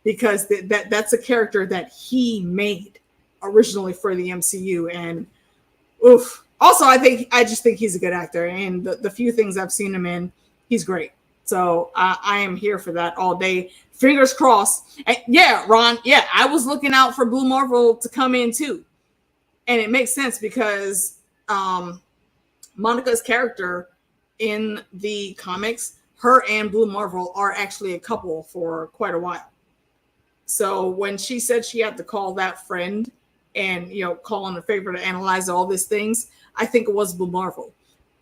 S1: because that's a character that he made originally for the MCU. And also I just think he's a good actor, and the few things I've seen him in, he's great. So I am here for that all day. Fingers crossed. And Ron, I was looking out for Blue Marvel to come in too. And it makes sense because Monica's character in the comics, her and Blue Marvel are actually a couple for quite a while. So when she said she had to call that friend and, call on a favor to analyze all these things, I think it was Blue Marvel.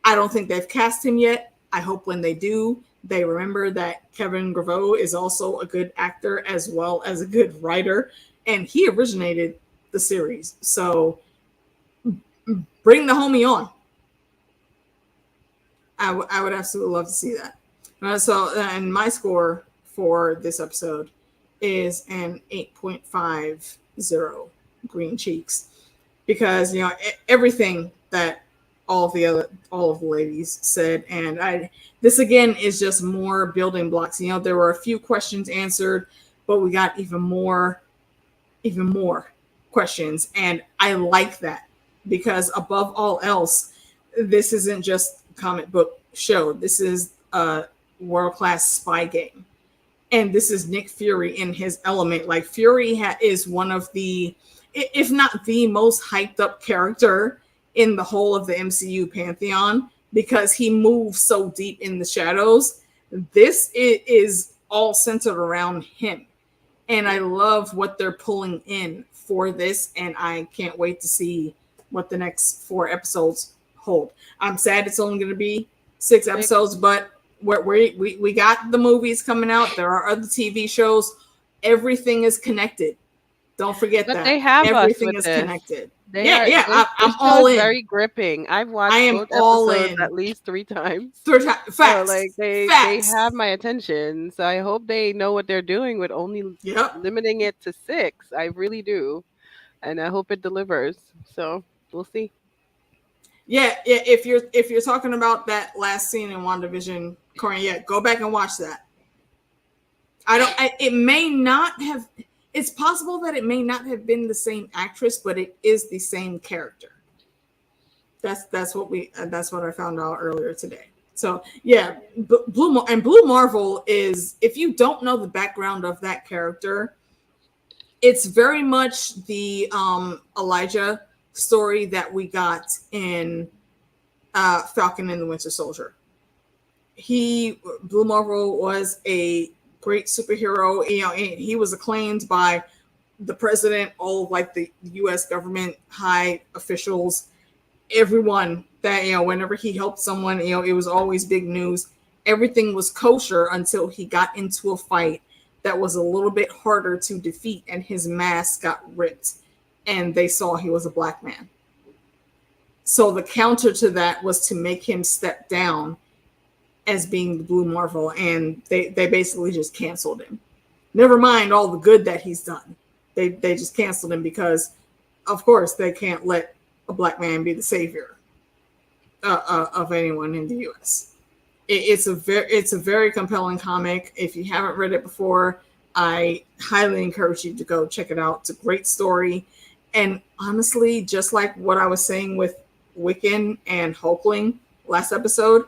S1: I don't think they've cast him yet. I hope when they do, they remember that Kevin Graveau is also a good actor as well as a good writer, and he originated the series. So bring the homie on. I would absolutely love to see that. And my score for this episode is an 8.50 green cheeks, because everything that all of the ladies said, and this again is just more building blocks. There were a few questions answered, but we got even more questions, and I like that, because above all else, this isn't just a comic book show. This is a world-class spy game, and this is Nick Fury in his element. Like, Fury is one of the, if not the most hyped up character in the whole of the MCU pantheon because he moves so deep in the shadows. This is all centered around him. And I love what they're pulling in for this. And I can't wait to see what the next 4 episodes hold. I'm sad it's only going to be 6 episodes, but we got the movies coming out. There are other TV shows. Everything is connected. Don't forget that.
S3: They have
S1: everything
S3: us
S1: is
S3: this.
S1: connected.
S3: I'm all in. Very gripping. I've watched both episodes at least 3 times.
S1: 3 times. Facts.
S3: So, like they have my attention. So I hope they know what they're doing with only limiting it to 6. I really do, and I hope it delivers. So we'll see.
S1: Yeah. If you're talking about that last scene in WandaVision, Corinne, go back and watch that. It may not have. It's possible that it may not have been the same actress, but it is the same character. That's what I found out earlier today. So yeah, Blue Marvel is, if you don't know the background of that character, it's very much the Elijah story that we got in Falcon and the Winter Soldier. Blue Marvel was a great superhero. He was acclaimed by the president, all of like the U.S. government, high officials, everyone that, whenever he helped someone, it was always big news. Everything was kosher until he got into a fight that was a little bit harder to defeat and his mask got ripped and they saw he was a black man. So the counter to that was to make him step down as being the Blue Marvel, and they basically just canceled him. Never mind all the good that he's done. They just canceled him because, of course, they can't let a black man be the savior of anyone in the U.S. It's a very compelling comic. If you haven't read it before, I highly encourage you to go check it out. It's a great story, and honestly, just like what I was saying with Wiccan and Hulkling last episode,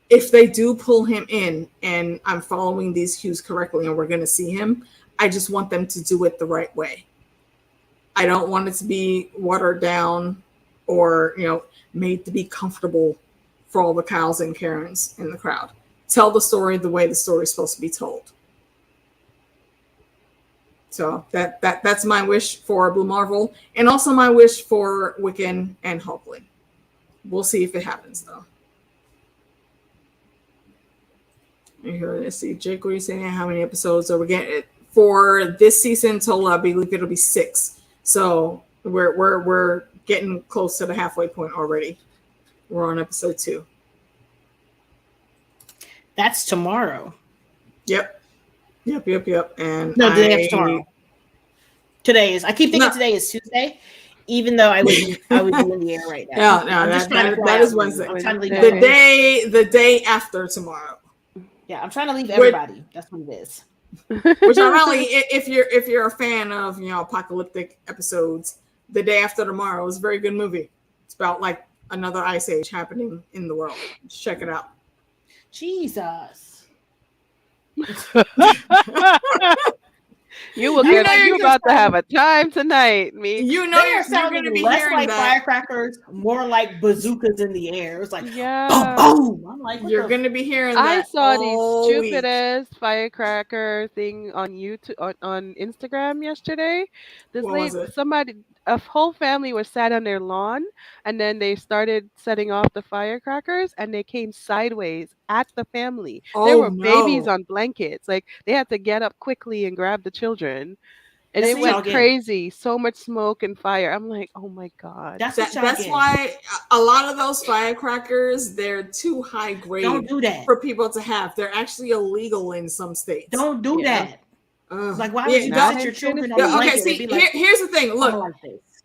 S1: if they do pull him in and I'm following these cues correctly and we're going to see him, I just want them to do it the right way. I don't want it to be watered down or, made to be comfortable for all the Kyles and Karens in the crowd. Tell the story the way the story is supposed to be told. So that's my wish for Blue Marvel, and also my wish for Wiccan and Hulkling. We'll see if it happens, though. Let's see, Jake, what are you saying? How many episodes are we getting for this season? Total, I believe it'll be 6. So we're getting close to the halfway point already. We're on episode 2.
S2: That's tomorrow.
S1: Yep. And
S2: no, the day after tomorrow. Today is. I keep thinking today is Tuesday, even though I was in the air right now.
S1: No, that is Wednesday. The day after tomorrow.
S2: Yeah, I'm trying to leave everybody. That's what it is.
S1: Which ironically, if you're a fan of apocalyptic episodes, The Day After Tomorrow is a very good movie. It's about like another ice age happening in the world. Just check it out.
S2: Jesus.
S3: You will get. You're about to have a time tonight, me.
S1: You're
S2: sounding
S1: going to be
S2: less
S1: hearing
S2: like
S1: that.
S2: Firecrackers, more like bazookas in the air. It's like
S3: yeah.
S2: boom. I'm like,
S1: you're going to be hearing that.
S3: I saw these stupid ass firecracker thing on YouTube on Instagram yesterday. This lady, a whole family was sat on their lawn, and then they started setting off the firecrackers, and they came sideways at the family. There were babies on blankets. Like they had to get up quickly and grab the children. And it went crazy. So much smoke and fire. I'm like, oh my God.
S1: That's why a lot of those firecrackers, they're too high grade.
S2: Don't do that
S1: for people to have. They're actually illegal in some states.
S2: Don't do that. Like, why would you set your children on the
S1: okay, see, here's the thing. Look,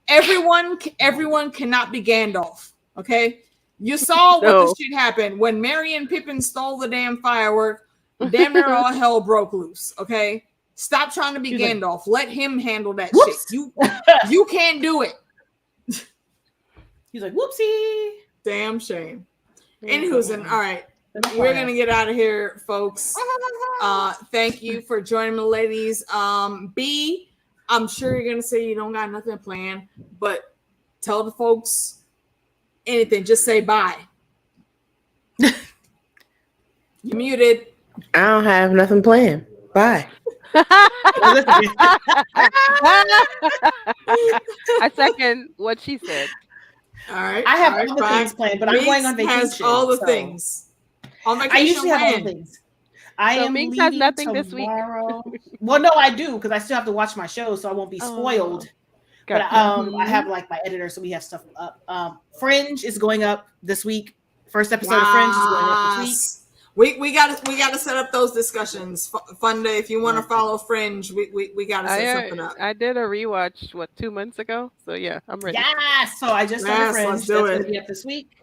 S1: everyone cannot be Gandalf. Okay, you saw what this shit happened when Merry and Pippin stole the damn firework. Damn near all hell broke loose. Okay, stop trying to be Gandalf. Let him handle that shit. You can't do it.
S2: He's like, whoopsie.
S1: Damn shame. Anywho's all right. We're gonna get out of here, folks. Thank you for joining me, ladies. B, I'm sure you're gonna say you don't got nothing planned, but tell the folks anything. Just say bye. You muted.
S5: I don't have nothing planned. Bye.
S3: I second what she said.
S1: All right.
S2: I have other things planned, but I'm going on vacation.
S1: Has all the things. On vacation.
S2: I usually have all the things. I am
S3: Meeks
S2: leaving
S3: has nothing
S2: tomorrow.
S3: this week.
S2: Well, no, I do because I still have to watch my show, so I won't be spoiled. But I have like my editor, so we have stuff up. Fringe is going up this week. First episode of Fringe is going up this week.
S1: We gotta set up those discussions. Funda, if you want to follow Fringe, we gotta set something up.
S3: I did a rewatch 2 months ago, so yeah, I'm ready.
S2: Yes, so I just started Fringe.
S1: Let's do it.
S2: That's gonna be up this week.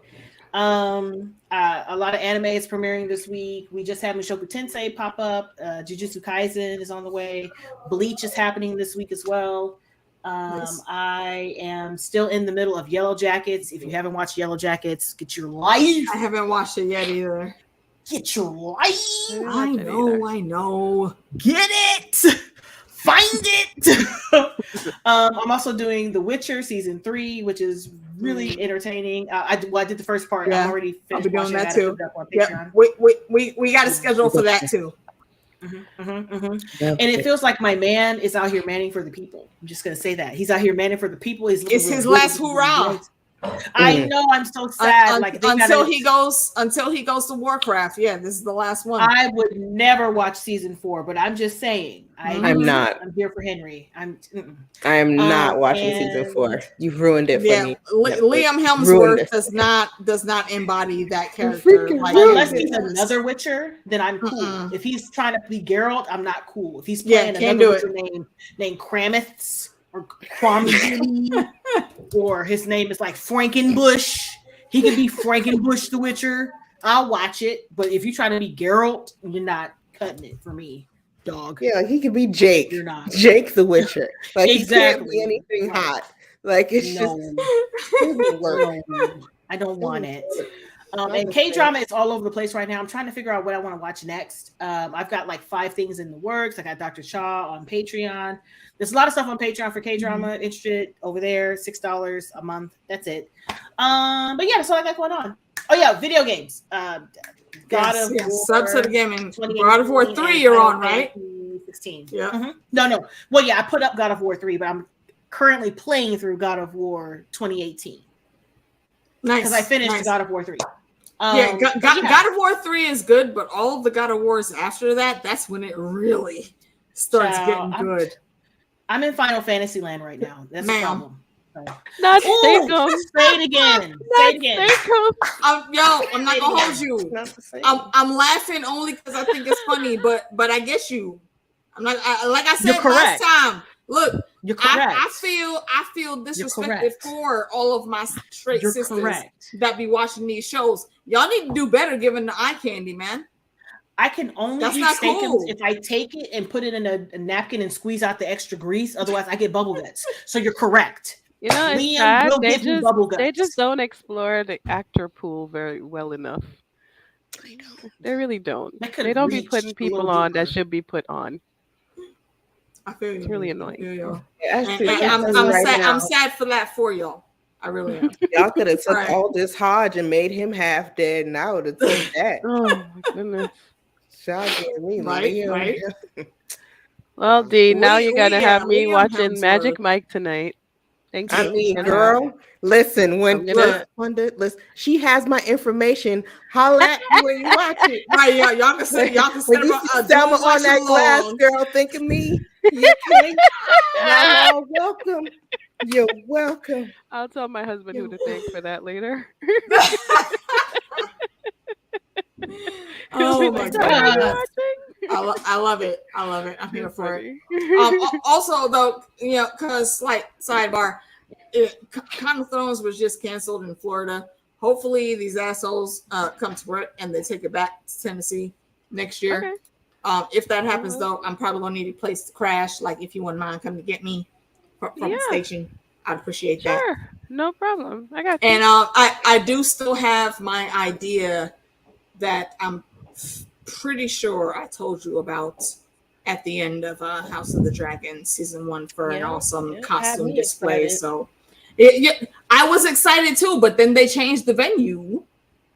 S2: A lot of anime is premiering this week. We just had Mushoku Tensei pop up. Jujutsu Kaisen is on the way. Bleach is happening this week as well. Nice. I am still in the middle of Yellow Jackets. If you haven't watched Yellow Jackets, get your life.
S1: I haven't watched it yet either.
S2: Get your life.
S1: I know.
S2: Get it. Find it. I'm also doing The Witcher season 3, which is really entertaining. I did the first part.
S1: Yeah.
S2: I'm already finished
S1: doing
S2: watching
S1: that too.
S2: Yeah,
S1: we got a schedule for that too.
S2: And it feels like my man is out here manning for the people. I'm just gonna say that he's out here manning for the people. It's
S1: his last hurrah.
S2: I know. I'm so sad.
S1: Until he goes to Warcraft. Yeah, this is the last one.
S2: I would never watch season 4, but I'm just saying.
S5: I'm not.
S2: I'm here for Henry.
S5: I am not watching season 4. You've ruined it for me.
S1: Liam Hemsworth does not embody that character.
S2: Unless he's another Witcher, then I'm cool. If he's trying to be Geralt, I'm not cool. If he's playing another Witcher named Kramiths or Kwamji, or his name is like Frankenbush, he could be Frankenbush the Witcher. I'll watch it. But if you try to be Geralt, you're not cutting it for me, dog.
S5: Yeah, he could be Jake.
S2: You're not
S5: Jake the Witcher. Like
S2: exactly.
S5: He can't be anything hot. Like it's just it doesn't work.
S2: I don't want it. And K-drama is all over the place right now. I'm trying to figure out what I want to watch next. I've got like 5 things in the works. I got Dr. Shaw on Patreon. There's a lot of stuff on Patreon for K-drama. Interested over there, $6 a month. That's it. But yeah, that's all I got going on. Oh yeah, video games. God of War.
S1: Sub to the gaming. God of War 3 you're on, right?
S2: 16.
S1: Yeah.
S2: Mm-hmm. No. Well, yeah, I put up God of War 3, but I'm currently playing through God of War 2018.
S1: Nice.
S2: Because I finished God of War 3.
S1: God of War 3 is good, but all of the God of Wars after that, that's when it really starts getting good.
S2: I'm in Final Fantasy land right now. That's the problem.
S3: Not
S2: Say it again.
S1: I'm not gonna hold you. I'm laughing only because I think it's funny, but I get you. I'm not like I said last time. Look,
S2: you're correct.
S1: I feel disrespected for all of my straight sisters that be watching these shows. Y'all need to do better giving the eye candy, man.
S2: I can only eat steak if I take it and put it in a napkin and squeeze out the extra grease. Otherwise, I get bubble guts. So you're correct.
S3: You know,
S2: Liam will give you bubble guts.
S3: They just don't explore the actor pool very well enough. I know. They really don't. They don't be putting people on that should be put on.
S1: I feel you.
S3: It's really annoying.
S1: I'm sad for that for y'all. I really am.
S5: Y'all could have took all this Hodge and made him half dead, and I would have took that.
S3: Oh my goodness.
S5: Me,
S1: right.
S3: Well, D, now you gotta have me watching Magic Mike tonight. Thank you.
S5: I mean, girl, listen, listen, she has my information. Holla at me when you watch it.
S1: Right, y'all can say
S5: Selma on that glass, girl. Think of me. You okay? Y'all welcome. You're welcome.
S3: I'll tell my husband who to thank for that later.
S1: Oh my God. I love it. I'm here for it. Also, though, because sidebar, Con of Thrones was just canceled in Florida. Hopefully, these assholes come to it and they take it back to Tennessee next year. Okay. If that happens, though, I'm probably gonna need a place to crash. Like, if you wouldn't mind coming to get me from the station, I'd appreciate that.
S3: Sure, no problem. I got you.
S1: And I do still have my idea that I'm pretty sure I told you about at the end of House of the Dragon season 1 for an awesome costume display. So I was excited too, but then they changed the venue,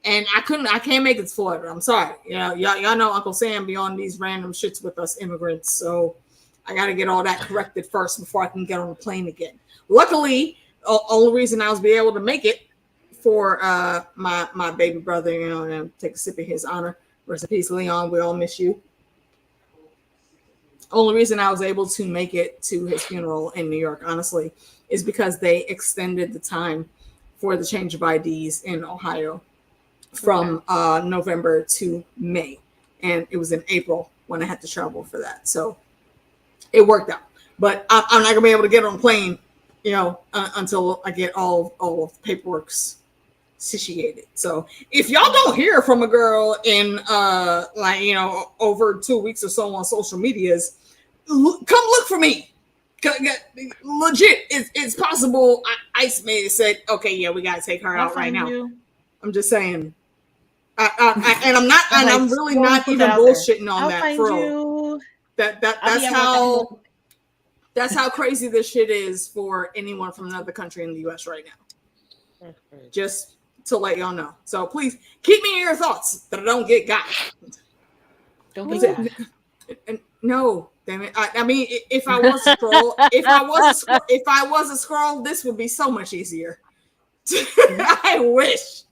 S1: and I can't make it to Florida. I'm sorry. Y'all know Uncle Sam be on these random shits with us immigrants, so I got to get all that corrected first before I can get on the plane again. Luckily, only reason I was be able to make it for my baby brother, and take a sip of his honor. Rest in peace, Leon. We all miss you. Only reason I was able to make it to his funeral in New York, honestly, is because they extended the time for the change of IDs in Ohio from November to May. And it was in April when I had to travel for that. So it worked out. But I'm not going to be able to get on a plane, until I get all of the paperwork situated. So if y'all don't hear from a girl in over 2 weeks or so on social medias, come look for me. Legit, it's possible. Ice may have said, "Okay, yeah, we gotta take her out right now." I'm just saying, I'm really not even bullshitting on that, bro. That's how crazy this shit is for anyone from another country in the U.S. right now. Just to let y'all know. So please keep me in your thoughts that I don't get got.
S2: Don't be sad.
S1: No, damn it. I mean, if I was a scroll, if I was a scroll, this would be so much easier. I wish.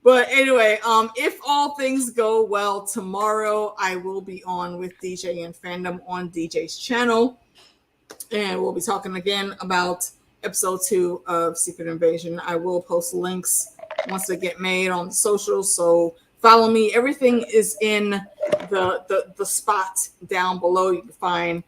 S1: But anyway, if all things go well, tomorrow I will be on with DJ and Fandom on DJ's channel, and we'll be talking again about Ep02 of Secret Invasion. I will post links once they get made on the socials, so follow me. Everything is in the spot down below. You can find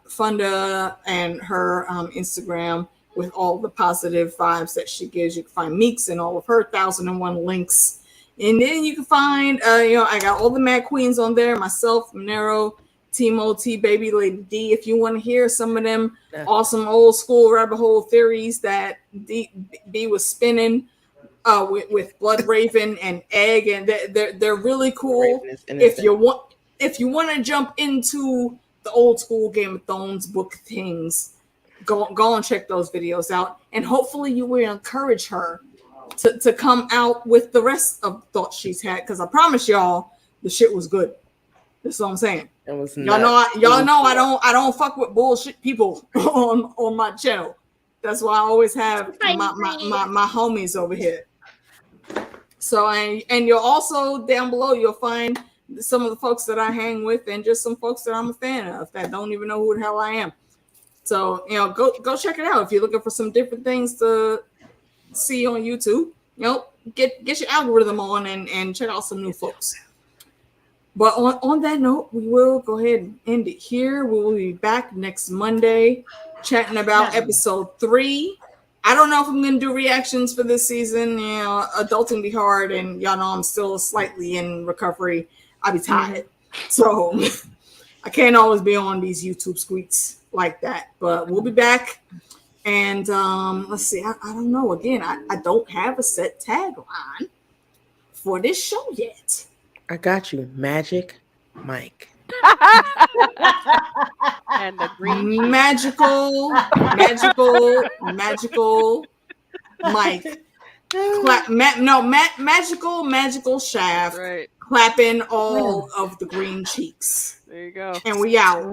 S1: Funda and her Instagram with all the positive vibes that she gives. You can find Meeks and all of her 1001 links. And then you can find, I got all the Mad Queens on there, myself, Manaro, Timo, T Baby, Lady D. If you want to hear some of them awesome old school rabbit hole theories that B was spinning with Blood Raven and Egg, and they're really cool. If you want to jump into the old school Game of Thrones book things, go and check those videos out, and hopefully you will encourage her to come out with the rest of the thoughts she's had, because I promise y'all the shit was good. That's what I'm saying. It was y'all know I don't fuck with bullshit people on my channel. That's why I always have my homies over here. So and you'll also down below you'll find some of the folks that I hang with, and just some folks that I'm a fan of that don't even know who the hell I am. So go check it out if you're looking for some different things to see on YouTube. Get your algorithm on and check out some new folks. But on that note, we will go ahead and end it here. We will be back next Monday chatting about episode 3. I don't know if I'm going to do reactions for this season. Adulting be hard, and y'all know I'm still slightly in recovery. I'll be tired. So I can't always be on these YouTube squeaks like that. But we'll be back. And let's see. I don't know. Again, I don't have a set tagline for this show yet.
S5: I got you. Magic Mike.
S3: And the green
S1: magical Mike. Magical shaft.
S3: Right.
S1: Clapping all of the green cheeks.
S3: There you go.
S1: And we out.